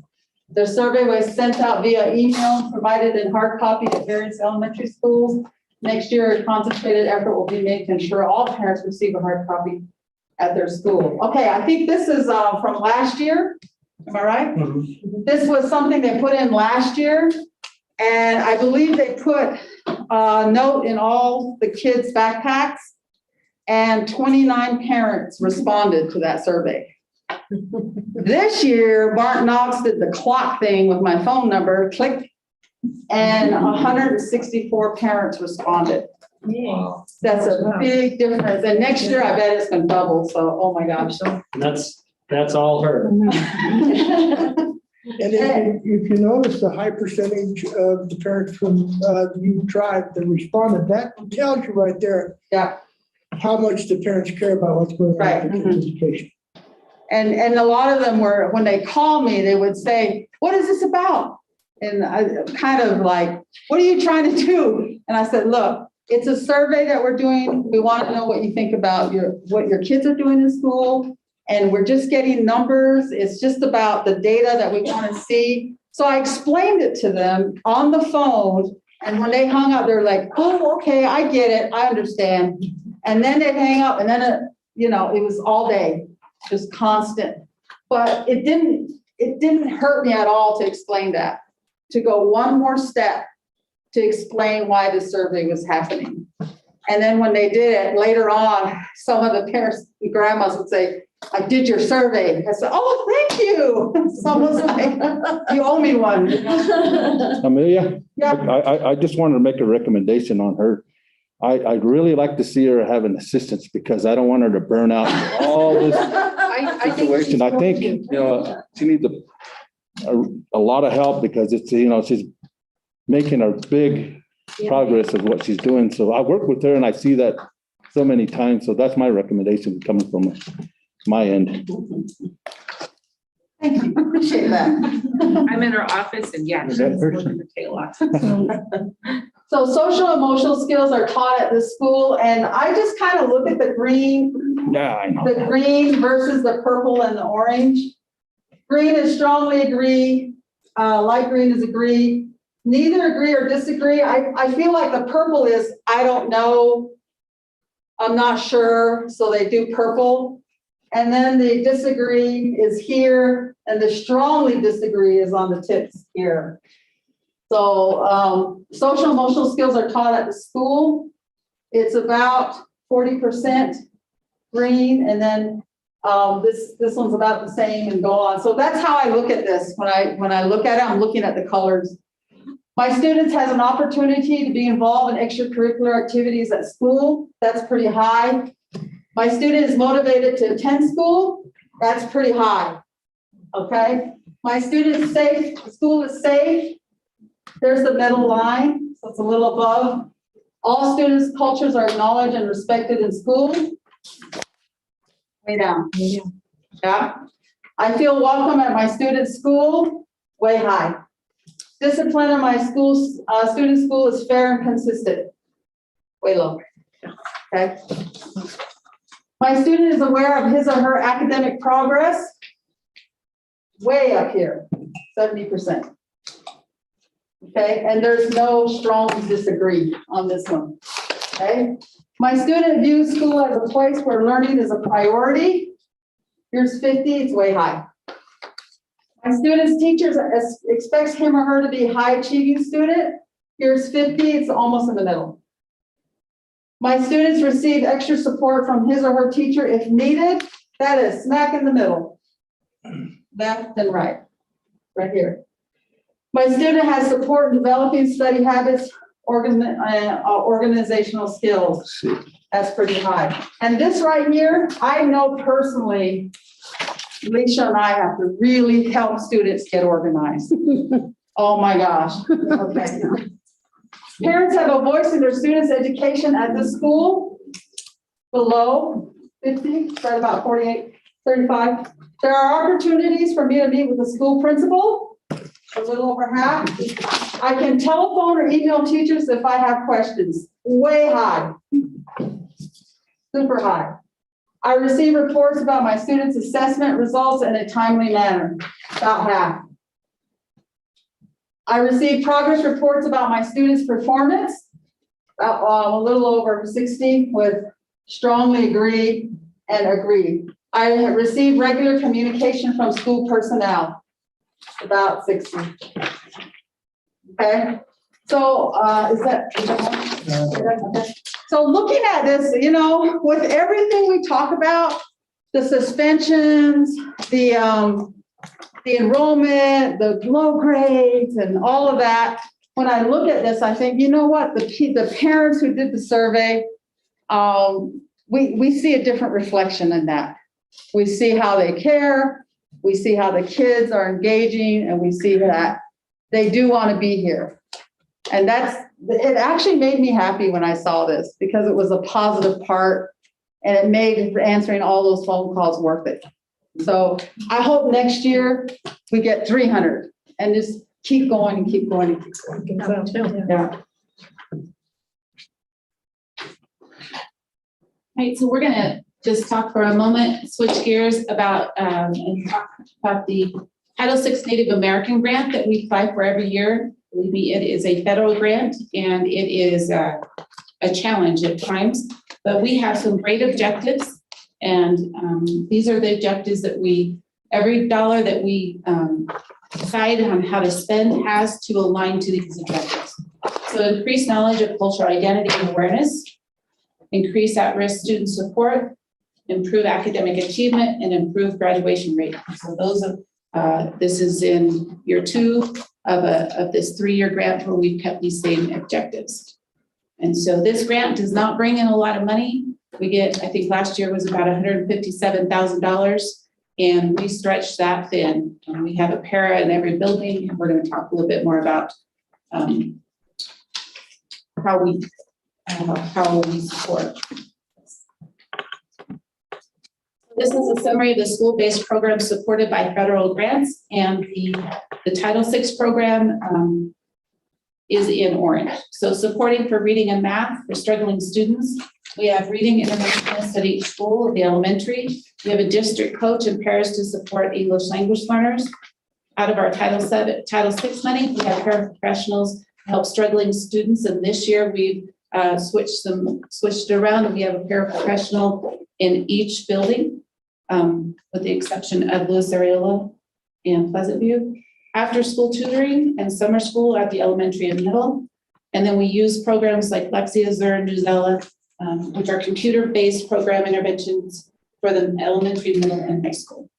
The survey was sent out via email and provided in hard copy at various elementary schools. Next year, a concentrated effort will be made to ensure all parents receive a hard copy at their school. Okay, I think this is from last year. Am I right? Mhm. This was something they put in last year. And I believe they put a note in all the kids' backpacks. And 29 parents responded to that survey. This year, Mark Knox did the clock thing with my phone number, click, and 164 parents responded. That's a big difference. And next year, I bet it's gonna double, so, oh my gosh. That's all her. And if you notice the high percentage of the parents from the Ute tribe that responded, that tells you right there. Yeah. How much the parents care about what's going on Right. with their kids' education. And a lot of them were, when they call me, they would say, what is this about? And I kind of like, what are you trying to do? And I said, look, it's a survey that we're doing. We want to know what you think about what your kids are doing in school. And we're just getting numbers. It's just about the data that we want to see. So I explained it to them on the phone. And when they hung up, they're like, oh, okay, I get it. I understand. And then they'd hang up and then, it was all day, just constant. But it didn't hurt me at all to explain that, to go one more step to explain why the survey was happening. And then when they did it later on, some of the parents, the grandmas would say, I did your survey. I said, oh, thank you. Someone's like, you owe me one. Amelia? Yeah. I just wanted to make a recommendation on her. I'd really like to see her have an assistance because I don't want her to burn out in all this situation. I think, she needs a lot of help because it's, she's making a big progress of what she's doing. So I work with her and I see that so many times. So that's my recommendation coming from my end. Thank you. Appreciate that. I'm in her office and yeah, she's working the tail off. So social emotional skills are taught at this school, and I just kind of look at the green. Yeah, I know. The green versus the purple and the orange. Green is strongly agree. Light green is agree. Neither agree or disagree. I feel like the purple is, I don't know. I'm not sure. So they do purple. And then the disagree is here. And the strongly disagree is on the tips here. So social emotional skills are taught at the school. It's about 40% green. And then this one's about the same and go on. So that's how I look at this. When I look at it, I'm looking at the colors. My students has an opportunity to be involved in extracurricular activities at school. That's pretty high. My student is motivated to attend school. That's pretty high. Okay. My student is safe. The school is safe. There's the middle line. So it's a little above. All students' cultures are acknowledged and respected in school. Way down. Yeah. I feel welcome at my student's school. Way high. Discipline in my school's student school is fair and consistent. Way low. Okay. My student is aware of his or her academic progress. Way up here, 70%. Okay, and there's no strong disagree on this one. Okay. My student views school as a place where learning is a priority. Here's 50, it's way high. My student's teachers expects him or her to be a high achieving student. Here's 50, it's almost in the middle. My students receive extra support from his or her teacher if needed. That is smack in the middle. Left and right here. My student has support in developing study habits, organizational skills. That's pretty high. And this right here, I know personally, Alicia and I have to really help students get organized. Oh my gosh. Okay. Parents have a voice in their students' education at the school. Below 50, right about 48, 35. There are opportunities for me to meet with the school principal, a little over half. I can telephone or email teachers if I have questions. Way high. Super high. I receive reports about my students' assessment results in a timely manner, about half. I receive progress reports about my students' performance, a little over 60 with strongly agree and agree. I receive regular communication from school personnel, about 60. Okay, so is that okay. So looking at this, with everything we talk about, the suspensions, the enrollment, the low grades and all of that, when I look at this, I think, you know what, the parents who did the survey, we see a different reflection in that. We see how they care, we see how the kids are engaging, and we see that they do want to be here. And it actually made me happy when I saw this because it was a positive part and it made answering all those phone calls worth it. So I hope next year we get 300 and just keep going and keep going and keep going. Yeah. Right, so we're gonna just talk for a moment, switch gears about, and talk about the Title VI Native American grant that we apply for every year. Believe me, it is a federal grant and it is a challenge at times, but we have some great objectives. And these are the objectives that every dollar that we decide on how to spend has to align to these objectives. So increase knowledge of cultural identity and awareness, increase at-risk student support, improve academic achievement, and improve graduation rate. So those are, this is in year 2 of this 3-year grant where we've kept these same objectives. And so this grant does not bring in a lot of money. We get, I think last year was about $157,000, and we stretched that thin. We have a para in every building, and we're going to talk a little bit more about how we support. This is a summary of the school-based programs supported by federal grants, and the Title VI program is in orange. So supporting for reading and math for struggling students. We have reading interventionists at each school, the elementary. We have a district coach in pairs to support English language learners. Out of our Title VI money, we have paraprofessionals to help struggling students, and this year we've switched around, and we have a paraprofessional in each building, with the exception of Louis Areola and Pleasant View. After school tutoring and summer school at the elementary and middle. And then we use programs like Lexi Azure and Newsella, which are computer-based program interventions for the elementary, middle, and high school.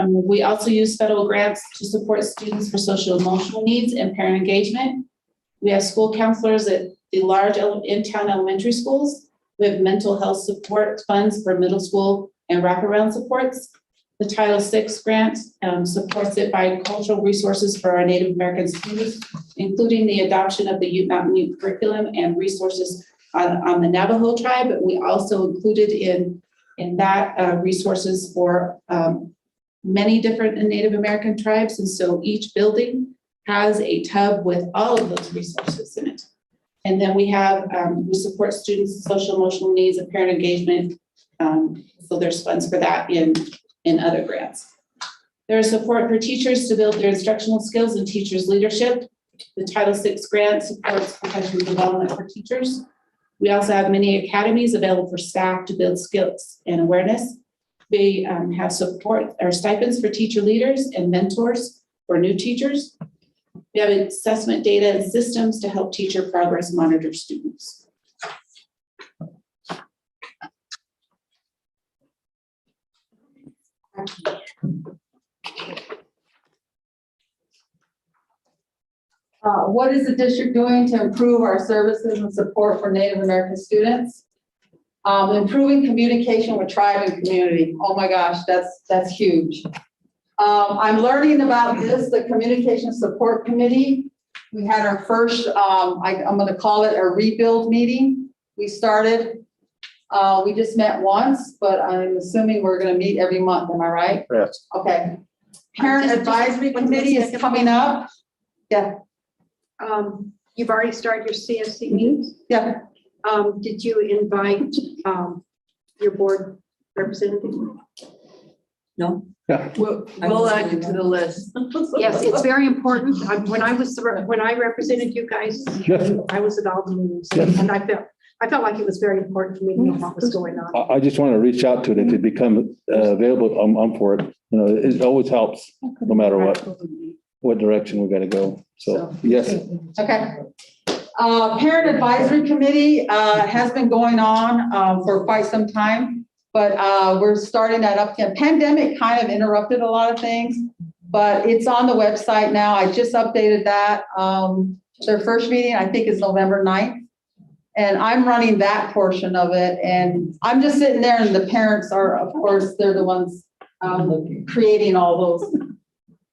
We also use federal grants to support students for social emotional needs and parent engagement. We have school counselors at the large in-town elementary schools. We have mental health support funds for middle school and wraparound supports. The Title VI grant supports it by cultural resources for our Native American students, including the adoption of the Ute Mountain Ute curriculum and resources on the Navajo tribe. But we also included in that resources for many different Native American tribes. And so each building has a tub with all of those resources in it. And then we have, we support students' social emotional needs and parent engagement. So there's funds for that in other grants. There's support for teachers to build their instructional skills and teachers' leadership. The Title VI grant supports professional development for teachers. We also have many academies available for staff to build skills and awareness. We have support or stipends for teacher leaders and mentors for new teachers. We have assessment data and systems to help teacher progress monitor students. What is the district doing to improve our services and support for Native American students? Improving communication with tribe and community. Oh my gosh, that's huge. I'm learning about this, the Communication Support Committee. We had our first, I'm going to call it a rebuild meeting. We started, we just met once, but I'm assuming we're going to meet every month. Am I right? Yes. Okay. Parent Advisory Committee is coming up. Yeah. You've already started your CSC meetings? Yeah. Did you invite your board representative? No. Yeah. We'll add you to the list. Yes, it's very important. When I represented you guys, Yes. I was at all the meetings, Yes. and I felt like it was very important for me to know what was going on. I just want to reach out to it. If it becomes available, I'm for it. You know, it always helps, no matter what direction we got to go. So, yes. Okay. Parent Advisory Committee has been going on for quite some time, but we're starting that up again. Pandemic kind of interrupted a lot of things, but it's on the website now. I just updated that. Their first meeting, I think, is November 9th. And I'm running that portion of it. And I'm just sitting there, and the parents are, of course, they're the ones creating all those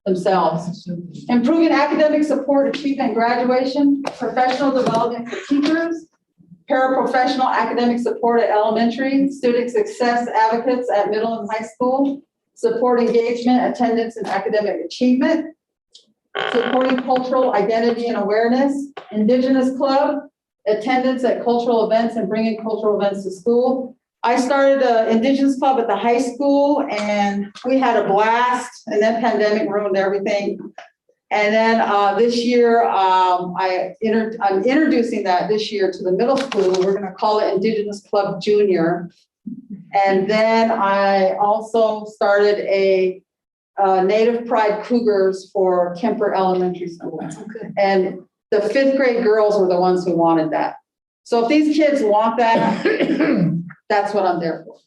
themselves. Improving academic support, achievement, graduation, professional development for teachers. paraprofessional academic support at elementary, student success advocates at middle and high school, support engagement, attendance, and academic achievement, supporting cultural identity and awareness, Indigenous Club, attendance at cultural events and bringing cultural events to school. I started an Indigenous Club at the high school and we had a blast, and then pandemic ruined everything. And then this year, I'm introducing that this year to the middle school. We're going to call it Indigenous Club Junior. And then I also started a Native Pride Cougars for Kemper Elementary School. And the 5th grade girls were the ones who wanted that. So if these kids want that, that's what I'm there for,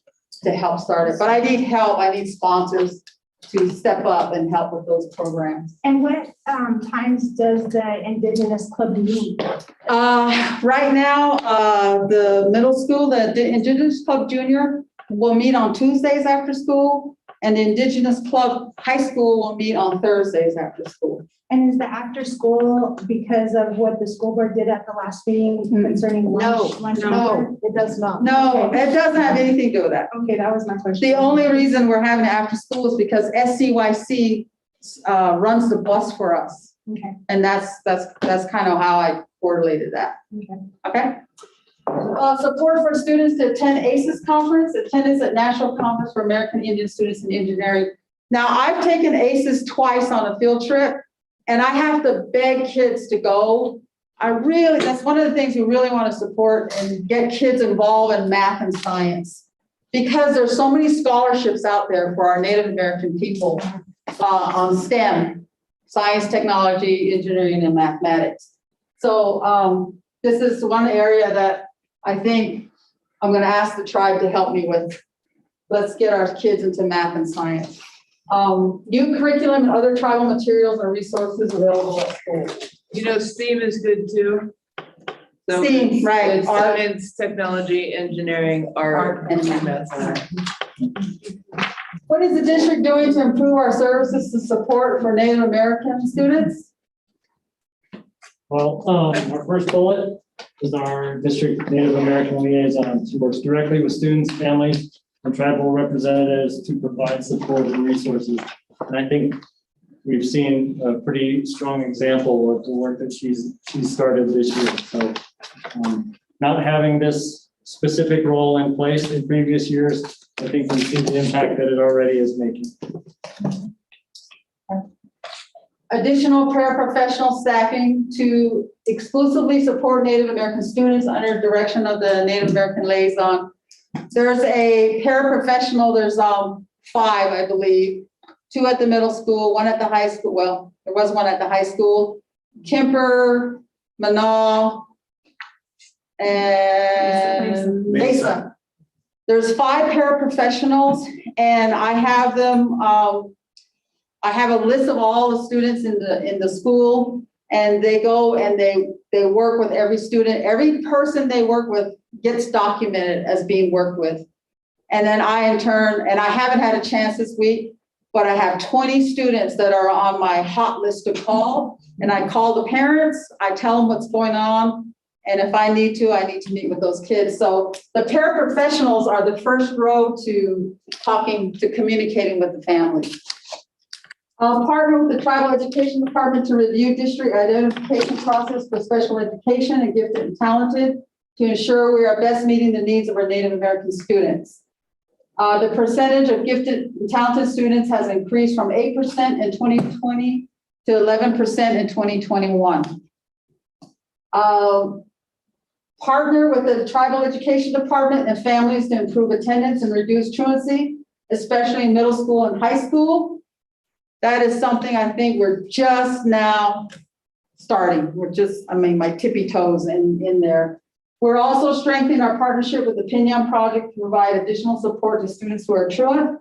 to help start it. But I need help. I need sponsors to step up and help with those programs. And what times does the Indigenous Club meet? Right now, the middle school, the Indigenous Club Junior will meet on Tuesdays after school, and the Indigenous Club High School will meet on Thursdays after school. And is the after school because of what the school board did at the last meeting concerning lunch? No, it does not. No, Okay. it doesn't have anything to do with that. Okay, that was my question. The only reason we're having it after school is because SCYC runs the bus for us. Okay. And that's kind of how I correlated that. Okay. Support for students to attend ACES conference, attendance at National Conference for American Indian Students in Engineering. Now, I've taken ACES twice on a field trip, and I have to beg kids to go. That's one of the things we really want to support and get kids involved in math and science, because there's so many scholarships out there for our Native American people on STEM, science, technology, engineering, and mathematics. So this is one area that I think I'm going to ask the tribe to help me with. Let's get our kids into math and science. New curriculum and other tribal materials and resources available at school. You know, STEAM is good too. So STEAM, right. it's science, technology, engineering, art, and math. What is the district doing to improve our services to support for Native American students? Well, our first bullet is our district Native American liaison, who works directly with students, families, and tribal representatives to provide support and resources. And I think we've seen a pretty strong example of the work that she's started this year. So not having this specific role in place in previous years, I think we see the impact that it already is making. Additional paraprofessional staffing to exclusively support Native American students under direction of the Native American liaison. There's a paraprofessional, there's 5, I believe, 2 at the middle school, 1 at the high school. Well, there was 1 at the high school. Kemper, Manal, and Mesa. There's 5 paraprofessionals, and I have them, I have a list of all the students in the school, and they go and they work with every student. Every person they work with gets documented as being worked with. And then I in turn, and I haven't had a chance this week, but I have 20 students that are on my hot list to call. And I call the parents, I tell them what's going on. And if I need to meet with those kids. So the paraprofessionals are the first row to communicating with the family. Partner with the Tribal Education Department to review district identification process for special education and gifted and talented to ensure we are best meeting the needs of our Native American students. The percentage of gifted and talented students has increased from 8% in 2020 to 11% in 2021. Partner with the Tribal Education Department and families to improve attendance and reduce truancy, especially in middle school and high school. That is something I think we're just now starting. My tippy toes in there. We're also strengthening our partnership with the Pinyon Project to provide additional support to students who are truant.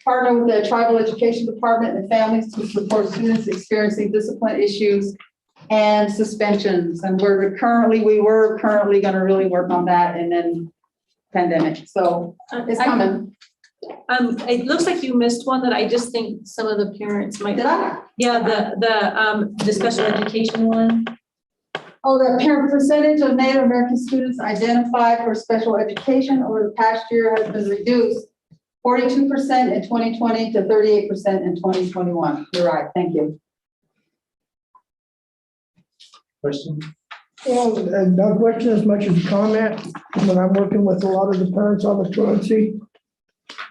Partner with the Tribal Education Department and families to support students experiencing discipline issues and suspensions. And we were currently going to really work on that, and then pandemic. So it's coming. It looks like you missed one that I just think some of the parents might. Did I? Yeah, the special education one. Oh, the percentage of Native American students identified for special education over the past year has been reduced 42% in 2020 to 38% in 2021. You're right, thank you. Question? Well, and no question as much as a comment, when I'm working with a lot of the parents on the truancy,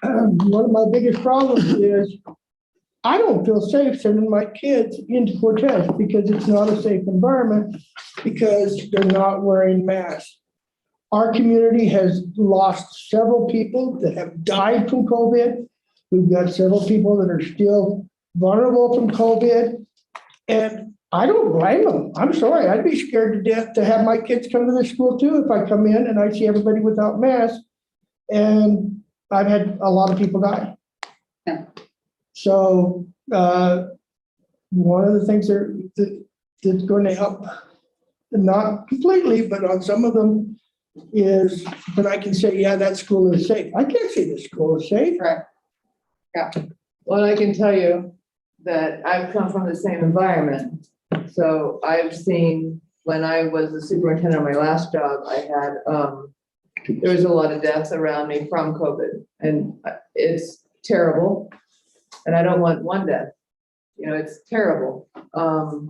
one of my biggest problems is I don't feel safe sending my kids into Cortez because it's not a safe environment because they're not wearing masks. Our community has lost several people that have died from COVID. We've got several people that are still vulnerable from COVID. And I don't blame them. I'm sorry. I'd be scared to death to have my kids come to the school too if I come in and I see everybody without masks. And I've had a lot of people die. Yeah. So one of the things that's going to help, not completely, but on some of them, is when I can say, yeah, that school is safe. I can't say the school is safe. Right. Yeah. Well, I can tell you that I've come from the same environment. So I've seen, when I was the superintendent of my last job, I had, there was a lot of deaths around me from COVID, and it's terrible. And I don't want one death, you know, it's terrible. And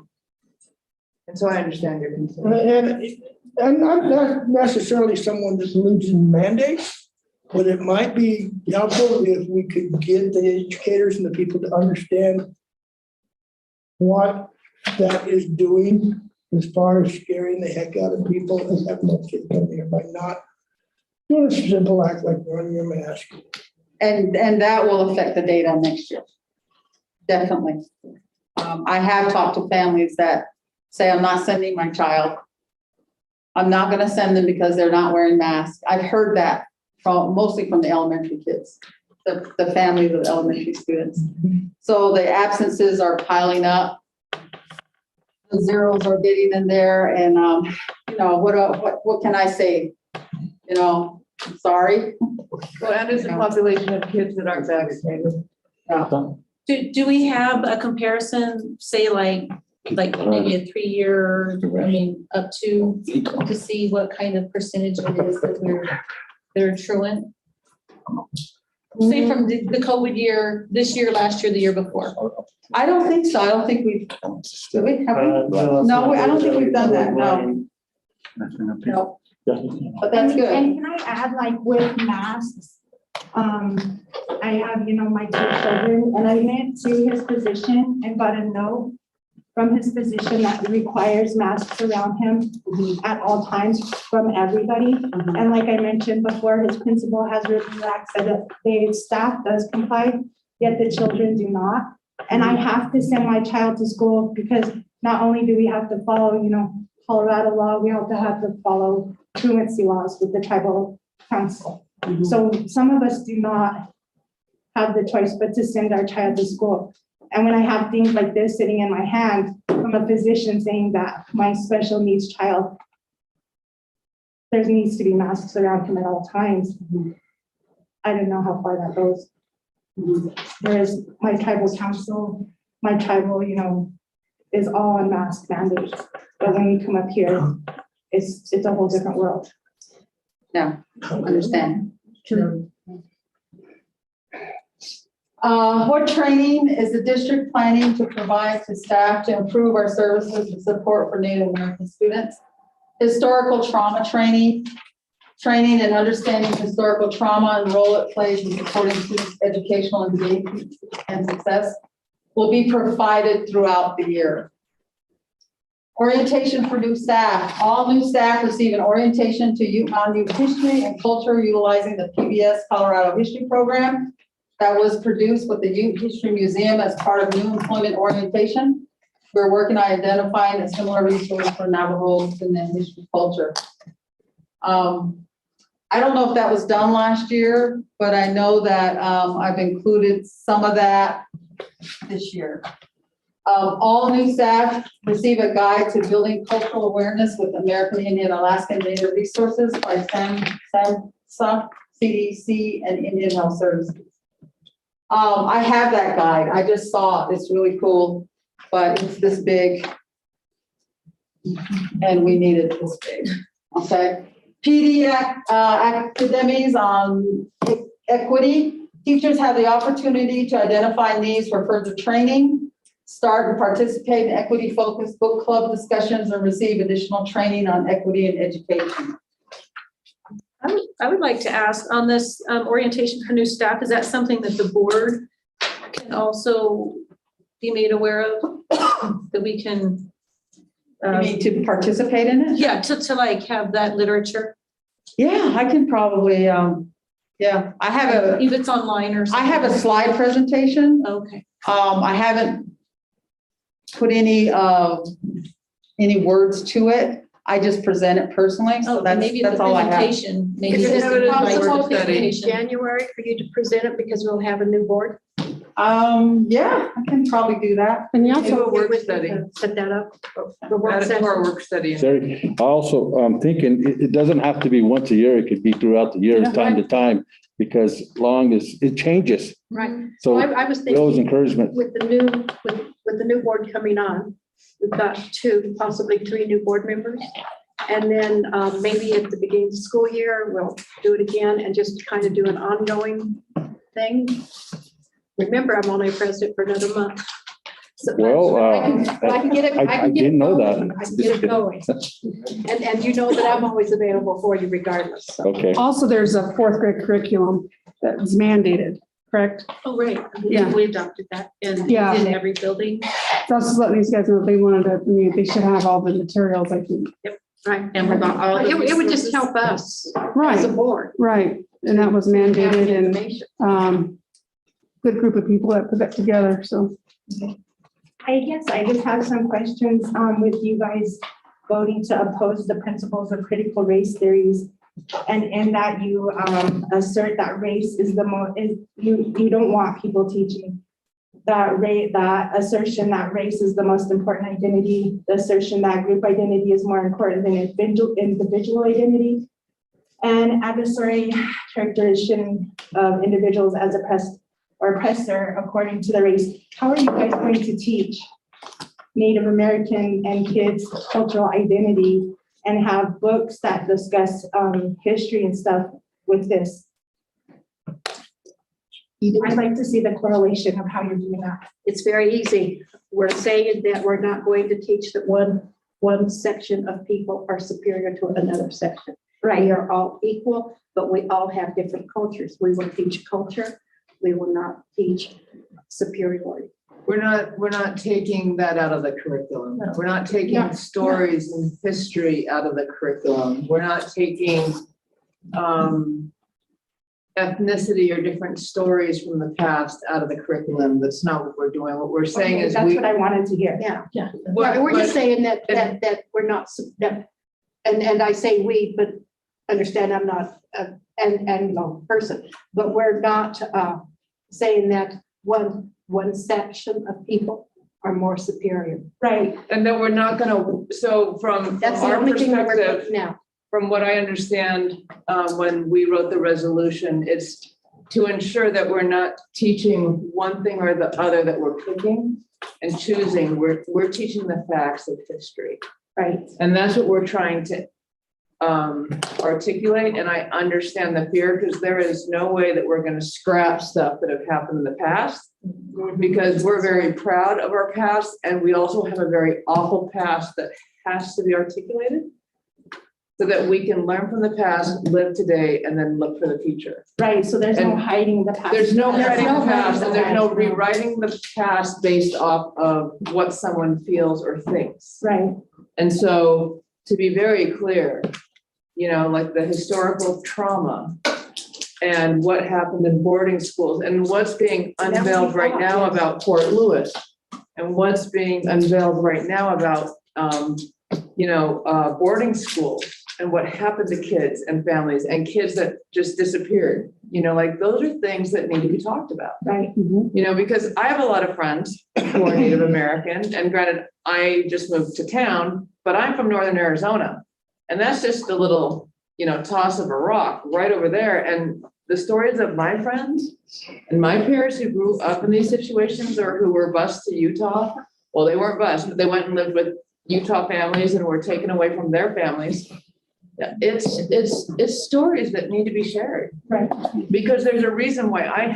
so I understand your concern. And I'm not necessarily someone that believes in mandates, but it might be helpful if we could get the educators and the people to understand what that is doing as far as scaring the heck out of people and having no kids come here by not doing a simple act like wearing your mask. And that will affect the data next year. Definitely. I have talked to families that say, I'm not sending my child. I'm not going to send them because they're not wearing masks. I've heard that mostly from the elementary kids, the families of elementary students. So the absences are piling up. The zeros are getting in there, and you know, what can I say? You know, sorry. Well, and there's a population of kids that aren't vaccinated. Do we have a comparison, say like maybe a 3-year, I mean, up to see what kind of percentage it is that they're truant? Say from the COVID year, this year, last year, the year before. I don't think so. I don't think we've, do we? Have we? No, I don't think we've done that, no. No. But that's good. And can I add, like, with masks, I have, you know, my 2 children, and I went to his physician and got a note from his physician that requires masks around him at all times from everybody. And like I mentioned before, his principal has written back, said that the staff does comply, yet the children do not. And I have to send my child to school because not only do we have to follow, you know, Colorado law, we also have to follow truancy laws with the tribal council. So some of us do not have the choice but to send our child to school. And when I have things like this sitting in my hand from a physician saying that my special needs child, there needs to be masks around him at all times. I don't know how far that goes. Whereas my tribal council, my tribal, you know, is all on mask mandates. But when you come up here, it's a whole different world. Yeah, understand. True. What training is the district planning to provide to staff to improve our services and support for Native American students? Historical trauma training and understanding historical trauma and role it plays in supporting students' educational engagement and success will be provided throughout the year. Orientation for new staff. All new staff receive an orientation to Ute Mountain Ute history and culture utilizing the PBS Colorado History Program that was produced with the Ute History Museum as part of new employment orientation. We're working on identifying a similar resource for Navajos and then history culture. I don't know if that was done last year, but I know that I've included some of that this year. All new staff receive a guide to building cultural awareness with American Indian Alaskan Native Resources by SAMHSA, CDC, and Indian Health Services. I have that guide. I just saw it. It's really cool, but it's this big. And we need it this big, okay? PD academies on equity. Teachers have the opportunity to identify needs for further training, start and participate in equity-focused book club discussions, and receive additional training on equity and education. I would like to ask on this orientation for new staff, is that something that the board can also be made aware of? That we can? You mean to participate in it? Yeah, to like have that literature. Yeah, I can probably, yeah, I have If it's online or I something. have a slide presentation. Okay. I haven't put any words to it. I just present it personally, so that's all I have. Presentation, maybe. Is just it invite possible for in presentation. January for you to present it because we'll have a new board? Yeah, I can probably do that. And you Do a also, work study. Set that up. The work Add it to session. our work study. Sorry, I also, I'm thinking, it doesn't have to be once a year, it could be throughout the year, time to time, because long as it changes. Right. So I was we always thinking encouragement. with the new board coming on, we've got 2, possibly 3 new board members. And then maybe at the beginning of the school year, we'll do it again and just kind of do an ongoing thing. Remember, I'm only president for another month. So Well, I can get it. I can get it didn't know going. that. I can get it going. And you know that I'm always available for you regardless. So. Okay. also there's a fourth grade curriculum that's mandated, correct? Oh, right. Yeah. We adopted that in Yeah. every building. So I was just letting these guys know if they wanted to, I mean, they should have all the materials, I think. Right. And we're not all. the It would just resources. help us as a Right, board. right. And that was have mandated the and, information. good group of people that put that together, so. I guess I just have some questions with you guys voting to oppose the principles of critical race theories. And in that you assert that race is you don't want people teaching that assertion that race is the most important identity, the assertion that group identity is more important than individual identity, and adversary characterization of individuals as oppressed or oppressor according to the race. How are you guys going to teach Native American and kids cultural identity and have books that discuss history and stuff with this? I'd like to see the correlation of how you're doing that. It's very easy. We're saying that we're not going to teach that one section of people are superior to another section. Right. We are all equal, but we all have different cultures. We will teach culture. We will not teach superiority. We're not taking that out of the curriculum. We're not taking stories and history out of the curriculum. We're not taking ethnicity or different stories from the past out of the curriculum. That's not what we're doing. What we're saying is that's what I wanted to hear. Yeah. We're just saying that we're not, and I say we, but understand I'm not an Anglo person, but we're not saying that one section of people are more superior. Right. And then we're not gonna, so from That's the our only thing that we're perspective, putting now. from what I understand, when we wrote the resolution, it's to ensure that we're not teaching one thing or the other, that we're picking and choosing. We're teaching the facts of history. Right. And that's what we're trying to articulate. And I understand the fear, because there is no way that we're going to scrap stuff that have happened in the past, because we're very proud of our past. And we also have a very awful past that has to be articulated, so that we can learn from the past, live today, and then look for the future. Right, so there's no And hiding the past. There's no hiding the past, and there's no past. rewriting the past based off of what someone feels or thinks. Right. And so, to be very clear, like the historical trauma and what happened in boarding schools and what's being unveiled right now about Fort Lewis, and what's being unveiled right now about, boarding schools, and what happened to kids and families and kids that just disappeared. Those are things that need to be talked about. Right. Because I have a lot of friends who are Native American, and granted, I just moved to town, but I'm from Northern Arizona. And that's just a little, toss of a rock right over there. And the stories of my friends and my peers who grew up in these situations or who were bused to Utah, well, they weren't bused, but they went and lived with Utah families and were taken away from their families. Yeah, it's stories that need to be shared. Right. Because there's a reason why I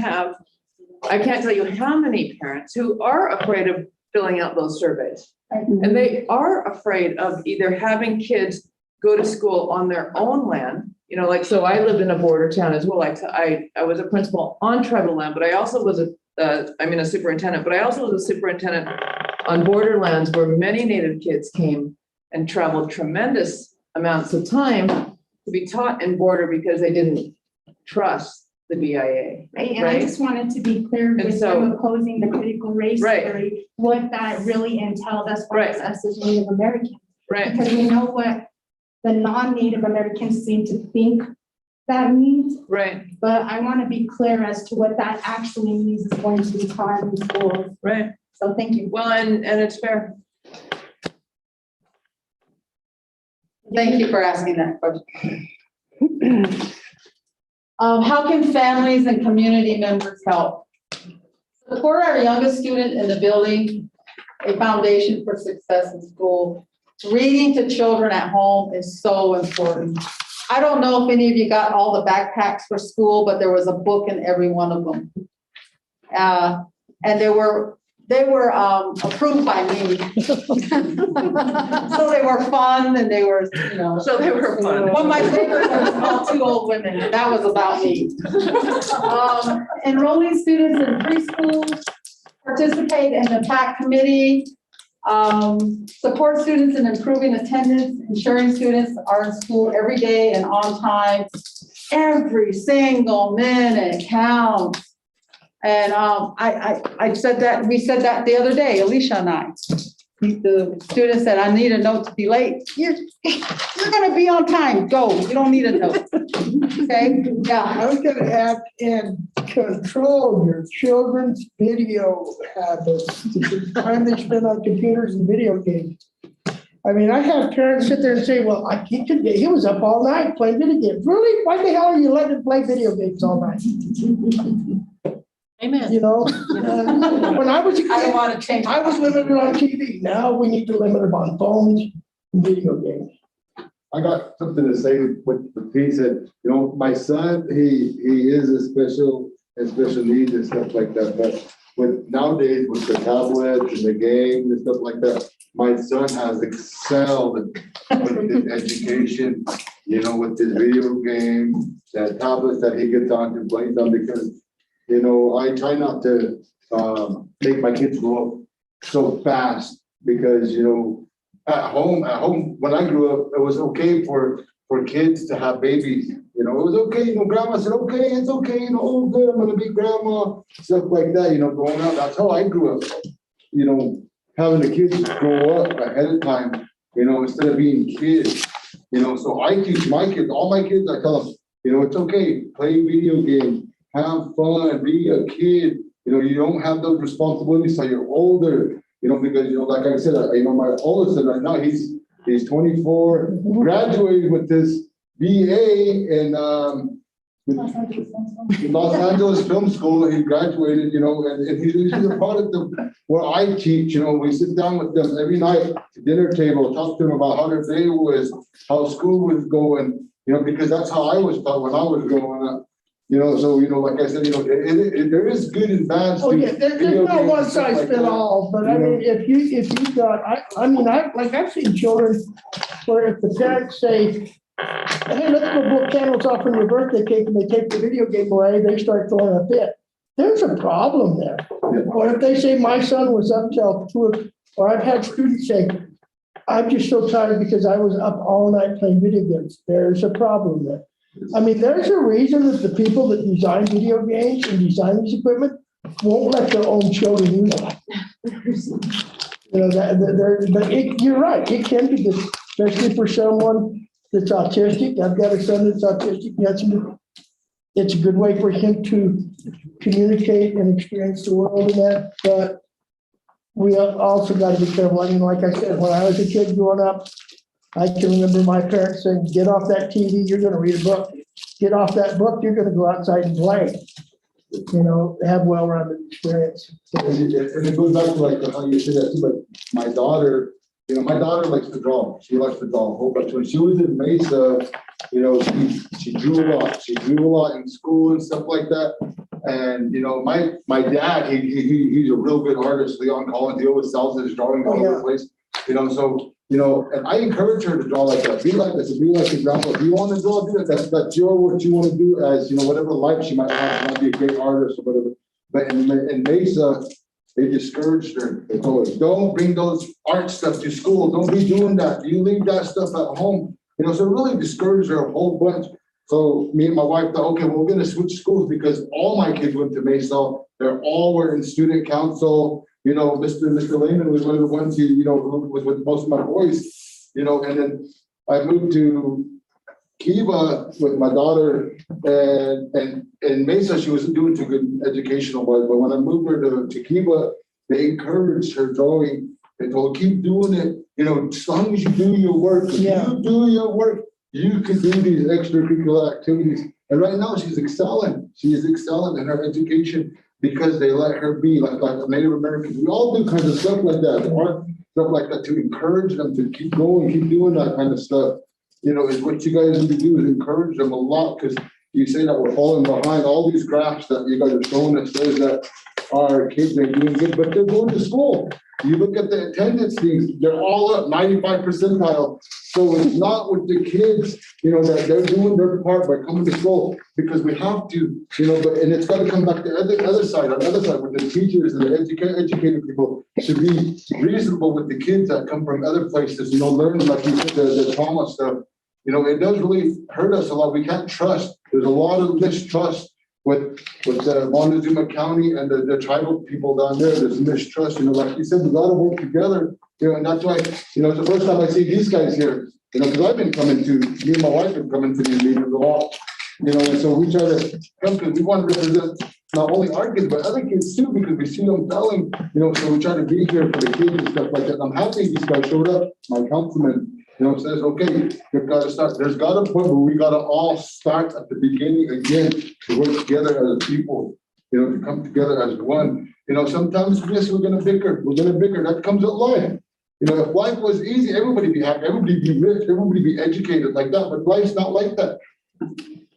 can't tell you how many parents who are afraid of filling out those surveys. And they are afraid of either having kids go to school on their own land, you know, like, so I lived in a border town as well. Like, I was a principal on tribal land, but I also was a superintendent, but I also was a superintendent on borderlands where many Native kids came and traveled tremendous amounts of time to be taught in border because they didn't trust the BIA. Right, and I just wanted to be clear And with so- them opposing the critical race theory, what that really entailed as far as us as Native Americans. Right. Because we know what the non-Native Americans seem to think that means. Right. But I want to be clear as to what that actually means is going to be taught in schools. Right. So thank you. Well, and it's fair. Thank you for asking that question. How can families and community members help? Support our youngest student in the building, a foundation for success in school. Reading to children at home is so important. I don't know if any of you got all the backpacks for school, but there was a book in every one of them. And they were approved by me. So they were fun and they were, you know. So they were fun. One of my favorites was called Two Old Women, and that was about me. Enrolling students in preschool, participate in the PAC committee, support students in improving attendance, ensuring students are in school every day and on time. Every single minute counts. And I said that, we said that the other day, Alicia and I. The student said, I need a note to be late. You're gonna be on time, go, you don't need a note. Okay, yeah. I was gonna add and control your children's video habits, the time they spend on computers and video games. I mean, I have parents sit there and say, well, he was up all night playing video games. Really? Why the hell are you letting him play video games all night? Amen. You know, when I was a kid, I don't want to change. I was limited on TV. Now we need to limit them on phones and video games. I got something to say with Pete said, you know, my son, he is a special needs and stuff like that, but with nowadays with the tablets and the games and stuff like that, my son has excelled with his education, you know, with his video game, that tablets that he gets on and plays on, because, you know, I try not to make my kids grow up so fast, because, you know, at home, when I grew up, it was okay for kids to have babies. You know, it was okay. You know, grandma said, okay, it's okay. You know, oh, good, I'm gonna be grandma, stuff like that. You know, growing up, that's how I grew up. You know, having the kids grow up ahead of time. You know, instead of being kids. You know, so I teach my kids, all my kids. I tell them, you know, it's okay. Play video games, have fun, be a kid. You know, you don't have those responsibilities till you're older. You know, because, you know, like I said, you know, my oldest son right now, he's 24, graduated with this BA in Los Angeles Film School. He graduated, you know, and he's a product of where I teach. You know, we sit down with them every night at dinner table, talk to them about how their day was, how school was going, you know, because that's how I was taught when I was growing up. You know, so, you know, like I said, you know, there is good and bad. Oh, yeah, there's no one size fit all, but I mean, if you got, I've seen children where if the parents say, hey, let's go blow candles off on your birthday cake, and they take the video game away, they start throwing a fit. There's a problem there. Or if they say my son was up till 2, or I've had students say, I'm just so tired because I was up all night playing video games. There's a problem there. I mean, there's a reason that the people that design video games and design this equipment won't let their own children use it. You know, but you're right, it can be good, especially for someone that's autistic. I've got a son that's autistic. It's a good way for him to communicate and experience the world in that, but we also got to be careful. I mean, like I said, when I was a kid growing up, I can remember my parents saying, get off that TV, you're gonna read a book. Get off that book, you're gonna go outside and play. You know, have well-rounded experience. And it goes back to like how you said that too, but my daughter, You know, my daughter likes to draw. She likes to draw a whole bunch. When she was in Mesa, you know, she drew a lot. She drew a lot in school and stuff like that. And, you know, my dad, he's a real good artist, Leon Collins. He always sells his drawings all over the place. You know, so, you know, and I encourage her to draw like that. Be like this, be like your grandpa. If you want to draw, do it. That's what you want to do as, you know, whatever life she might have. She might be a great artist or whatever. But in Mesa, they discouraged her. They told her, don't bring those art stuff to school. Don't be doing that. You leave that stuff at home. You know, so it really discouraged her a whole bunch. So me and my wife thought, okay, well, we're going to switch schools because all my kids went to Mesa. They're all were in student council. You know, Mr. Lehman was one of the ones who, you know, was with most of my boys, you know, and then I moved to Kiva with my daughter, and in Mesa, she wasn't doing too good educational wise, but when I moved her to Kiva, they encouraged her drawing. They told her, keep doing it, you know, as long as you do your work, if you do your work, you can do these extracurricular activities. And right now she's excelling. She is excelling in her education because they let her be like Native Americans. We all do kinds of stuff like that, art stuff like that, to encourage them to keep going, keep doing that kind of stuff. You know, is what you guys need to do is encourage them a lot, because you say that we're falling behind. All these graphs that you guys are showing us says that our kids are doing good, but they're going to school. You look at the attendance things, they're all up 95 percentile. So it's not with the kids, you know, that they're doing their part by coming to school, because we have to, you know, but, and it's got to come back to the other side, on the other side, with the teachers and the educated people to be reasonable with the kids that come from other places, you know, learn, like you said, the trauma stuff. You know, it does really hurt us a lot. We can't trust. There's a lot of mistrust with the Montezuma County and the tribal people down there. There's mistrust, you know, like you said, we gotta work together, you know, and that's why, you know, it's the first time I see these guys here, you know, because I've been coming to, me and my wife have come into these meetings a lot, you know, and so we try to come, because we want to represent not only our kids, but other kids too, because we see them failing, you know, so we try to be here for the kids and stuff like that. I'm happy these guys showed up, my councilman, you know, says, okay, we've got to start. There's got a point where we got to all start at the beginning again to work together as a people, you know, to come together as one. You know, sometimes, yes, we're going to bicker. We're going to bicker. That comes with life. You know, if life was easy, everybody be happy, everybody be rich, everybody be educated like that. But life's not like that.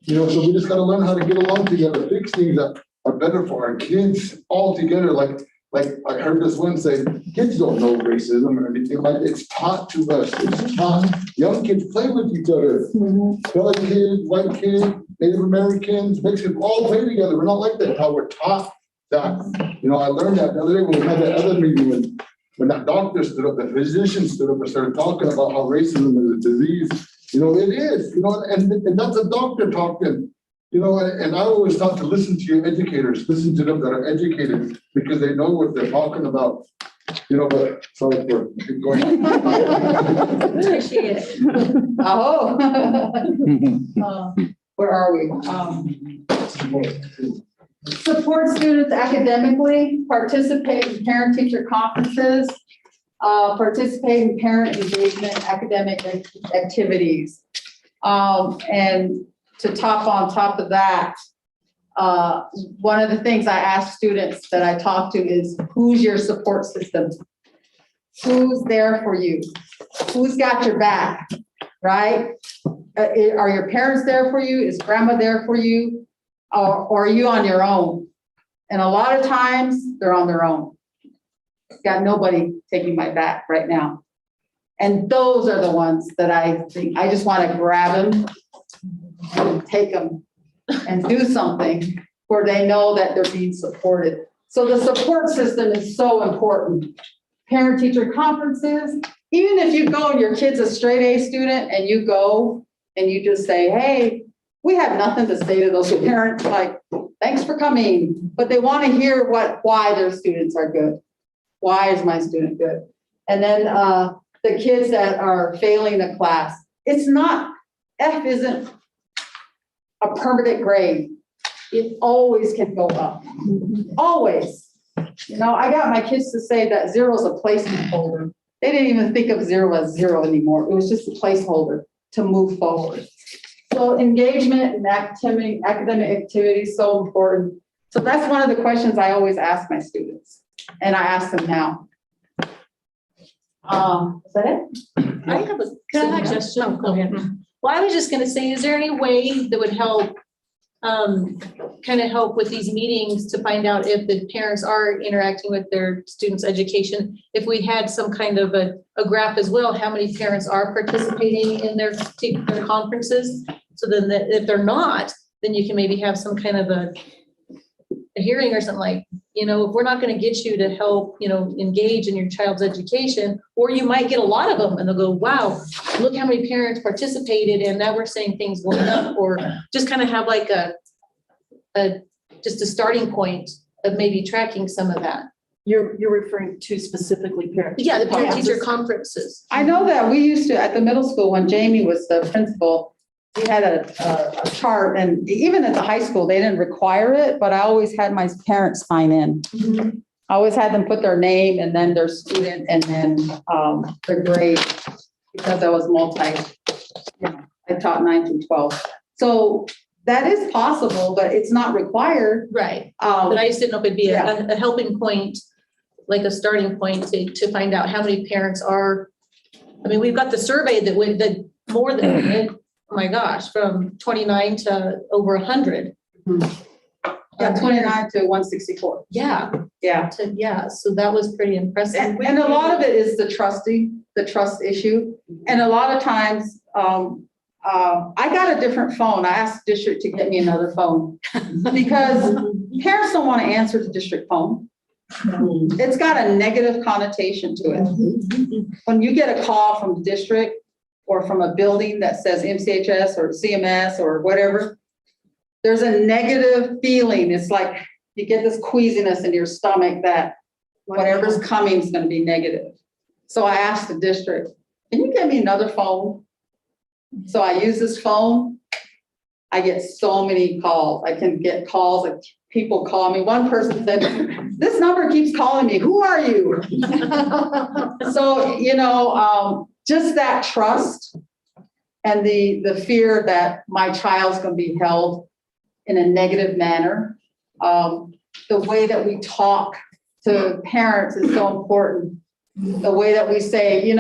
You know, so we just got to learn how to get along together, fix things that are better for our kids all together. Like I heard this one say, kids don't know racism or anything. Like, it's taught to us. It's taught. Young kids play with each other. Colored kids, white kids, Native Americans, Mexicans, all play together. We're not like that. How we're taught that. You know, I learned that the other day when we had that other meeting when that doctor stood up, the physician stood up and started talking about how racism is a disease. You know, it is. You know, and that's a doctor talking. You know, and I always thought to listen to your educators, listen to them that are educated, because they know what they're talking about. You know, but sorry for going. Appreciate it. Oh. Where are we? Support students academically, participate in parent-teacher conferences, participate in parent engagement, academic activities. And to on top of that, one of the things I ask students that I talk to is, who's your support system? Who's there for you? Who's got your back, right? Are your parents there for you? Is grandma there for you? Or are you on your own? And a lot of times they're on their own. Got nobody taking my back right now. And those are the ones that I think I just want to grab them and take them and do something where they know that they're being supported. So the support system is so important. Parent-teacher conferences, even if you go and your kid's a straight A student and you go and you just say, hey, we have nothing to say to those parents, like, thanks for coming, but they want to hear why their students are good. Why is my student good? And then the kids that are failing the class, it's not, F isn't a permanent grade. It always can go up, always. You know, I got my kids to say that 0 is a placeholder. They didn't even think of 0 as 0 anymore. It was just a placeholder to move forward. So engagement and academic activity is so important. So that's one of the questions I always ask my students, and I ask them now. Is that it? I have a Can I- suggestion. oh, go ahead. Well, I was just gonna say, is there any way that would help, kind of help with these meetings to find out if the parents are interacting with their students' education? If we had some kind of a graph as well, how many parents are participating in their conferences? So then that if they're not, then you can maybe have some kind of a hearing or something like, if we're not gonna get you to help, engage in your child's education, or you might get a lot of them and they'll go, wow, look how many parents participated and now we're seeing things going up, or just kind of have like just a starting point of maybe tracking some of that. You're referring to specifically parents. Yeah, the parent-teacher conferences. I know that we used to, at the middle school, when Jamie was the principal, we had a chart, and even at the high school, they didn't require it, but I always had my parents sign in. I always had them put their name and then their student and then their grade, because I was I taught 9 through 12. So that is possible, but it's not required. Right, but I just didn't know if it'd be Yeah. a helping point, like a starting point to find out how many parents are. I mean, we've got the survey that more than, oh my gosh, from 29 to over 100. Yeah, 29 to 164. Yeah. Yeah. So that was pretty impressive. And a lot of it is the trust issue. And a lot of times, I got a different phone. I asked the district to get me another phone because parents don't want to answer the district phone. It's got a negative connotation to it. When you get a call from the district or from a building that says MCHS or CMS or whatever, there's a negative feeling. It's like you get this queasiness in your stomach that whatever's coming is going to be negative. So I asked the district, can you get me another phone? So I use this phone. I get so many calls. I can get calls that people call me. One person said, this number keeps calling me. Who are you? So, just that trust and the fear that my child's going to be held in a negative manner. The way that we talk to parents is so important. The way that we say,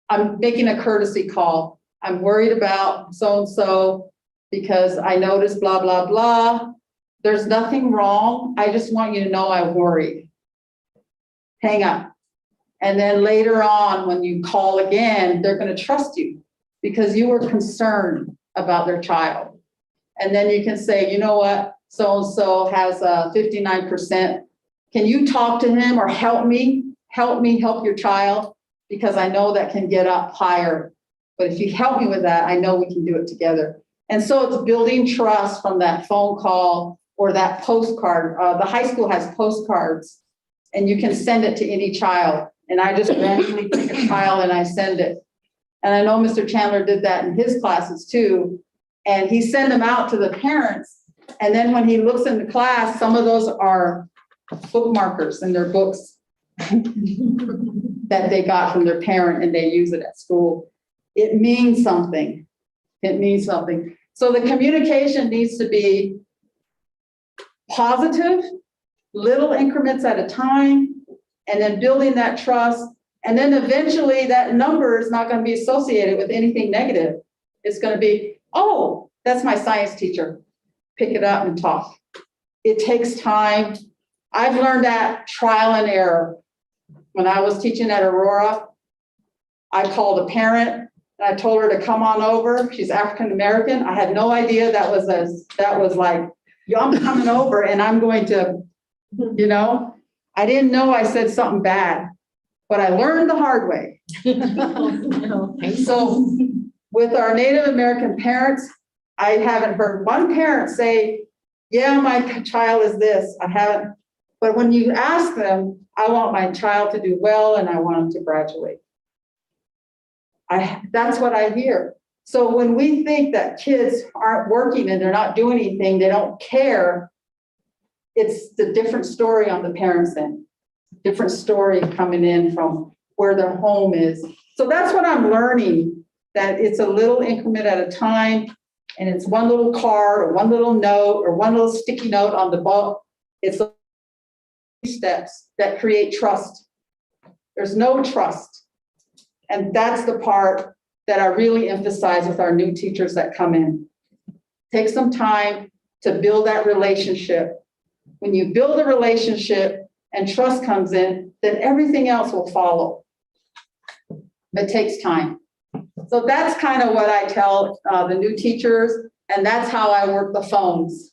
I'm making a courtesy call. I'm worried about so-and-so because I noticed blah, blah, blah. There's nothing wrong. I just want you to know I worried. Hang up. And then later on, when you call again, they're going to trust you because you were concerned about their child. And then you can say, you know what? So-and-so has a 59%. Can you talk to him or help me? Help your child, because I know that can get up higher. But if you help me with that, I know we can do it together. And so it's building trust from that phone call or that postcard. The high school has postcards and you can send it to any child. And I just randomly pick a child and I send it. And I know Mr. Chandler did that in his classes too. And he sent them out to the parents. And then when he looks in the class, some of those are bookmarkers in their books that they got from their parent and they use it at school. It means something. It means something. So the communication needs to be positive, little increments at a time, and then building that trust. And then eventually that number is not going to be associated with anything negative. It's going to be, oh, that's my science teacher. Pick it up and talk. It takes time. I've learned that trial and error. When I was teaching at Aurora, I called a parent and I told her to come on over. She's African-American. I had no idea that was like, I'm coming over and I'm going to, I didn't know I said something bad, but I learned the hard way. So with our Native American parents, I haven't heard one parent say, yeah, my child is this. I haven't. But when you ask them, I want my child to do well and I want him to graduate. That's what I hear. So when we think that kids aren't working and they're not doing anything, they don't care, it's the different story on the parents' end. Different story coming in from where their home is. So that's what I'm learning, that it's a little increment at a time, and it's one little card or one little note or one little sticky note on the book. It's steps that create trust. There's no trust And that's the part that I really emphasize with our new teachers that come in. Take some time to build that relationship. When you build a relationship and trust comes in, then everything else will follow. It takes time. So that's kind of what I tell the new teachers, and that's how I work the phones.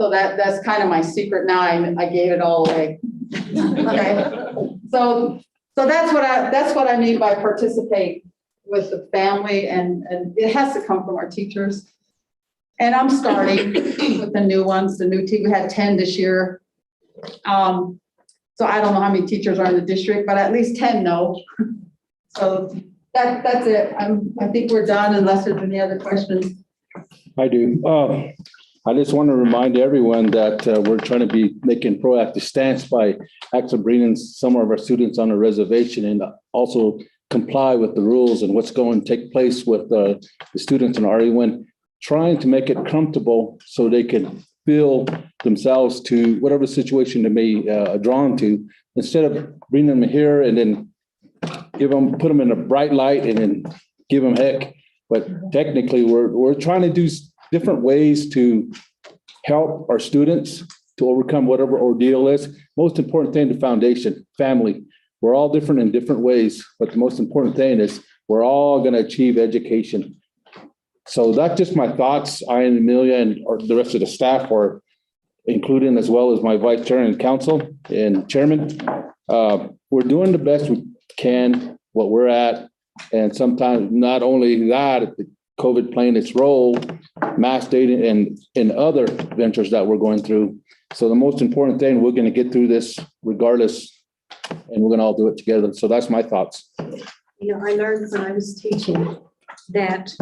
So that's kind of my secret now. I gave it all away. Okay. So that's what I mean by participate with the family, and it has to come from our teachers. And I'm starting with the new ones, the new team. We had 10 this year. So I don't know how many teachers are in the district, but at least 10 know. So that's it. I think we're done unless there's any other questions. I do. I just want to remind everyone that we're trying to be making proactive stance by actually bringing some of our students on a reservation and also comply with the rules and what's going to take place with the students in RE1, trying to make it comfortable so they can feel themselves to whatever situation they may drawn to, instead of bringing them here and then put them in a bright light and then give them heck. But technically, we're trying to do different ways to help our students to overcome whatever ordeal is. Most important thing, the foundation, family. We're all different in different ways, but the most important thing is we're all going to achieve education. So that's just my thoughts. I and Amelia and the rest of the staff are including, as well as my vice chair and council and chairman. We're doing the best we can, what we're at. And sometimes not only that, COVID playing its role, mass dating and other ventures that we're going through. So the most important thing, we're going to get through this regardless, and we're going to all do it together. So that's my thoughts. You know, I learned when I was teaching that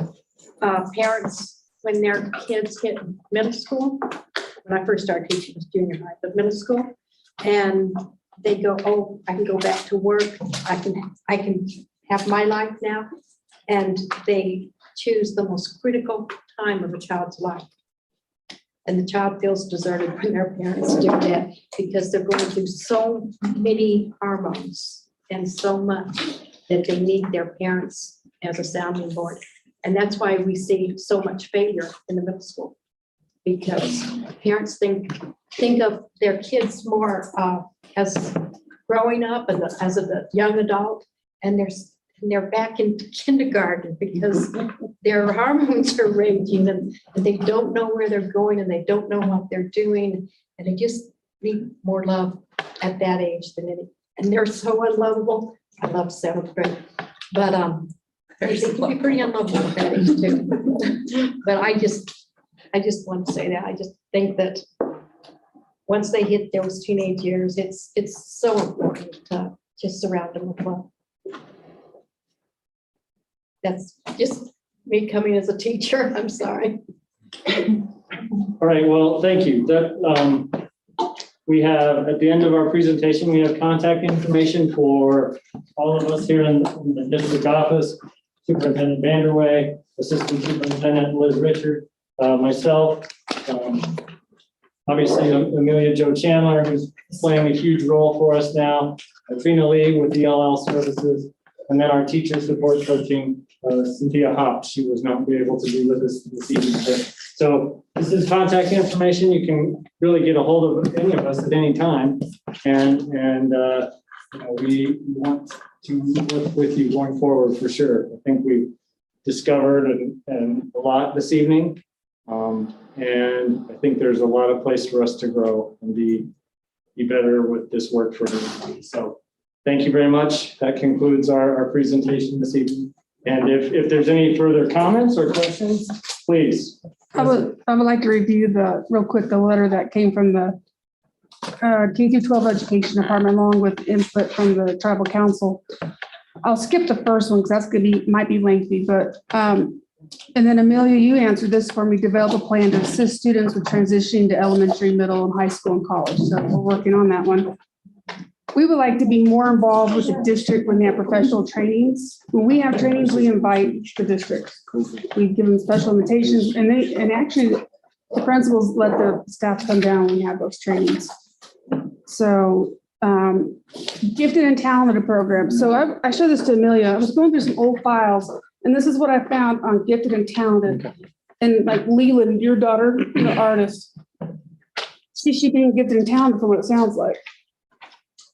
parents, when their kids hit middle school, when I first started teaching was junior high, but middle school, and they go, oh, I can go back to work. I can have my life now. And they choose the most critical time of a child's life. And the child feels deserted when their parents do that, because they're going through so many hormones and so much that they need their parents as a sounding board. And that's why we see so much failure in the middle school, because parents think of their kids more as growing up and as a young adult, and they're back into kindergarten because their hormones are raging and they don't know where they're going and they don't know what they're doing, and they just need more love at that age than any. And they're so unlovable. I love seventh grade, but they can be pretty unlovable at that age too. But I just want to say that I just think that once they hit those teenage years, it's so important to just surround them with love. That's just me coming as a teacher. I'm sorry. All right, well, thank you. That we have, at the end of our presentation, we have contact information for all of us here in the district office, Superintendent Vanderway, Assistant Superintendent Liz Richard, myself, obviously Amelia Jo Chandler, who's playing a huge role for us now, Trina Lee with ELL Services, and then our teacher support coaching, Cynthia Hop. She was not able to be with us this evening. So this is contact information. You can really get a hold of any of us at any time. And you know, we want to work with you going forward for sure. I think we've discovered and a lot this evening. And I think there's a lot of place for us to grow and be better with this work for everybody. So thank you very much. That concludes our presentation this evening. And if there's any further comments or questions, please. I would like to review real quick the letter that came from the K-12 Education Department, along with input from the Tribal Council. I'll skip the first one because that's going to might be lengthy, but and then Amelia, you answered this for me. Develop a plan to assist students with transitioning to elementary, middle, and high school and college. So we're working on that one. We would like to be more involved with the district when they have professional trainings. When we have trainings, we invite the district. We give them special invitations, and actually the principals let the staff come down when we have those trainings. So gifted and talented program. So I showed this to Amelia. I was going through some old files, and this is what I found on gifted and talented. And like Leland, your daughter, the artist, she's being gifted and talented from what it sounds like.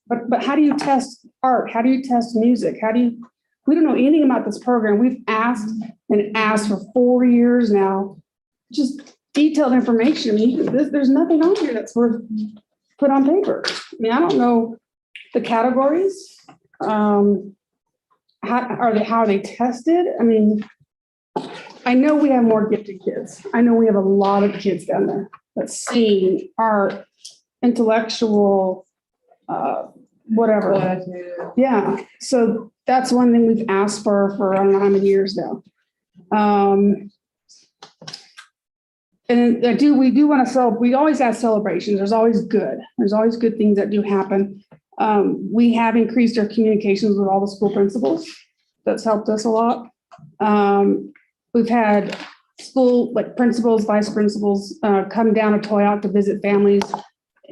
But how do you test art? How do you test music? We don't know anything about this program. We've asked and asked for 4 years now, just detailed information. I mean, there's nothing on here that's worth put on paper. I mean, I don't know the categories. How are they tested? I mean, I know we have more gifted kids. I know we have a lot of kids down there that sing, art, intellectual, whatever. Yeah. So that's one thing we've asked for I don't know how many years now. And we do want to celebrate. We always have celebrations. There's always good things that do happen. We have increased our communications with all the school principals. That's helped us a lot. We've had school, like principals, vice principals, come down to Toyoak to visit families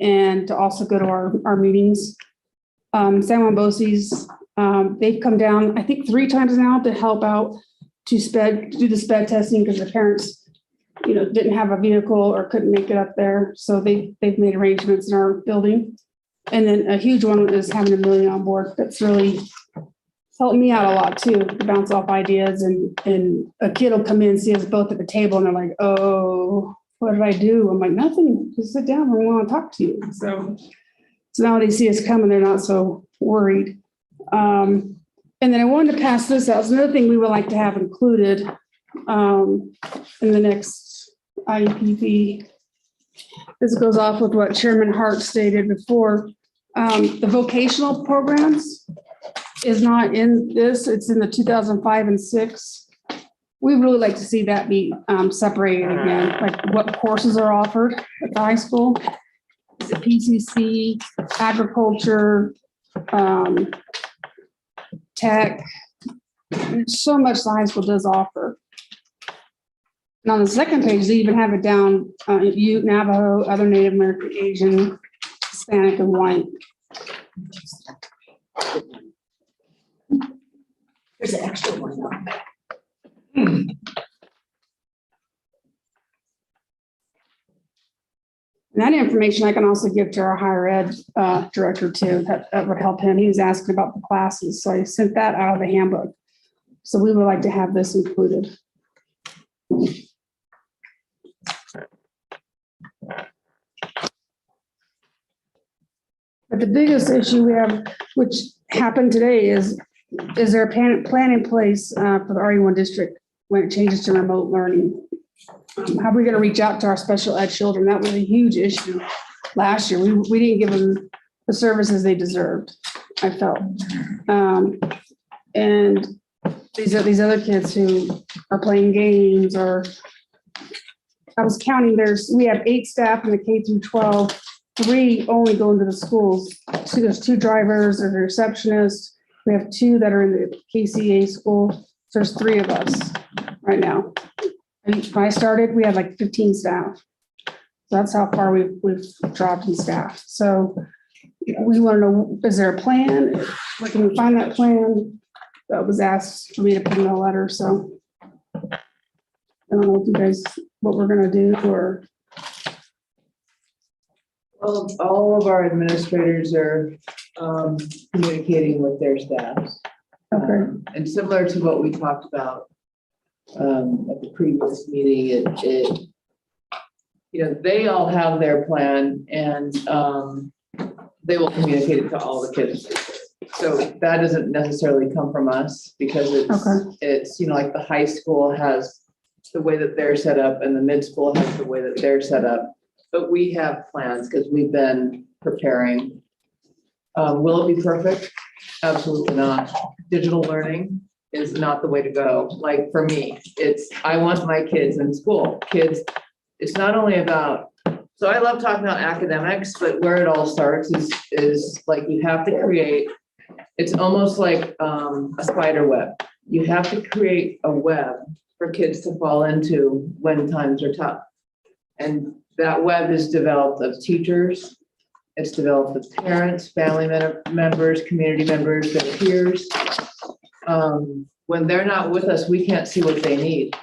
and to also go to our meetings. San Juan Bosie's, they've come down, I think 3 times now to help out to do the sped testing because the parents, didn't have a vehicle or couldn't make it up there. So they've made arrangements in our building. And then a huge one is having Amelia on board. That's really helped me out a lot too, to bounce off ideas. And a kid will come in and see us both at the table and they're like, oh, what did I do? I'm like, nothing, just sit down. We want to talk to you. So now they see us coming, they're not so worried. And then I wanted to pass this out. It's another thing we would like to have included in the next IPP. This goes off with what Chairman Hart stated before. The vocational programs is not in this. It's in the 2005 and 6. We really like to see that be separated again, like what courses are offered at the high school. Is it PCC, agriculture, tech? There's so much the high school does offer. And on the second page, they even have it down, Ute, Navajo, other Native American, Asian, Hispanic, and white. There's an extra one. That information I can also give to our higher ed director too. That would help him. He was asking about the classes, so I sent that out of the handbook. So we would like to have this included. But the biggest issue we have, which happened today, is there a plan in place for the RE1 district when it changes to remote learning? How are we going to reach out to our special ed children? That was a huge issue last year. We didn't give them the services they deserved, I felt. And these other kids who are playing games, or I was counting, we have 8 staff in the K through 12, 3 only go into the schools. So there's 2 drivers, there's a receptionist. We have 2 that are in the KCA school. So there's 3 of us right now. And when I started, we had like 15 staff. So that's how far we've dropped in staff. So we want to know, is there a plan? Where can we find that plan? That was asked for me to put in a letter. So I don't know if you guys, what we're going to do, or. Well, all of our administrators are communicating with their staffs. Okay. And similar to what we talked about at the previous meeting, they all have their plan, and they will communicate it to all the kids. So that doesn't necessarily come from us, because it's like the high school has the way that they're set up and the mid school has the way that they're set up. But we have plans because we've been preparing. Will it be perfect? Absolutely not. Digital learning is not the way to go. Like for me, I want my kids in school. It's not only about, so I love talking about academics, but where it all starts is like you have to create, it's almost like a spider web. You have to create a web for kids to fall into when times are tough. And that web is developed of teachers It's developed with parents, family members, community members, their peers. When they're not with us, we can't see what they need.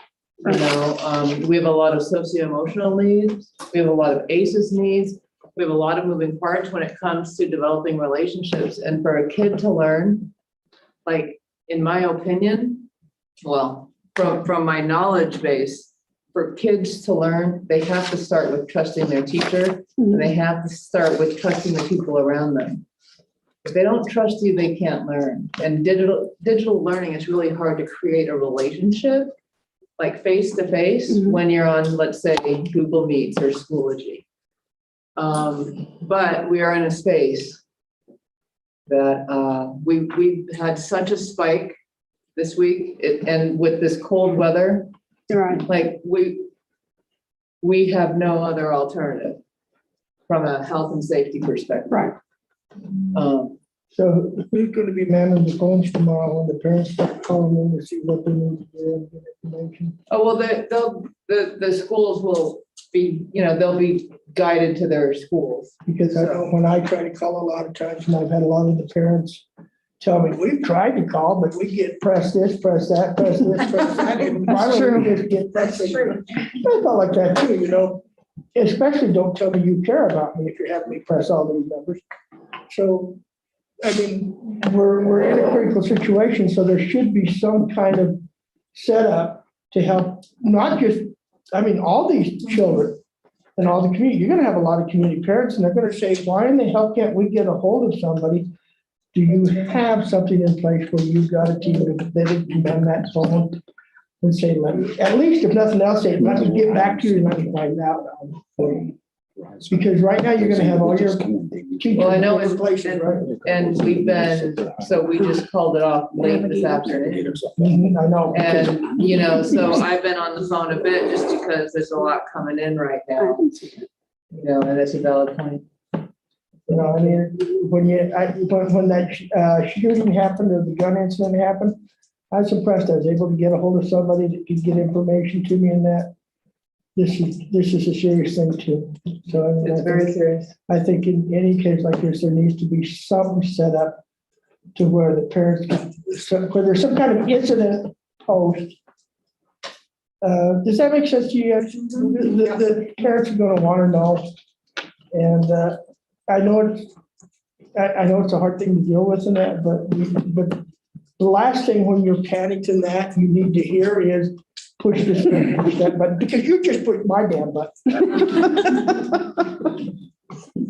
You know, we have a lot of socio-emotional needs. We have a lot of ACEs needs. We have a lot of moving parts when it comes to developing relationships. And for a kid to learn, like, in my opinion, well, from my knowledge base, for kids to learn, they have to start with trusting their teacher, and they have to start with trusting the people around them. If they don't trust you, they can't learn. And digital learning is really hard to create a relationship, like face-to-face, when you're on, let's say, Google Meets or Schoology. But we are in a space that we've had such a spike this week, and with this cold weather, Right. like we have no other alternative from a health and safety perspective. Right. So who's going to be manning the phones tomorrow when the parents start calling in to see what they need to do and get information? Oh, well, the schools will be, you know, they'll be guided to their schools. Because I know when I try to call a lot of times, and I've had a lot of the parents tell me, we've tried to call, but we get press this, press that, press this, press that. And finally we just get frustrated. I felt like that too, you know, especially don't tell me you care about me if you're having me press all these numbers. So, I mean, we're in a critical situation, so there should be some kind of setup to help, not just, I mean, all these children and all the community. You're gonna have a lot of community parents, and they're gonna say, why in the hell can't we get a hold of somebody? Do you have something in place where you've got a team that can man that phone and say, let me, at least if nothing else, say, let me get back to you and let me find out. Because right now you're gonna have all your teachers. Well, I know, in places, right? and we've been, so we just called it off late this afternoon. I know. And, you know, so I've been on the phone a bit just because there's a lot coming in right now. You know, and it's a valid point. You know, I mean, when that shooting happened or the gun incident happened, I was impressed. I was able to get a hold of somebody that could get information to me in that. This is a serious thing too. So I mean, It's very serious. I think in any case like this, there needs to be some set up to where the parents, where there's some kind of incident post. Does that make sense to you? The parents are going to want to know. And I know it's a hard thing to deal with in that, but the last thing when you're panicked in that you need to hear is push this button, push that button, because you just pushed my damn button.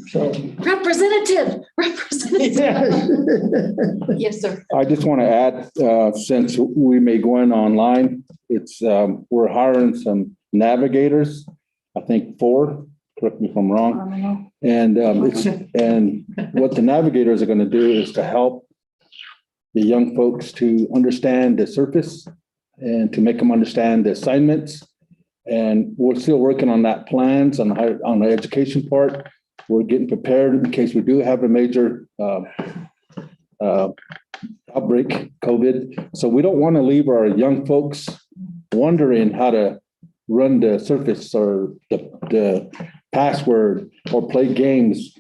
So. Representative. Yes. Yes, sir. I just want to add, since we may go in online, it's, we're hiring some navigators, I think 4, correct me if I'm wrong. And and what the navigators are going to do is to help the young folks to understand the surface and to make them understand the assignments. And we're still working on that plans on the education part. We're getting prepared in case we do have a major outbreak, COVID. So we don't want to leave our young folks wondering how to run the surface or the password or play games.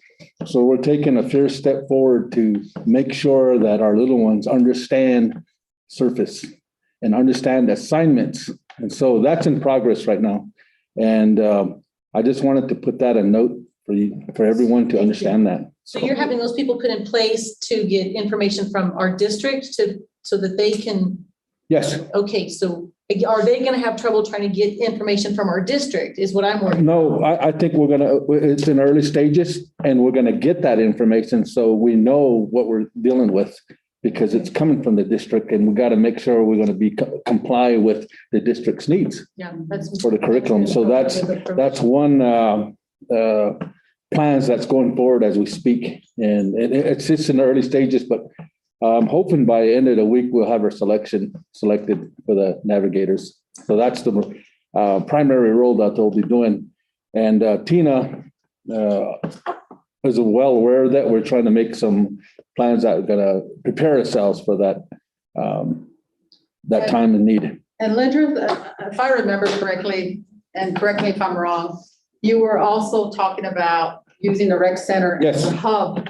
So we're taking a fair step forward to make sure that our little ones understand surface and understand assignments. And so that's in progress right now. And I just wanted to put that a note for everyone to understand that. So you're having those people put in place to get information from our district so that they can. Yes. Okay, so are they going to have trouble trying to get information from our district is what I'm worried. No, I think it's in early stages and we're going to get that information so we know what we're dealing with because it's coming from the district and we got to make sure we're going to be comply with the district's needs. Yeah, that's for the curriculum. So that's one plans that's going forward as we speak. And it's just in the early stages, but I'm hoping by the end of the week, we'll have our selected for the navigators. So that's the primary role that they'll be doing. And Tina is well aware that we're trying to make some plans that are going to prepare ourselves for that time and need. And Lindra, if I remember correctly, and correct me if I'm wrong, you were also talking about using the rec center as Yes. a hub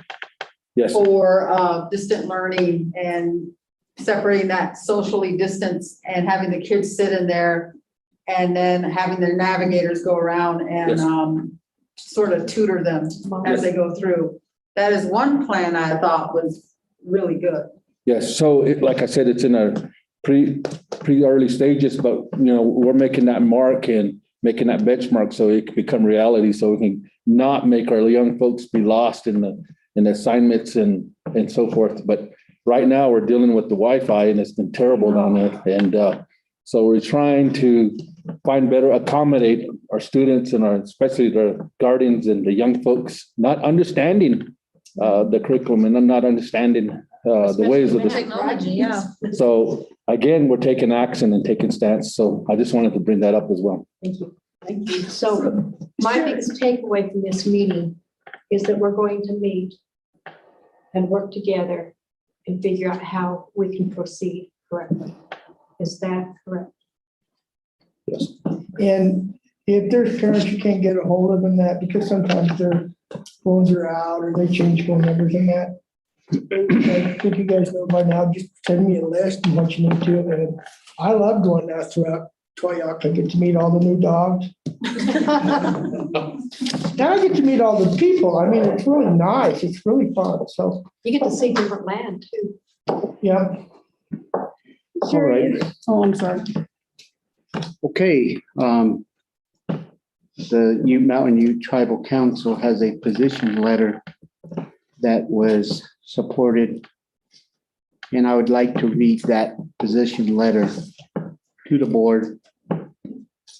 Yes, for distant learning and separating that socially distance and having the kids sit in there and then having their navigators go around and Yes. sort of tutor them as they go through. That is one plan I thought was really good. yes. So like I said, it's in a early stages, but we're making that mark and making that benchmark so it can become reality, so we can not make our young folks be lost in the assignments and so forth. But right now we're dealing with the Wi-Fi and it's been terrible down there. And so we're trying to find better, accommodate our students and especially the guardians and the young folks, not understanding the curriculum and not understanding the ways of the. Technology, yeah. So again, we're taking action and taking stance. So I just wanted to bring that up as well. Thank you. Thank you. So my biggest takeaway from this meeting is that we're going to meet and work together and figure out how we can proceed correctly. Is that correct? Yes. And if there's parents you can't get a hold of in that, because sometimes their phones are out or they change phone numbers and that. I think you guys know by now, just send me a list and what you need to. And I love going out throughout Toyac. I get to meet all the new dogs. Now I get to meet all the people. I mean, it's really nice. It's really fun. So, You get to see different land too. yeah. All right. Oh, I'm sorry. Okay, the Ute Mountain Ute Tribal Council has a position letter that was supported. And I would like to read that position letter to the board,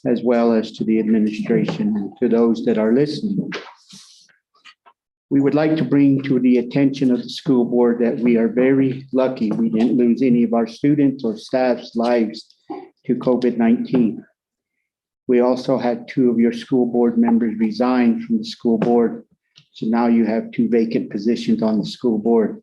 as well as to the administration and to those that are listening. We would like to bring to the attention of the school board that we are very lucky we didn't lose any of our students or staff's lives to COVID-19. We also had 2 of your school board members resign from the school board. So now you have 2 vacant positions on the school board.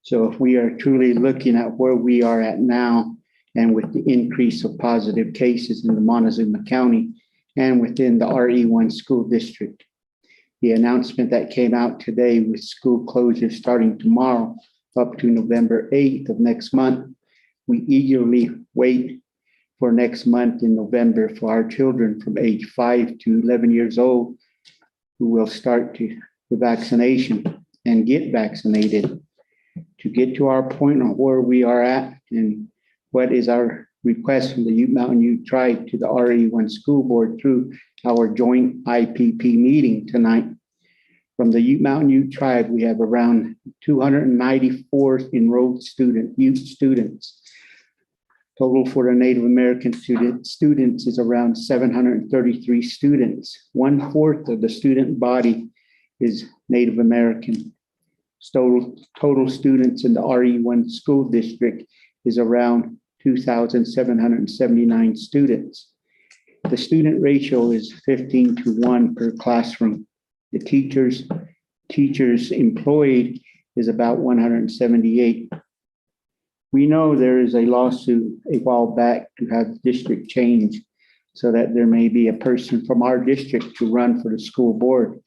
So if we are truly looking at where we are at now, and with the increase of positive cases in the Montezuma County and within the RE1 school district, the announcement that came out today with school closures starting tomorrow up to November 8th of next month, we eagerly wait for next month in November for our children from age 5 to 11 years old who will start the vaccination and get vaccinated to get to our point on where we are at and what is our request from the Ute Mountain Ute Tribe to the RE1 school board through our joint IPP meeting tonight. From the Ute Mountain Ute Tribe, we have around 294 enrolled Ute students. Total for the Native American students is around 733 students. 1/4 of the student body is Native American. Total students in the RE1 school district is around 2,779 students. The student ratio is 15:1 per classroom. The teachers employed is about 178. We know there is a lawsuit a while back to have district change so that there may be a person from our district to run for the school board,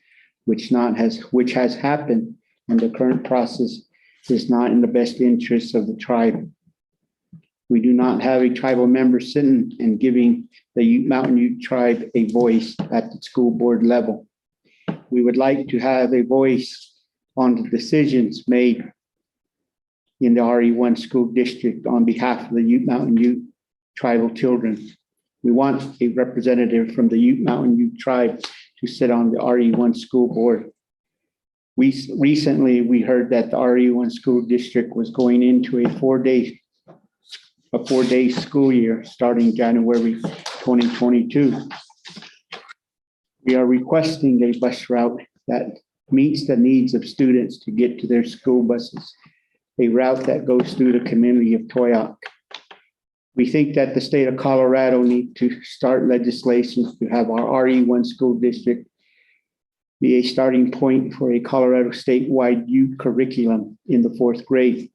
which has happened, and the current process is not in the best interest of the tribe. We do not have a tribal member sitting and giving the Ute Mountain Ute Tribe a voice at the school board level. We would like to have a voice on the decisions made in the RE1 school district on behalf of the Ute Mountain Ute tribal children. We want a representative from the Ute Mountain Ute Tribe to sit on the RE1 school board. Recently, we heard that the RE1 school district was going into a four-day school year starting January 2022. We are requesting a bus route that meets the needs of students to get to their school buses, a route that goes through the community of Toyac. We think that the state of Colorado needs to start legislation to have our RE1 school district be a starting point for a Colorado statewide youth curriculum in the 4th grade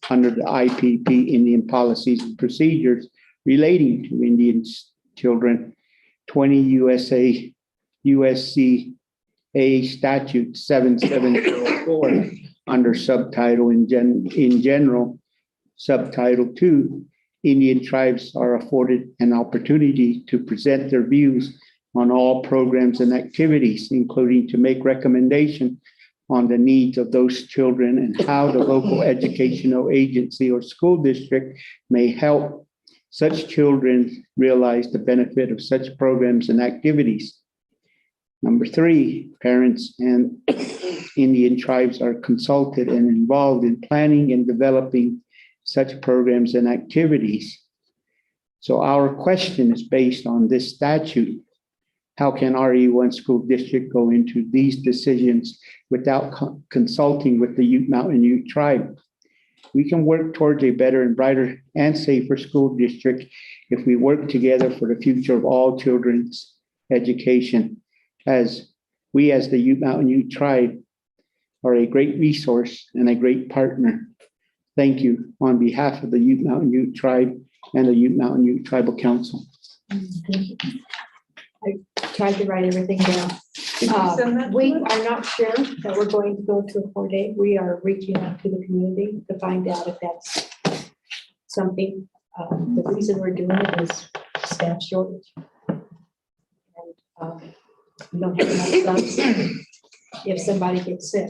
under the IPP Indian Policies and Procedures relating to Indian children, 20 USC A statute 7704 under subtitle in general, subtitle 2, Indian tribes are afforded an opportunity to present their views on all programs and activities, including to make recommendation on the needs of those children and how the local educational agency or school district may help such children realize the benefit of such programs and activities. Number 3, parents and Indian tribes are consulted and involved in planning and developing such programs and activities. So our question is based on this statute. How can RE1 school district go into these decisions without consulting with the Ute Mountain Ute tribe? We can work towards a better and brighter and safer school district if we work together for the future of all children's education. As the Ute Mountain Ute tribe are a great resource and a great partner. Thank you on behalf of the Ute Mountain Ute tribe and the Ute Mountain Ute Tribal Council. I tried to write everything down. We are not sure that we're going to go to a 4-day. We are reaching out to the community to find out if that's something. The reason we're doing it is staff shortage. And we don't have enough subs if somebody gets sick.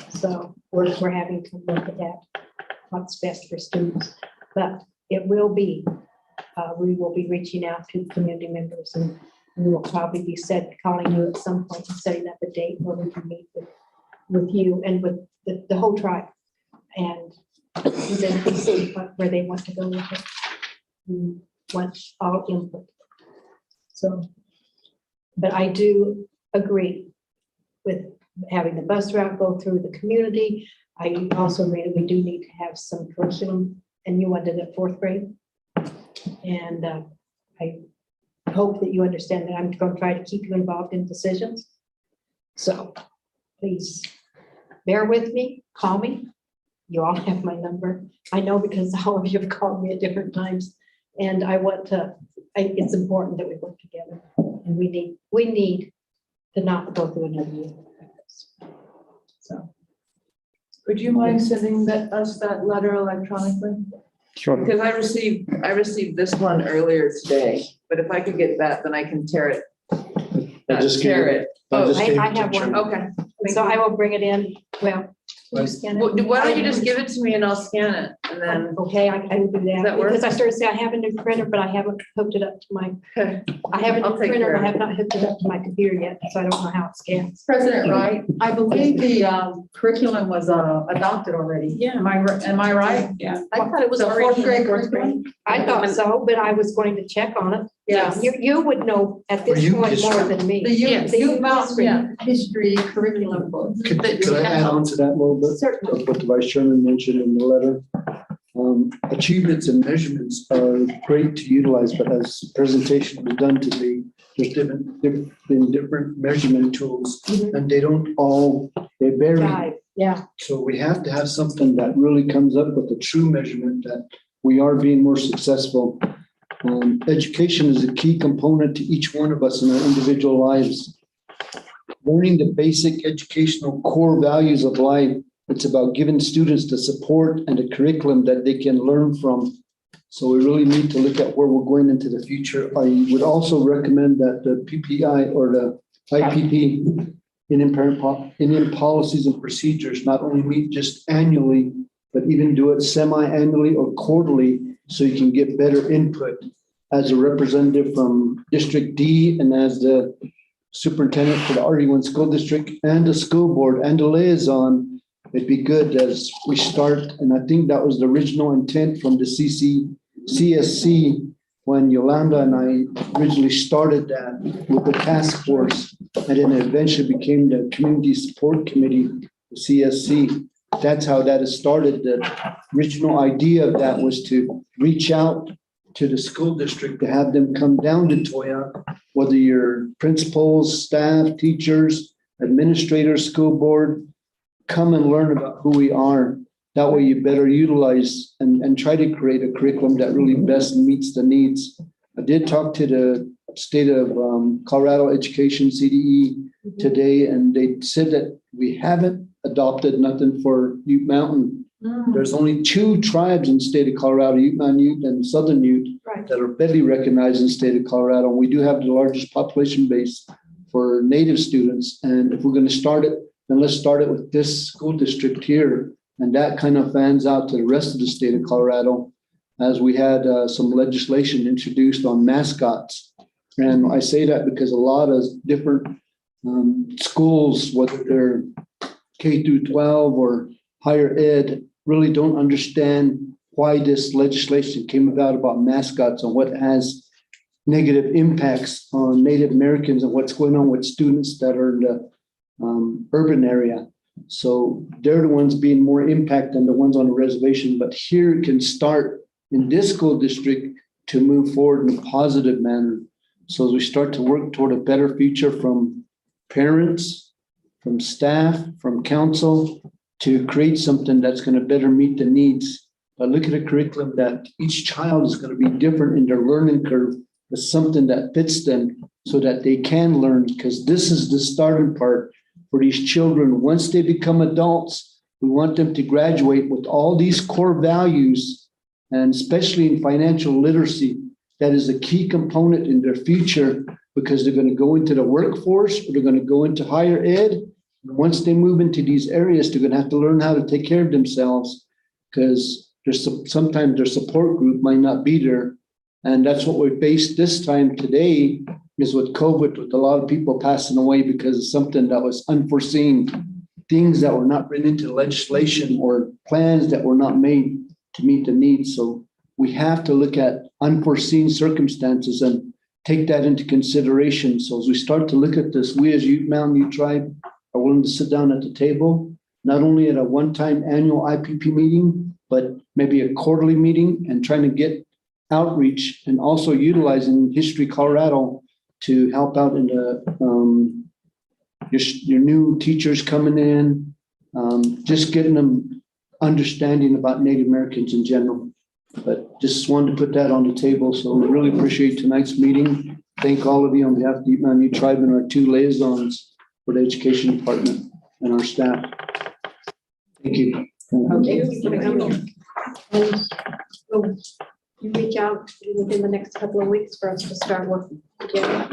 So we're having to look at that, what's best for students. But it will be, we will be reaching out to community members, and we will probably be calling you at some point and setting up a date where we can meet with you and with the whole tribe. And then we see where they want to go with it. We want all input. So, but I do agree with having the bus route go through the community. I also agree that we do need to have some curriculum, and you wanted it 4th grade. And I hope that you understand that I'm going to try to keep you involved in decisions. So please bear with me, call me. You all have my number. I know because all of you have called me at different times, and I want to, it's important that we work together, and we need to not go through another year. So. Would you mind sending us that letter electronically? Sure. Because I received this one earlier today, but if I could get that, then I can tear it. Tear it. Oh, I have one. Okay. So I will bring it in. Well, you scan it. Why don't you just give it to me and I'll scan it and then. Okay, I will do that. that work? Because I started to say I have a new printer, but I haven't hooked it up to my, I have a I'll new take printer, care but of I have not hooked it up to my computer yet, so I don't know how it scans. President Wright, I believe the curriculum was adopted already. Yeah. Am I right? Yeah. I thought it was So already 4th grade in 4th grade. I thought so, but I was going to check on it. Yeah. You would know at this you point just- more than me. The Ute Mountain history curriculum book. Could I add on to that a little bit? Certainly. Of what the Vice Chairman mentioned in the letter? Achievements and measurements are great to utilize, but as the presentation was done today, there's different measurement tools, and they vary. Right, yeah. So we have to have something that really comes up with a true measurement that we are being more successful. Education is a key component to each one of us in our individual lives. Learning the basic educational core values of life, it's about giving students the support and the curriculum that they can learn from. So we really need to look at where we're going into the future. I would also recommend that the PPI or the IPP, Indian Policies and Procedures, not only meet just annually, but even do it semi-annually or quarterly, so you can get better input as a representative from District D and as the superintendent for the RE1 school district and the school board and the liaison. It'd be good as we start, and I think that was the original intent from the CSC when Yolanda and I originally started that with the task force, and then it eventually became the Community Support Committee, the CSC. That's how that has started. The original idea of that was to reach out to the school district, to have them come down to Toya, whether you're principals, staff, teachers, administrators, school board, come and learn about who we are. That way you better utilize and try to create a curriculum that really best meets the needs. I did talk to the state of Colorado education, CDE, today, and they said that we haven't adopted nothing for Ute Mountain. There's only 2 tribes in the state of Colorado, Ute Mountain Ute and Southern Ute, that are federally recognized in the state of Colorado. We do have the largest population base for Native students. And if we're going to start it, then let's start it with this school district here. And that kind of fans out to the rest of the state of Colorado, as we had some legislation introduced on mascots. And I say that because a lot of different schools, whether they're K through 12 or higher ed, really don't understand why this legislation came about mascots and what has negative impacts on Native Americans and what's going on with students that are in the urban area. So they're the ones being more impacted than the ones on the reservation. But here it can start in this school district to move forward in a positive manner. So as we start to work toward a better future from parents, from staff, from council, to create something that's going to better meet the needs. But look at a curriculum that each child is going to be different in their learning curve, but something that fits them so that they can learn, because this is the starting part for these children. Once they become adults, we want them to graduate with all these core values, and especially in financial literacy, that is a key component in their future, because they're going to go into the workforce or they're going to go into higher ed. Once they move into these areas, they're going to have to learn how to take care of themselves, because sometimes their support group might not be there. And that's what we faced this time today, is with COVID, with a lot of people passing away because of something that was unforeseen, things that were not written into legislation or plans that were not made to meet the needs. So we have to look at unforeseen circumstances and take that into consideration. So as we start to look at this, we as Ute Mountain Ute Tribe are willing to sit down at the table, not only at a one-time annual IPP meeting, but maybe a quarterly meeting, and trying to get outreach, and also utilizing History Colorado to help out in the your new teachers coming in, just getting them understanding about Native Americans in general. But just wanted to put that on the table. So we really appreciate tonight's meeting. Thank all of you on behalf of the Ute Mountain Ute Tribe and our 2 liaisons for the education department and our staff. Thank you. Okay. And so you reach out within the next couple of weeks for us to start working together.